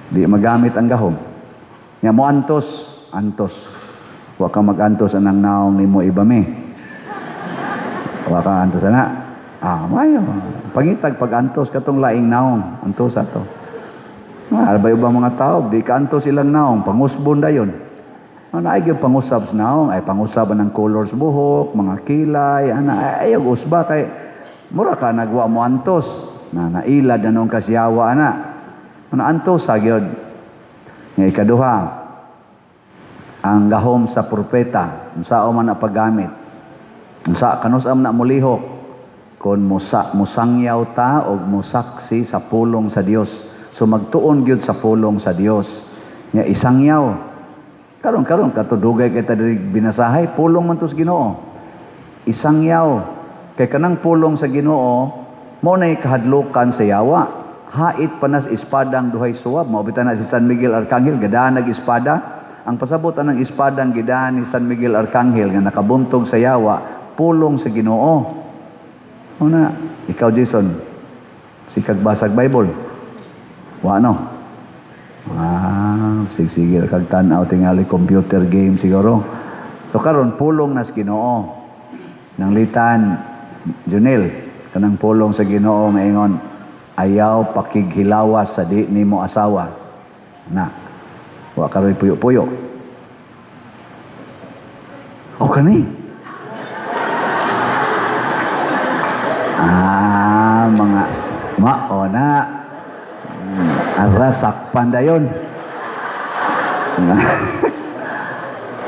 Di magamit ang gahom. Nya mo antos. Wa ka mag-antos anang naong nimo Ibami. Wa ka antos ana. Mayo. Pangitag pag-antos katong laing naong, antos ato. Albay ba mga tao, di ka antos ilang naong, pangusbon dayon. Ay gyud pangusab sa naong, ay pangusab ng colors buhok, mga kilay, ay usba kay mura ka nagwa mo antos na nailad na nung kasyawa ana. Antos sa gyud. Nga ikaduha, ang gahom sa propeta, unsao man na paggamit. Unsa kanus-am na mulihok kon musangyaw ta og musaksi sa pulong sa Dios. So magtuon gyud sa pulong sa Dios. Nya isangyaw. Karon katudugay kita diri binasahay, pulong man tos Ginoo. Isangyaw kay kanang pulong sa Ginoo mao nay kahadlukan sa yawa. Hait panas espadang duhay suwab, maubitan na si San Miguel Arcangel gadaan nag-espada. Ang pasabot ng espadang gidaan ni San Miguel Arcangel nga nakabuntog sa yawa, pulong sa Ginoo. Una, ikaw Jason, sikag basag Bible. Wa no? Sige kag tan-aw tingali computer game siguro. So karon pulong nas Ginoo. Nang litan Junel, kanang pulong sa Ginoo maingon ayaw pakighilawas sa di nimo asawa. Na, wa karoy puyo-puyo. O kani? Mga maona. Sakpan dayon.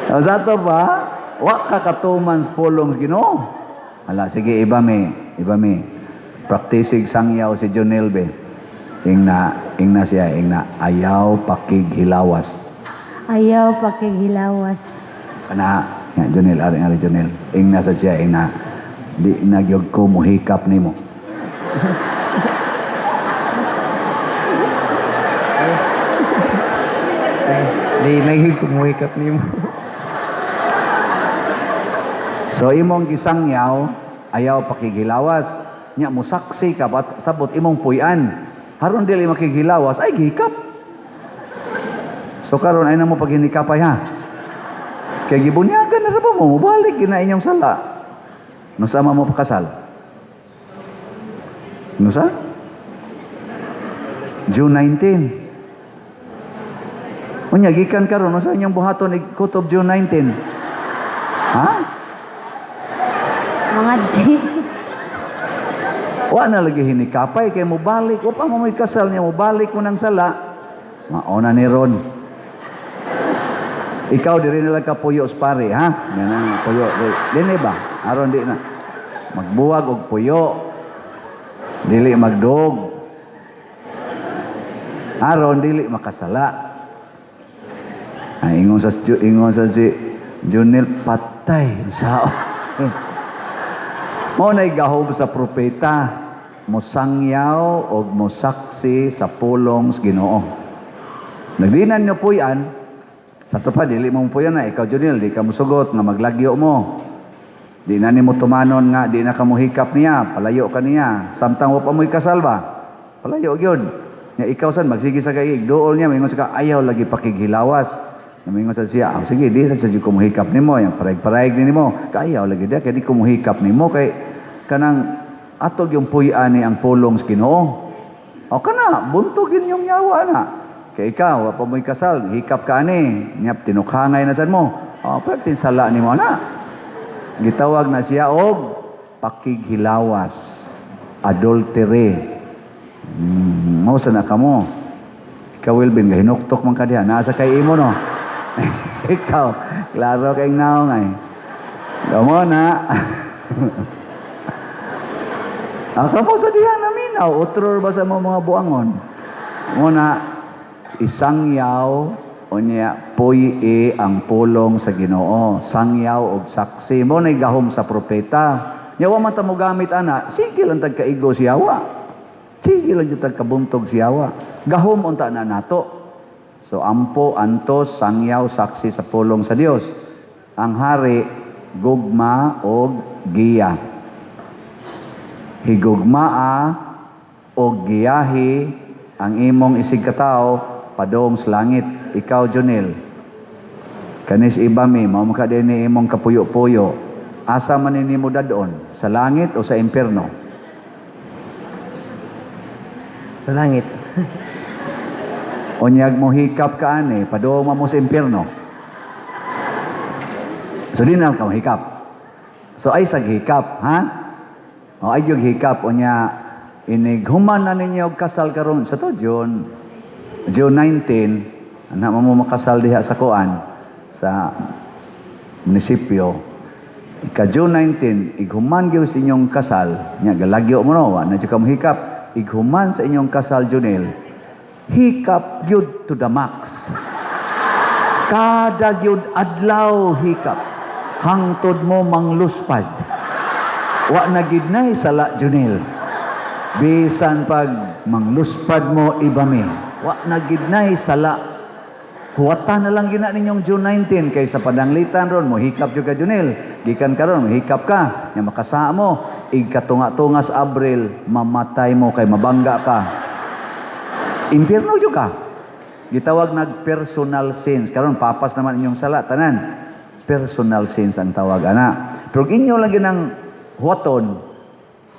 O sa to ba? Wa kakatuman sa pulong sa Ginoo. Hala, sige, Ibami. Praktisig sangyaw si Jonel be. Ingna ayaw pakighilawas. Ayaw pakighilawas. Kana nga Jonel ari Jonel. Ingna sa siya di nagyog ko muhikap nimo. Di nagigumuhikap nimo. So imong gisangyaw ayaw pakighilawas. Nya musaksi ka bat sabot imong puy-an. Haron dili makighilawas ay gihikap. So karon ay namo paghinikapay ha. Kaya gibunyagan na ba mo, balik gina inyong sala. No sama mo pakasal? No sa? June 19. Unya, gikan karon no sa inyong buhaton ikutob June 19. Ha? Mga G. Wa na lagi hinikapay kay mo balik. O pa mo may kasal niya, mo balik mo ng sala. Mauna ni Ron. Ikaw diri na lang ka puyo pare, ha? Yan ang puyo. Dili ba? Aron di na. Magbuwag og puyo. Dili magdog. Aron dili makasala. Ay ingon sa si Junel patay sa. Mo nay gahom sa propeta, mosangyaw og mosaksi sa pulong sa Ginoo. Nagdinan niyo po yan, sa to pa, dili mo po yan na, ikaw Junel, di ka musugot nga maglagyo mo. Di na ni mo tumanon nga, di na ka muhikap niya, palayo ka niya. Samtang wa pa mo'y kasal ba? Palayo yun. Nga ikaw san, magsige sa kaig, dool niya, mingon sa ka, ayaw lagi pakighilawas. Mingon sa siya, sige, di sa siya kumuhikap ni mo, yung paraig-paraig ni mo, kayaw lagi di, kaya di kumuhikap ni mo, kay kanang atog yung puyan ni ang pulong sa Ginoo. O kana, buntugin yung yawa na. Kaya ikaw, wa pa mo'y kasal, hikap ka ani, nyap, tinukhangay na san mo. O, pero tinsala ni mo na. Gitawag na siya og pakighilawas, adultery. Mausa na ka mo. Ikaw, Wilbin, hinuktok man ka diha. Nasa kay imo, no? Ikaw, klaro kayong naong ay. Gamo na. Kamu sa diha naminaw, utror ba sa mga buangon? Muna, isang yaw, o niya, puyi ang pulong sa Ginoo. Sangyaw og saksi. Mo na gahom sa propeta. Yawa man ta mo gamit ana, sige lang tagkaigo si yawa. Sige lang yung tagkabuntog si yawa. Gahom unta na nato. So, ampo, antos, sangyaw, saksi sa pulong sa Dios. Ang hari, gugma o giya. Higugmaa o giyahi ang imong isig katao padong sa langit. Ikaw, Junel. Kanis ibami, mamaka din ni imong kapuyo-puyo. Asa man ni mo dadon? Sa langit o sa impyerno? Sa langit. Onyag mo hikap ka ani, padong mo sa impyerno. So, di na ka mahikap. So, ay saghikap, ha? O, ay yung hikap, onya, inighuman na ninyo kasal karon sa to, June 19, anak mo makasal diha sa kuan, sa munisipyo. Ika June 19, ighuman gyud sa inyong kasal, nya galagyo mo no, na ka mahikap, ighuman sa inyong kasal, Junel, hikap gyud to the max. Kada gyud adlaw hikap, hangtod mo mangluspad. Wa na gidnay sala, Junel. Bisan pag mangluspad mo ibami. Wa na gidnay sala. Huwata na lang gina ninyong June 19 kaysa padanglitan ron mo hikap jud ka, Junel. Gikan karon mo hikap ka, nya makasa mo igkatunga-tunga sa Abril, mamatay mo kay mabangga ka. Impyerno jud ka. Gitawag nag personal sins. Karon papas naman inyong sala tanan. Personal sins ang tawag ana. Pero inyo lang ginang huwaton,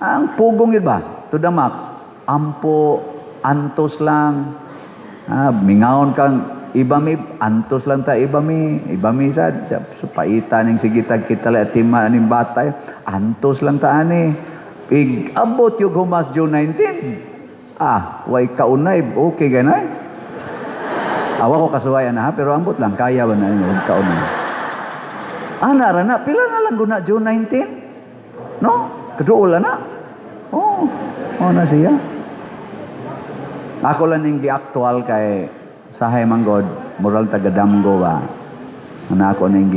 ang pugong yun ba? To the max. Ampo, antos lang. Mingaon kang ibami, antos lang ta ibami. Ibami sad. So, paita ning sigitag kita lang atima aning batay. Antos lang ta ani. Abot yung humas June 19. Way kaunay. Okay ganay. Awa ko kasuwayan na ha, pero ambot lang. Kaya ba na yung kaunay? Nara na. Pila na lang guna June 19? No? Kaduula na. Na siya. Ako lang yung gi-actual kay Sahay Manggod, moral tagadamgo ba. Ako nang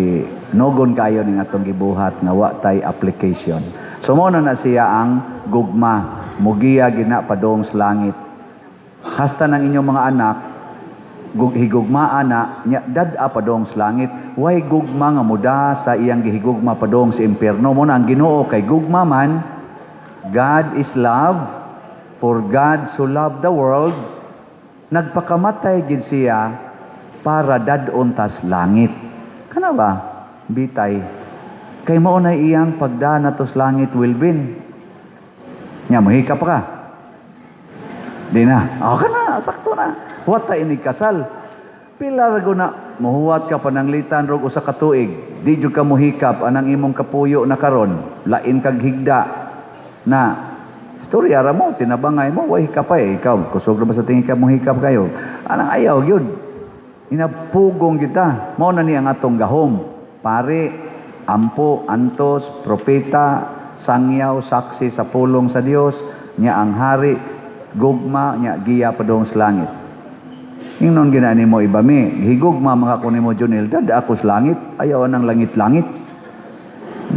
nogon kayo ning atong gibuhat nga wa tay application. So mo na siya ang gugma, mugiya gina padong sa langit. Hasta ng inyong mga anak, higugmaan na nya dad-a padong sa langit. Way gugma nga muda sa iyang gihigugma padong sa impyerno. Mo na ang Ginoo kay gugma man, God is love, for God so loved the world, nagpakamatay gid siya para dadon tas langit. Kana ba? bitay. Kay mao na iyang pagdana tos langit Wilbin. Nya mohikap ka. Di na. Ka na, sakto na. Huwat ta ini kasal. Pila rago na mohuwat ka pananglitan rog usa ka tuig. Di jud ka mohikap anang imong kapuyo na karon. Lain kag higda na istorya ra mo tinabangay mo way hikapay ikaw kusog ra ba sa tingin ka mohikap kayo. Anang ayaw gyud. Inapugong kita. Mao na ni ang atong gahom. Pare, ampo, antos, propeta, sangyaw, saksi sa pulong sa Dios, nya ang hari, gugma, nya giya padong sa langit. Ingnon ginani mo ibami, higugma mga kunin mo Junel, dada ako sa langit, ayaw ng langit-langit.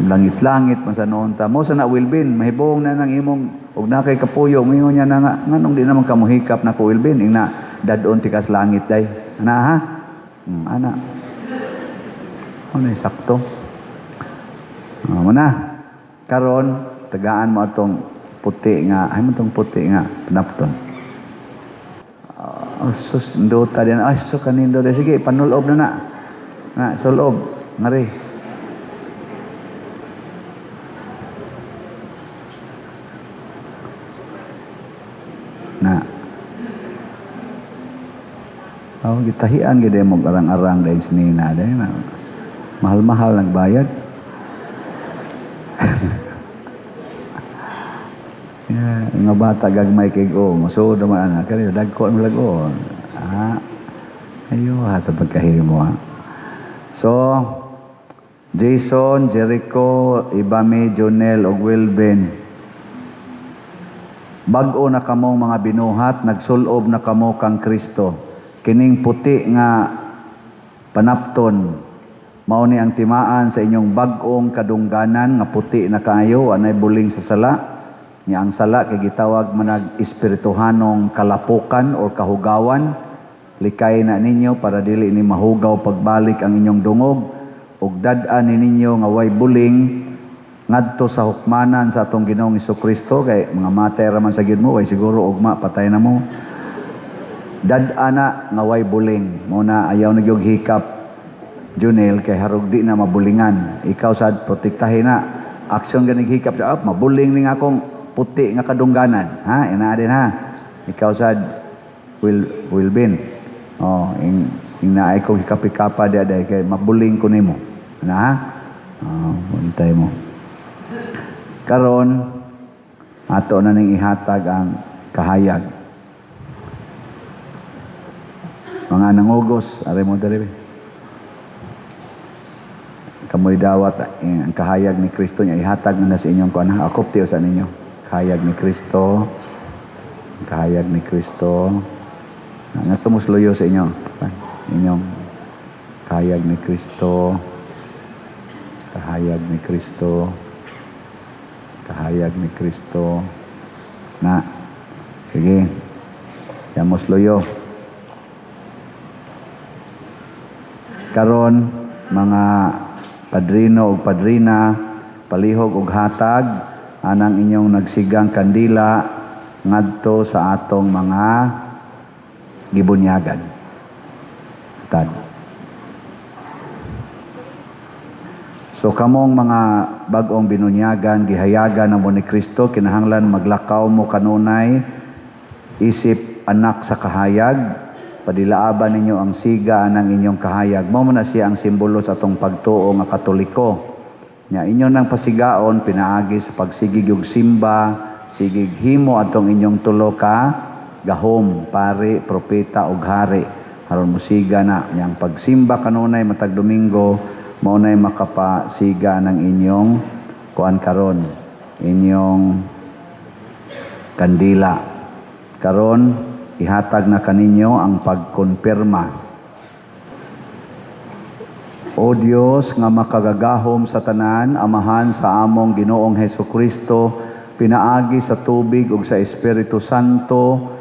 Langit-langit, masanoon ta. Mo sa na Wilbin, mahibong na ng imong, ug na kay kapuyo, mo niya na nga, nganong di naman kamuhikap na ko Wilbin, ing na dadon ti kas langit day. Ana ha? Ana. Ano sakto? Muna, karon tagaan mo atong puti nga, ay mo itong puti nga, panapton. Sus, ndota din. Ay, so kanindo. Sige, panulob na. Sulob. Ngari. Gitahian gid mo arang-arang dahil sinina dahil na mahal-mahal nagbayad. Nga bata gagmay kay go musuod naman anak kaniyo dagko ang lagon. Ayo ha sa pagkahimo ha. So Jason, Jericho, Ibame, Jonel ug Wilben, bag-o na kamong mga binuhat, nagsulob na kamo kang Kristo. Kining puti nga panapton mao ni ang timaan sa inyong bag-ong kadungganan nga puti na kaayo anay buling sa sala. Nya ang sala kay gitawag manag espirituhanong kalapukan o kahugawan. Likay na ninyo para dili ni mahugaw pagbalik ang inyong dungog ug dad-an ni ninyo nga way buling ngadto sa hukmanan sa atong Ginoong Hesukristo kay mga matay ra man sa gyud mo way siguro ugma patay na mo. Dad-ana nga way buling mo na ayaw na gyud hikap Junel kay harog di na mabulingan. Ikaw sad protektahin na aksyon ganig hikap sa mabuling ning akong puti nga kadungganan ha ina din ha. Ikaw sad Wilbin ing naay ko hikap-hikapa di aday kay mabuling ko nimo na ha. Buntay mo karon ato na ning ihatag ang kahayag. Mga nangugos, ari mo dali. Kamoy dawat ang kahayag ni Kristo niya ihatag na sa inyong kuan. Akop tiyo sa ninyo. Kahayag ni Kristo. Kahayag ni Kristo. Nagtumusloyo sa inyo. Inyong kahayag ni Kristo. Kahayag ni Kristo. Kahayag ni Kristo. Na. Sige. Yamusloyo. Karon mga padrino ug padrina palihog ug hatag anang inyong nagsigang kandila ngadto sa atong mga gibunyagan. Tad. So kamong mga bag-ong binunyagan gihayagan namo ni Kristo kinahanglan maglakaw mo kanunay isip anak sa kahayag. Padilaaban ninyo ang siga ng inyong kahayag. Mao na siya ang simbolo sa atong pagtuo nga Katoliko. Nya inyo nang pasigaon pinaagi sa pagsigig ug simba, sigig himo atong inyong tulo ka gahom, pare, propeta ug hari. Aron musiga na yang pagsimba kanunay matag Domingo, mao nay makapasiga ng inyong kuan karon, inyong kandila. Karon ihatag na kaninyo ang pagkonpirma. O Dios nga makagagahom sa tanan, amahan sa among Ginoong Hesukristo, pinaagi sa tubig ug sa Espiritu Santo,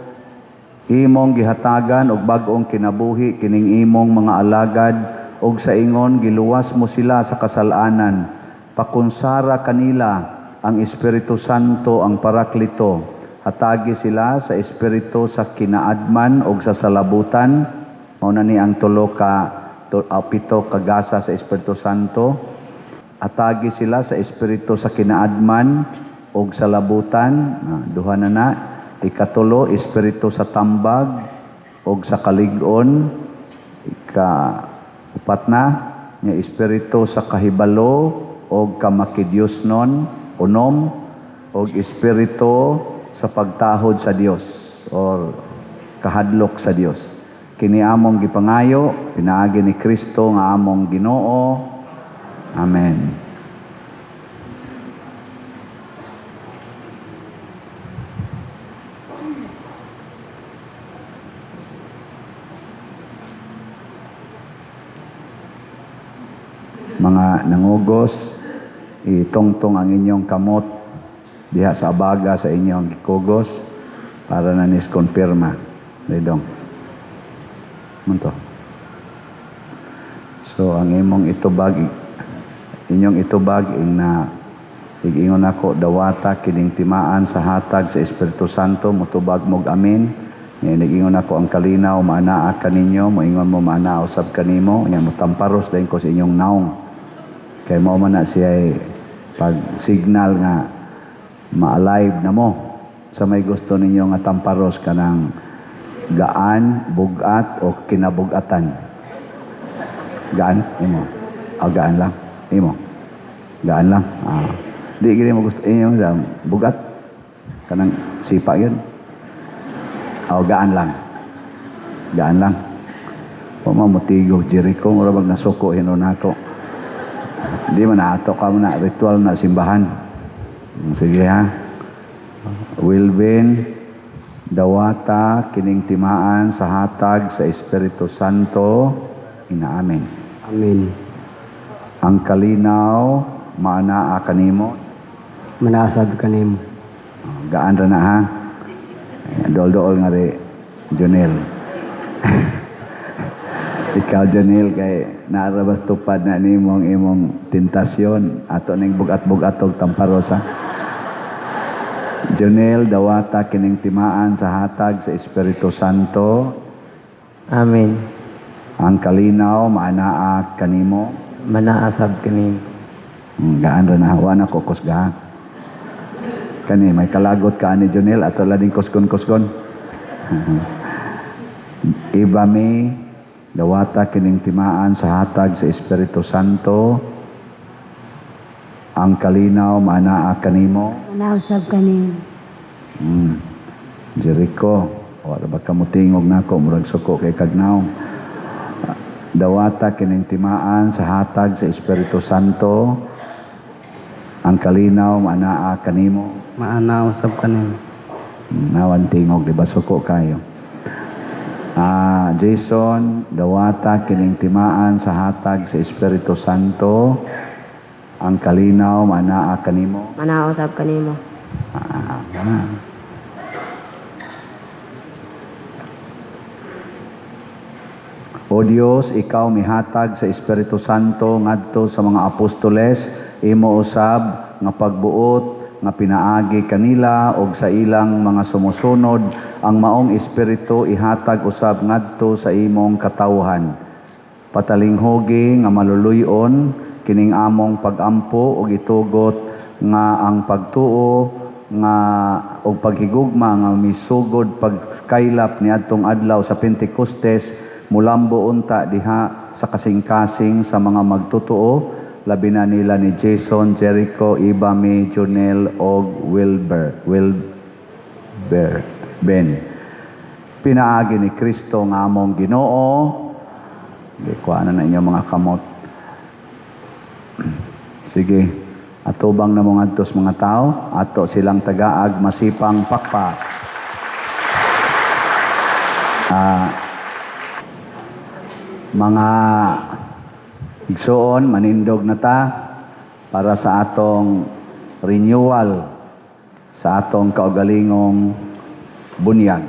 imong gihatagan og bag-ong kinabuhi kining imong mga alagad ug sa ingon giluwas mo sila sa kasalanan. Pakunsara kanila ang Espiritu Santo ang Paraklito. Hatagi sila sa espiritu sa kinaadman o sa salabutan. Mao na ni ang tulo ka pito kagasa sa Espiritu Santo. Atagi sila sa Espiritu sa kinaadman o sa labutan. Duha na. Ikatulo, Espiritu sa tambag o sa kalig-on. Ikaupat na, nga Espiritu sa kahibalo o kamakidyusnon, unom, o Espiritu sa pagtahod sa Dios or kahadlok sa Dios. Kini among gipangayo, pinaagi ni Kristo nga among Ginoo. Amen. Mga nangugos, itongtong ang inyong kamot diha sa abaga sa inyong gikugos para na nis-konfirma. Didong. Munto. So, ang inyong itubag ing na igingon ako dawata kining timaan sa hatag sa Espiritu Santo mutubag mog amin. Ngayon igingon ako ang kalinaw maanaa kaninyo, moingon mo maanaa usab kanimo, nya mutamparos dayon ko sa inyong naong. Kay mao man na siya pag signal nga ma-alive na mo sa may gusto ninyo nga tamparos kanang gaan, bugat o kinabugatan. Gaan? Imo. Gaan lang. Imo. Gaan lang. Di gini mo gusto inyo bugat. Kanang sipa yun. Gaan lang. Gaan lang. Pamamutigo, Jericho, marabag nasuko, hinon ako. Di man ato ka na ritual na simbahan. Sige ha. Wilvin, dawata, kining timaan sa hatag sa Espiritu Santo, inaamin. Amen. Ang kalinaw, maanaa kanimo. Manasad kanimo. Gaan ra na ha. Dol-dol nga rin, Jonel. Ikaw, Jonel, kay naarabas tupad na nimong imong tentasyon. Ato ning bugat-bugat og tamparosa. Jonel, dawata kining timaan sa hatag sa Espiritu Santo. Amen. Ang kalinaw, maanaa kanimo. Manaasab kanimo. Gaan ra na hawa na kukusga. Kani may kalagot ka ni Jonel ato lading kuskon-kuskon. Ibami dawata kining timaan sa hatag sa Espiritu Santo. Ang kalinaw maanaa kanimo. Manausab kanimo. Jericho, wala ba kamutingog nako murag suko kay kagnaw. Dawata kining timaan sa hatag sa Espiritu Santo. Ang kalinaw maanaa kanimo. Maanausab kanimo. Nawan tingog di ba suko kayo. Jason, dawata kining timaan sa hatag sa Espiritu Santo. Ang kalinaw maanaa kanimo. Manausab kanimo. O Dios, ikaw mihatag sa Espiritu Santo ngadto sa mga apostoles, imo usab nga pagbuot nga pinaagi kanila og sa ilang mga sumusunod ang maong espiritu ihatag usab ngadto sa imong katawhan. Patalinghogi nga maluluyon kining among pagampo og itugot nga ang pagtuo nga og paghigugma nga misugod pagkaylap niadtong adlaw sa Pentecostes mulambo unta diha sa kasing-kasing sa mga magtutuo labi na nila ni Jason, Jericho, Ibami, Jonel og Ben. Pinaagi ni Kristo nga among Ginoo. Kuha na inyong mga kamot. Sige, atubang na mga antos mga tao, ato silang tagaag masipang pakpak. Mga igsoon, manindog na ta para sa atong renewal sa atong kaugalingong bunyag.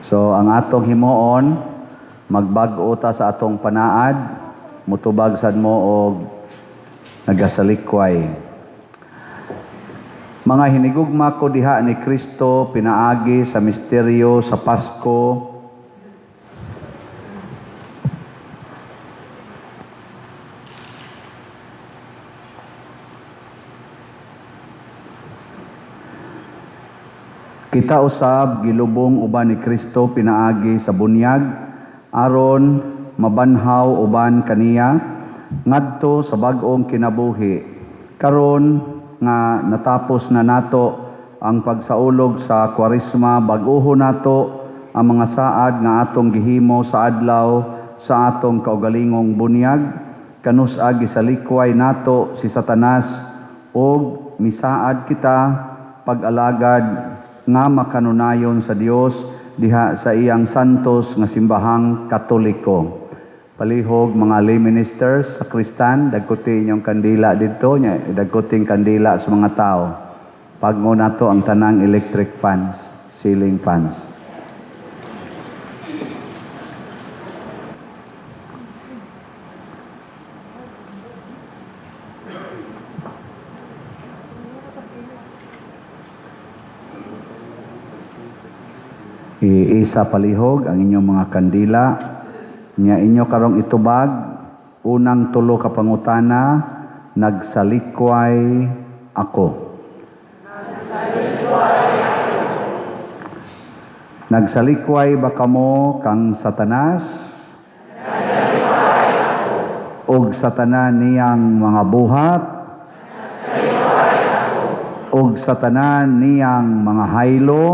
So, ang atong himuon, magbag-o ta sa atong panaad, mutubag sad mo og nagasalikway. Mga hinigugma ko diha ni Kristo pinaagi sa misteryo sa Pasko. Kita usab gilubong uban ni Kristo pinaagi sa bunyag aron mabanhaw uban kaniya ngadto sa bag-ong kinabuhi. Karon nga natapos na nato ang pagsaulog sa Kwaresma, bag-oho nato ang mga saad nga atong gihimo sa adlaw sa atong kaugalingong bunyag. Kanus-a gisalikway nato si Satanas og misaad kita pag-alagad nga makanunayon sa Dios diha sa iyang santos nga simbahang Katoliko. Palihog mga lay ministers sa Kristan, dagkuti inyong kandila dito, dagkuting kandila sa mga tao. Pagmo nato ang tanang electric fans, ceiling fans. Iisa palihog ang inyong mga kandila. Nya inyo karong itubag, unang tulo ka pangutana, nagsalikway ako. Nagsalikway ba kamo kang Satanas? Og Satanan niyang mga buhat? Og Satanan niyang mga haylo?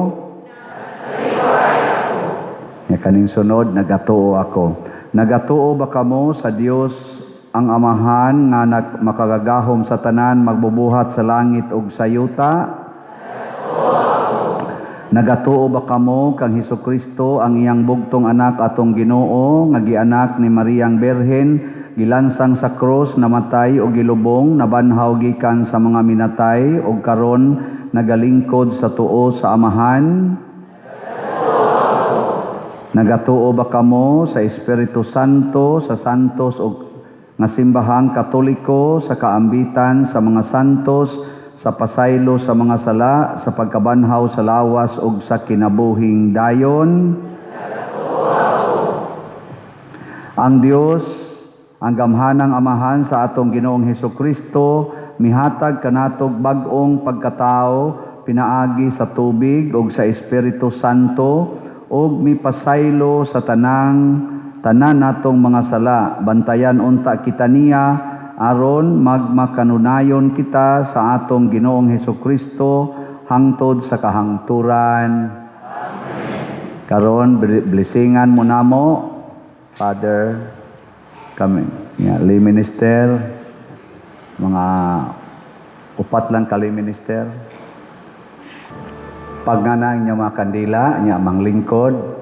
Kaning sunod, nagatuo ako. Nagatuo ba kamo sa Dios ang Amahan nga makagagahom sa tanan magbubuhat sa langit ug sa yuta? Nagatuo ba kamo kang Hesukristo ang iyang bugtong anak atong Ginoo nga gianak ni Mariang Berhen, gilansang sa krus, namatay o gilubong, nabanhaw gikan sa mga minatay ug karon nagalingkod sa tuo sa Amahan? Nagatuo ba kamo sa Espiritu Santo, sa santos o nga simbahang Katoliko, sa kaambitan sa mga santos, sa pasaylo sa mga sala, sa pagkabanhaw sa lawas ug sa kinabuhing dayon? Ang Dios, ang gamhanang Amahan sa atong Ginoong Hesukristo, mihatag kanatog bag-ong pagkatao, pinaagi sa tubig ug sa Espiritu Santo, og mipasaylo sa tanan natong mga sala. Bantayan unta kita niya aron magmakanunayon kita sa atong Ginoong Hesukristo hangtod sa kahangturan. Amen. Karon blessingan mo namo, Father, kami, lay minister, mga upat lang ka lay minister. Pag nga na inyong mga kandila, niya manglingkod.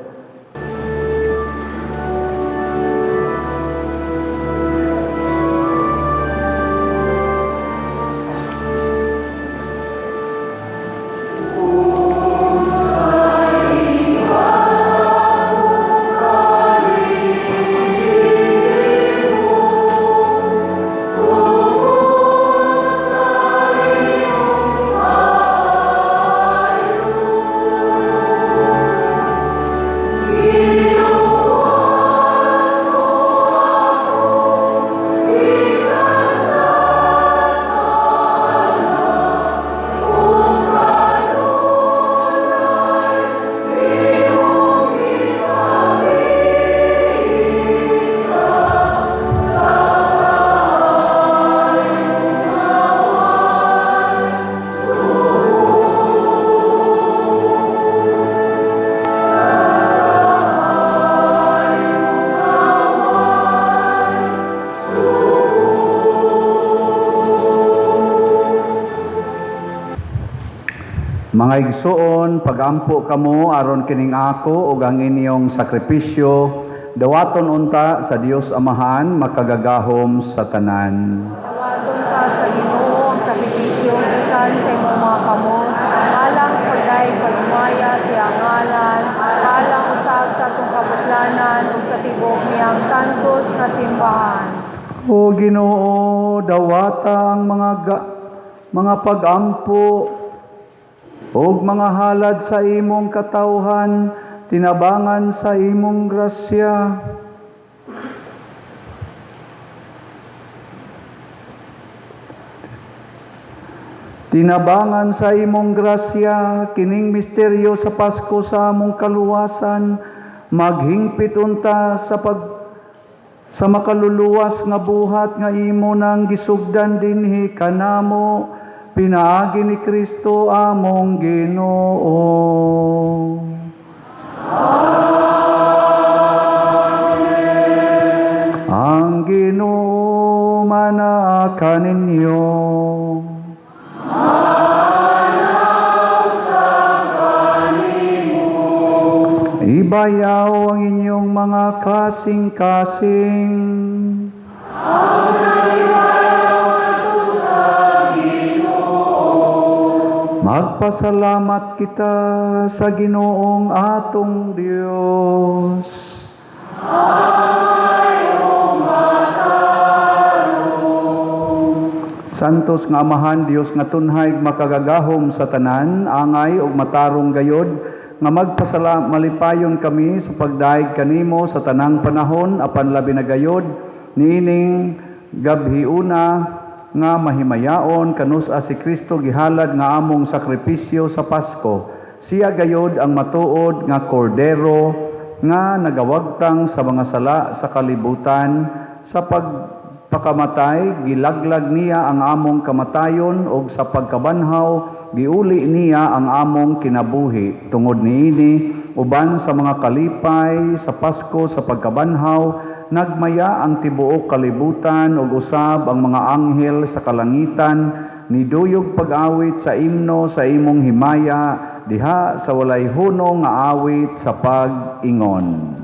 Mga igsoon, pagampo kamo aron kining ako ug ang inyong sakripisyo, dawaton unta sa Dios Amahan makagagahom sa tanan. Tawaton ka sa Ginoo ang sakripisyo gikan sa imong mga kamot, alang sa pagdayeg pagmaya sa iyang ngalan, alang usab sa atong kapuslanan ug sa tibok niyang santos nga simbahan. O Ginoo, dawata ang mga pag-ampo ug mga halad sa imong katawhan, tinabangan sa imong grasya. Tinabangan sa imong grasya, kining misteryo sa Pasko sa among kaluwasan, maghingpit unta sa makaluluwas nga buhat nga imo nang gisugdan dinhi kanamo, pinaagi ni Kristo among Ginoo. Amen. Ang Ginoo manaka ninyo. Ibayaw ang inyong mga kasing-kasing. Magpasalamat kita sa Ginoong atong Dios. Santos nga Amahan, Dios nga tunhay makagagahom sa tanan, angay ug matarong gayod, nga malipayon kami sa pagdaig kanimo sa tanang panahon apan labi na gayod niining gabhiuna nga mahimayaon kanus-a si Kristo gihalad nga among sakripisyo sa Pasko. Siya gayod ang matuod nga kordero nga nagawagtang sa mga sala sa kalibutan. Sa pagpakamatay gilaglag niya ang among kamatayon ug sa pagkabanhaw giuli niya ang among kinabuhi. Tungod niini, uban sa mga kalipay sa Pasko sa pagkabanhaw, nagmaya ang tibuok kalibutan ug usab ang mga anghel sa kalangitan, niduyog pag-awit sa imno sa imong himaya, diha sa walay hunong nga awit sa pag-ingon.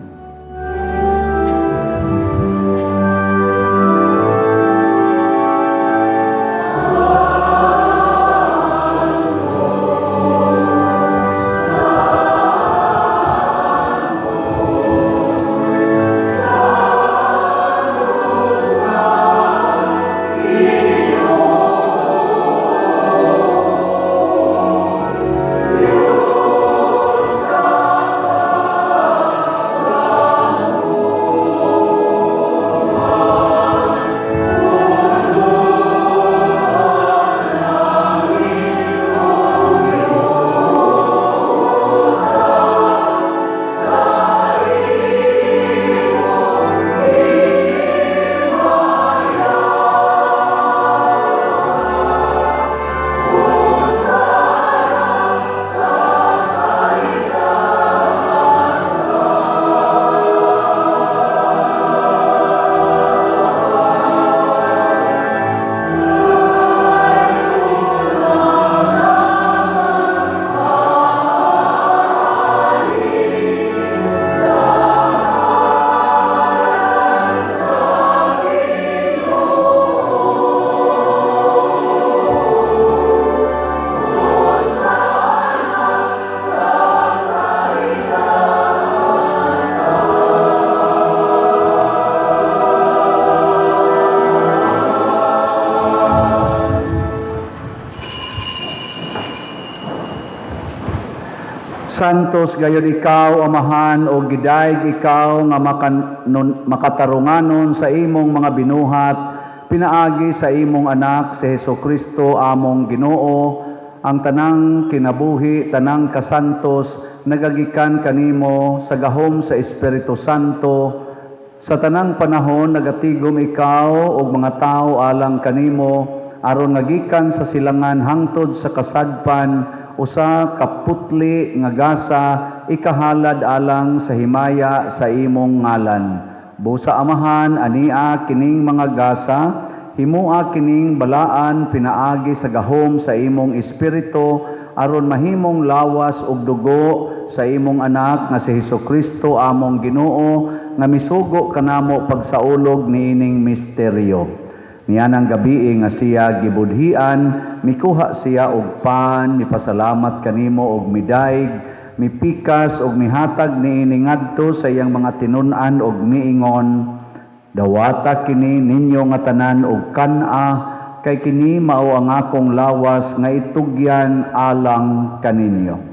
Santos gayud ikaw, Amahan, o gidayeg ikaw nga makatarunganon sa imong mga binuhat, pinaagi sa imong anak si Hesukristo among Ginoo, ang tanang kinabuhi, tanang kasantos, nagagikan kanimo sa gahom sa Espiritu Santo. Sa tanang panahon nagatigom ikaw og mga tao alang kanimo, aron nagikan sa silangan hangtod sa kasadpan, usa kaputli nga gasa ikahalad alang sa himaya sa imong ngalan. Busa Amahan, ania kining mga gasa, himua kining balaan pinaagi sa gahom sa imong espiritu, aron mahimong lawas ug dugo sa imong anak nga si Hesukristo among Ginoo, nga misugo kanamo pagsaulog niining misteryo. Nianang gabi nga siya gibudhian, mikuha siya og pan, mipasalamat kanimo og midaig, mipikas og mihatag niini ngadto sa iyang mga tinun-an og miingon, Dawata kini ninyo nga tanan og kan-a, kay kini mao ang akong lawas nga itugyan alang kaninyo.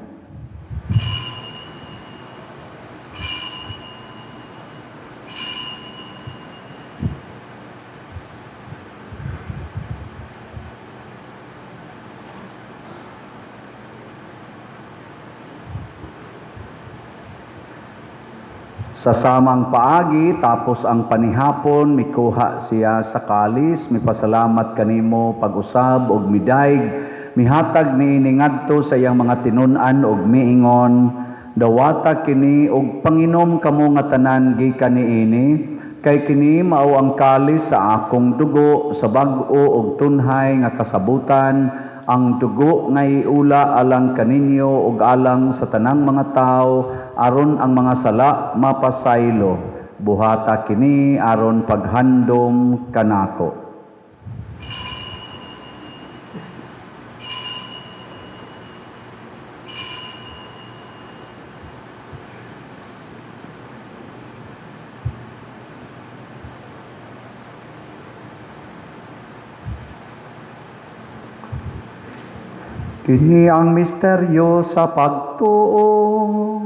Sa samang paagi, tapos ang panihapon, mikuha siya sa kalis, mipasalamat kanimo pag-usab og midayg, mihatag ni ngadto sa iyang mga tinun-an og miingon, dawata kini og panginom kamo nga tanan gikan niini, kay kini mao ang kalis sa akong dugo sa bag-o og tunhay nga kasabutan, ang dugo nga iula alang kaninyo ug alang sa tanang mga tao aron ang mga sala mapasaylo. Buhata kini aron paghandom kanako. Kini ang misteryo sa pagtuo.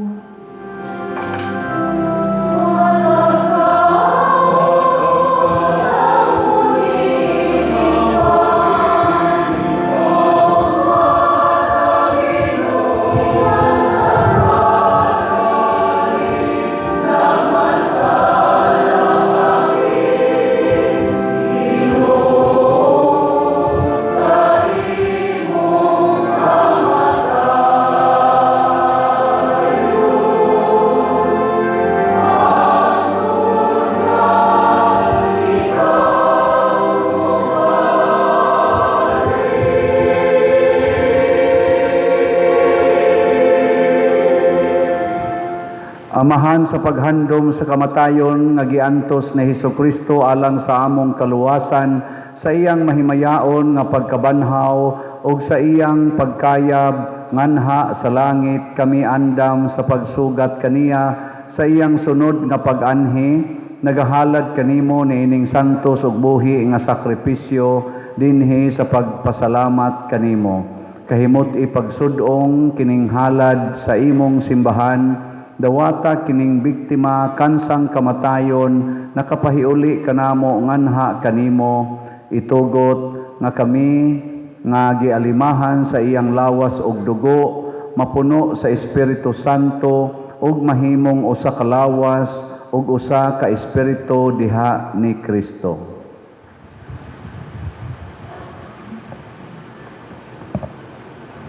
Amahan sa paghandom sa kamatayon nga giantos ni Hesukristo alang sa among kaluwasan, sa iyang mahimayaon nga pagkabanhaw ug sa iyang pagkayab nganha sa langit, kami andam sa pagsugat kaniya sa iyang sunod nga pag-anhi, nagahalad kanimo niining santos ug buhi nga sakripisyo dinhi sa pagpasalamat kanimo. Kahimot ipagsudong kining halad sa imong simbahan, dawata kining biktima kansang kamatayon, nakapahiuli kanamo nganha kanimo, itugot nga kami nga gialimahan sa iyang lawas og dugo, mapuno sa Espiritu Santo ug mahimong usa ka lawas ug usa ka espiritu diha ni Kristo.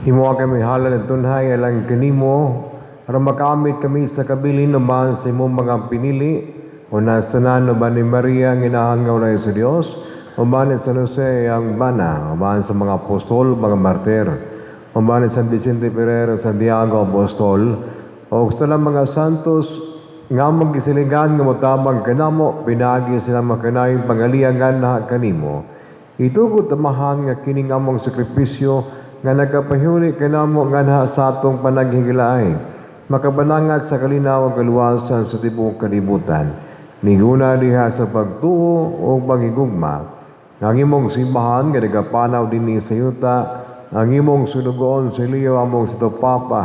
Himuha kami halal at tunhay alang kanimo, para makamit kami sa kabilin naman sa imong mga pinili, o nastanan o ba ni Maria ang inahangaw na sa Diyos, o ba ni San Jose ang bana, o ba sa mga apostol, mga martir, o ba ni San Vicente Ferrer, Santiago Apostol, o sa mga santos, nga magkisiligan nga motabang kanamo, pinagi sila makanayong pangaliangan na kanimo. Itugot amahan nga kining among sakripisyo, nga nagkapahuli kanamo nga na sa atong panaghigilaay, makabanangat sa kalinaw ang kaluwasan sa tibok kalibutan, niguna diha sa pagtuo o pagigugma, ang imong simbahan nga nagapanaw dinhi sa yuta, ang imong sunugoon sa Leo among sa Papa,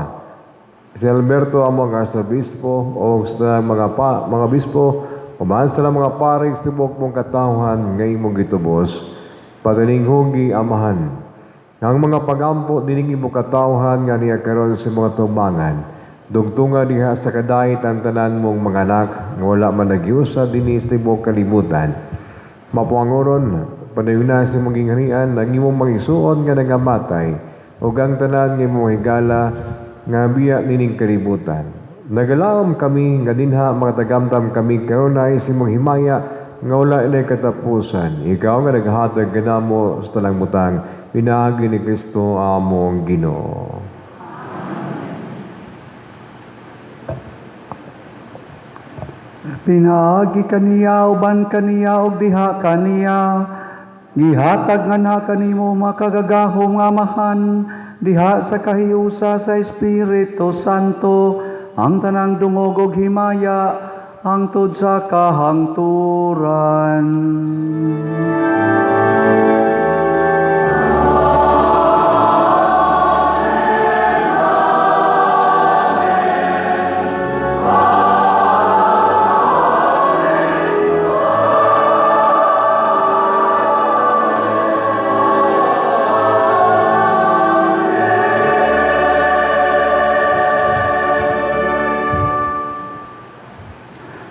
si Alberto among arsobispo o sa mga bispo, umahan sa mga paring sa tibok mong katawhan nga imong gitubos, pagalinghungi amahan. Ang mga pagampo dining imong katawhan nga niya karon sa mga tubangan, dugtunga diha sa kadayit ang tanan mong mga anak nga wala man nagyusa dinhi sa tibok kalibutan. Mapuangoron panayuna sa mong gingharian ang imong magisuon nga nagamatay ug ang tanan nga imong higala nga biya nining kalibutan. Nagalaom kami nga dinha makatamtam kami kanunay sa imong himaya nga wala inay katapusan. Ikaw nga naghatag kanamo sa talang butang, pinaagi ni Kristo among Ginoo. Pinaagi kaniya, uban kaniya, ug diha kaniya. Gihatag nga na kanimo makagagahom nga amahan, diha sa kahiusa sa Espiritu Santo, ang tanang dungog ug himaya, hangtod sa kahangturan.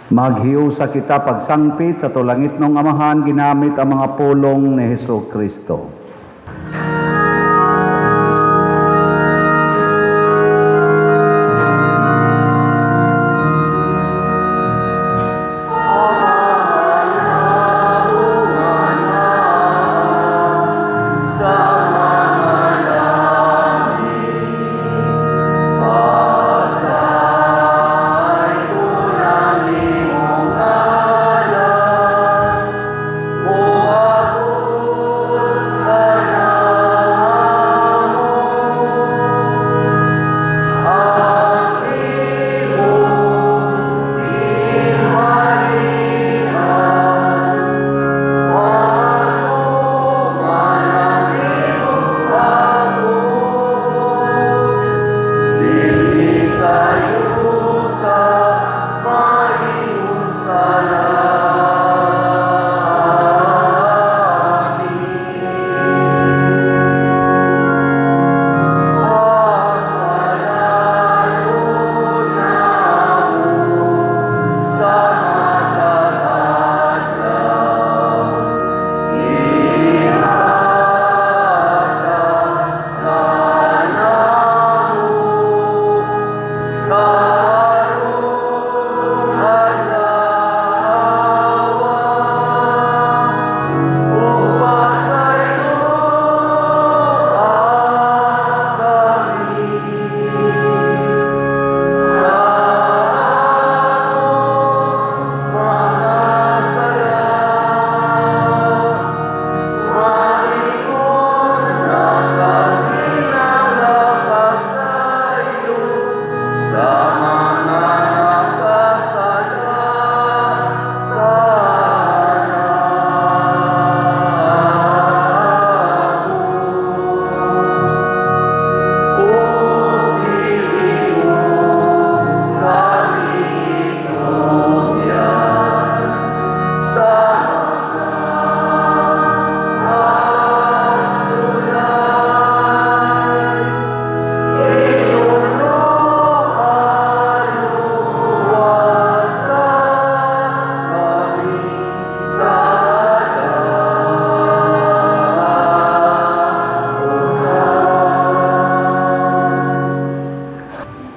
Maghiusa kita pagsangpit sa tulangit ng Amahan ginamit ang mga pulong ni Hesus Kristo.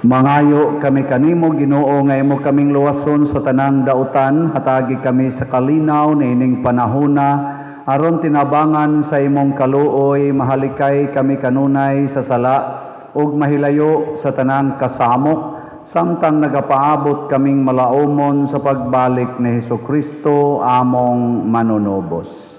Mangayo kami kanimo Ginoo nga imo kaming luwason sa tanang dautan, hatagi kami sa kalinaw niining panahona aron tinabangan sa imong kaluoy, mahalikay kami kanunay sa sala ug mahilayo sa tanang kasamok samtang nagapaabot kaming malaumon sa pagbalik ni Hesukristo among manunubos.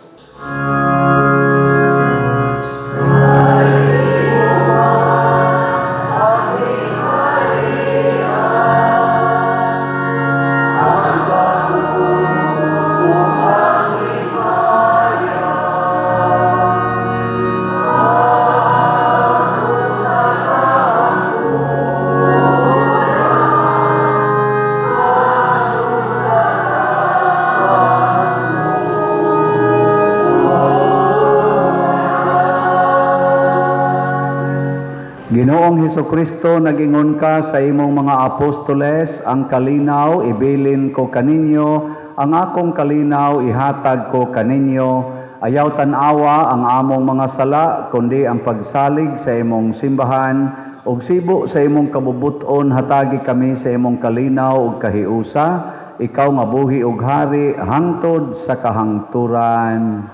Ginoong Hesukristo, nagingon ka sa imong mga apostoles, ang kalinaw ibilin ko kaninyo, ang akong kalinaw ihatag ko kaninyo. Ayaw tanawa ang among mga sala, kundi ang pagsalig sa imong simbahan, ug sibo sa imong kabubuton hatagi kami sa imong kalinaw ug kahiusa, ikaw nga buhi ug hari hangtod sa kahangturan.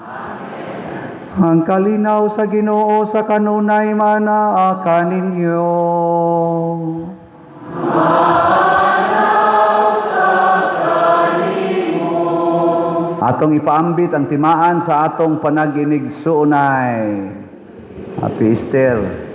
Ang kalinaw sa Ginoo sa kanunay manaa kaninyo. Manaw sa kanimo. Atong ipaambit ang timaan sa atong panaginigsuonay. Happy Easter.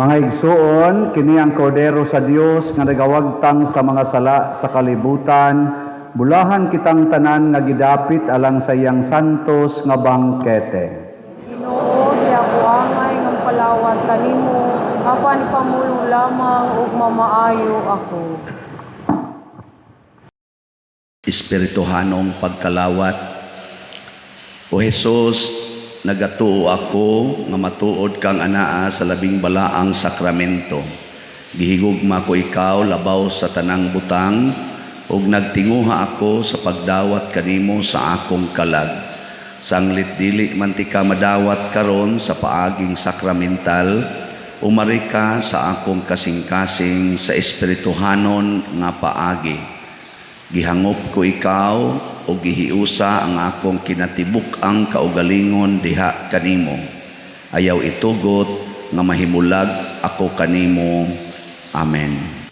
Mga igsuon, kini ang kordero sa Dios nga nagawagtang sa mga sala sa kalibutan, bulahan kitang tanan nga gidapit alang sa iyang santos nga bangkete. Ginoo, di ako angay ng palawat kanimo, apan pamulo lamang ug mamaayo ako. Espirituhanong pagkalawat. O Jesus, nagatuo ako nga matuod kang anaa sa labing balaang sakramento. Gihigugma ko ikaw labaw sa tanang butang ug nagtinguha ako sa pagdawat kanimo sa akong kalag. Sanglit dili man ti ka madawat karon sa paaging sakramental, umari ka sa akong kasing-kasing sa espirituhanon nga paagi. Gihangop ko ikaw o gihiusa ang akong kinatibuk ang kaugalingon diha kanimo. Ayaw itugot nga mahimulag ako kanimo. Amen.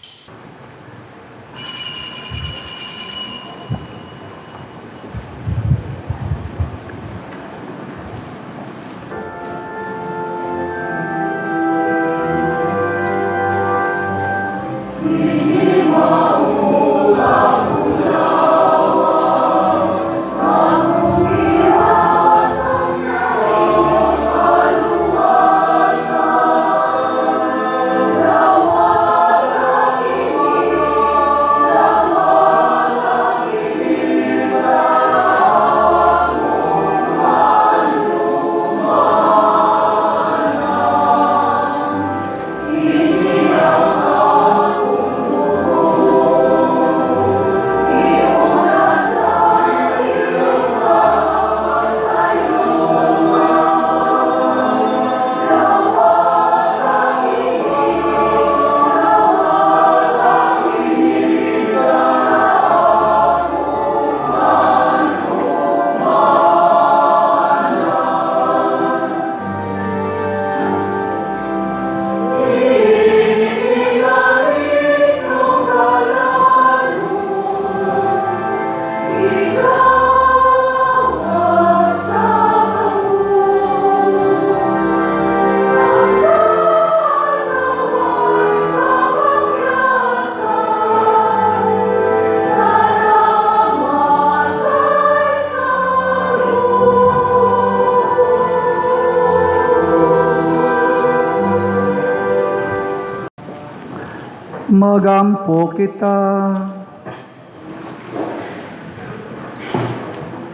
Magampo kita.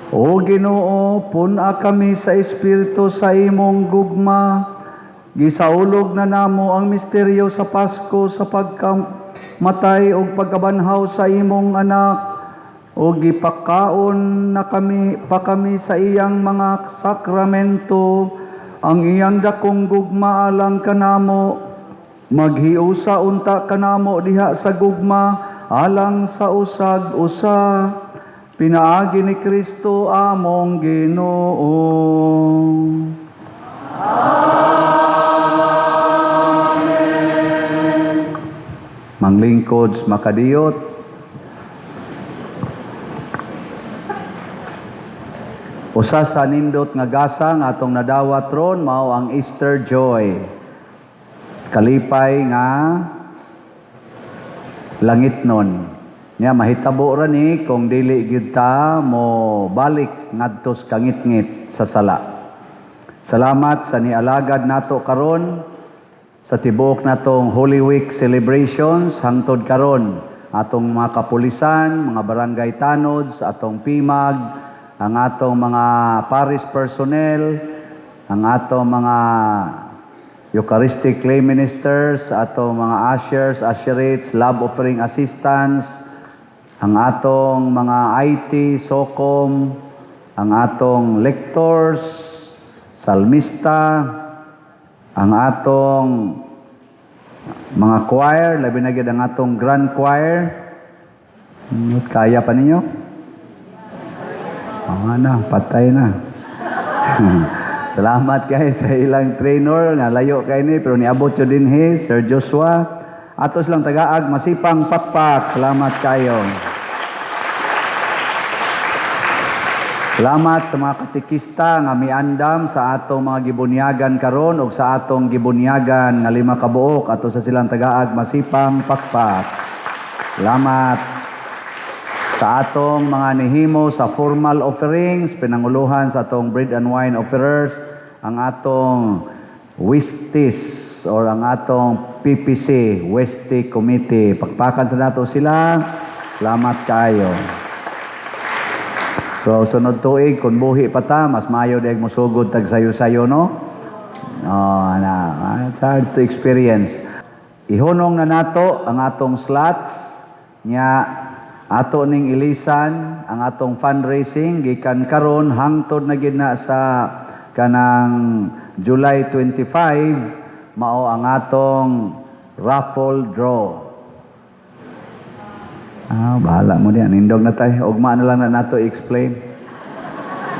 O Ginoo, puna kami sa Espiritu sa imong gugma. Gisaulog na namo ang misteryo sa Pasko sa pagkamatay o pagkabanhaw sa imong anak. O gipakaon na kami sa iyang mga sakramento, ang iyang dakong gugma alang kanamo. Maghiusa unta kanamo diha sa gugma alang sa usag-usa. Pinaagi ni Kristo among Ginoo. Amen. Manglingkod makadiyot. Usa sa nindot nga gasang atong nadawat ron mao ang Easter joy. Kalipay nga langit nun. Nya mahitabo ra ni kung dili gyud ta mo balik ngadto sa kangit-ngit sa sala. Salamat sa nialagad nato karon sa tibuok natong Holy Week celebrations hangtod karon. Atong mga kapulisan, mga barangay tanods, atong PIMAG, ang atong mga parish personnel, ang atong mga Eucharistic lay ministers, atong mga ushers, usherates, love offering assistants, ang atong mga IT, SOCOM, ang atong lectors, salmista, ang atong mga choir, labi na gyud ang atong grand choir. Kaya pa ninyo? Na, patay na. Salamat kayo sa ilang trainer nga layo kayo ni pero niabot yun din Sir Joshua. Atos lang tagaag masipang pakpak. Salamat kayo. Salamat sa mga katikista nga miandam sa atong mga gibunyagan karon ug sa atong gibunyagan nga 5 ka buok ato sa silang tagaag masipang pakpak. Salamat sa atong mga nihimo sa formal offerings, pinanguluhan sa atong bread and wine offerers, ang atong Wistis or ang atong PPC, Westi Committee. Pakpakan sa nato sila. Salamat kayo. So, sunod tuig, kung buhi pa ta, mas mayo dahil musugod tag sayo-sayo, no? Charge to experience. Ihunong na nato ang atong slots, nya ato ning ilisan, ang atong fundraising, gikan karon hangtod na gid na sa kanang July 25, mao ang atong raffle draw. Bahala mo diyan. Indog na tayo. Ugma na lang na nato i-explain.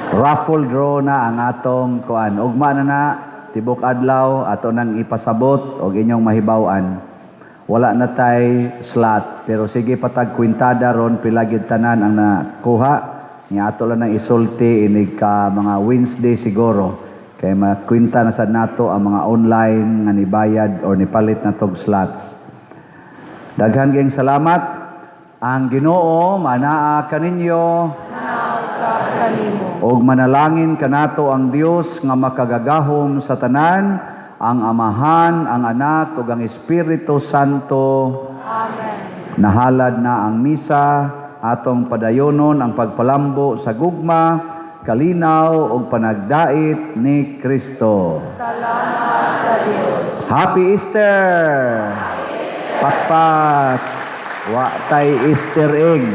Raffle draw na ang atong kuan. Ugma na tibok adlaw ato nang ipasabot og inyong mahibaw-an. Wala na tay slot. Pero sige patag kwintada ron pilagid tanan ang nakuha. Nga ato lang nang isulti inig ka mga Wednesday siguro. Kay makwinta na sad nato ang mga online nga nibayad or nipalit na tog slots. Daghan kayong salamat. Ang Ginoo manaa kaninyo og manalangin kanato ang Dios nga makagagahom sa tanan, ang Amahan, ang Anak ug ang Espiritu Santo. Amen. Nahalad na ang misa, atong padayonon ang pagpalambo sa gugma, kalinaw ug panagdait ni Kristo. Salamat sa Dios. Happy Easter. Pakpak. Wa tay Easter egg.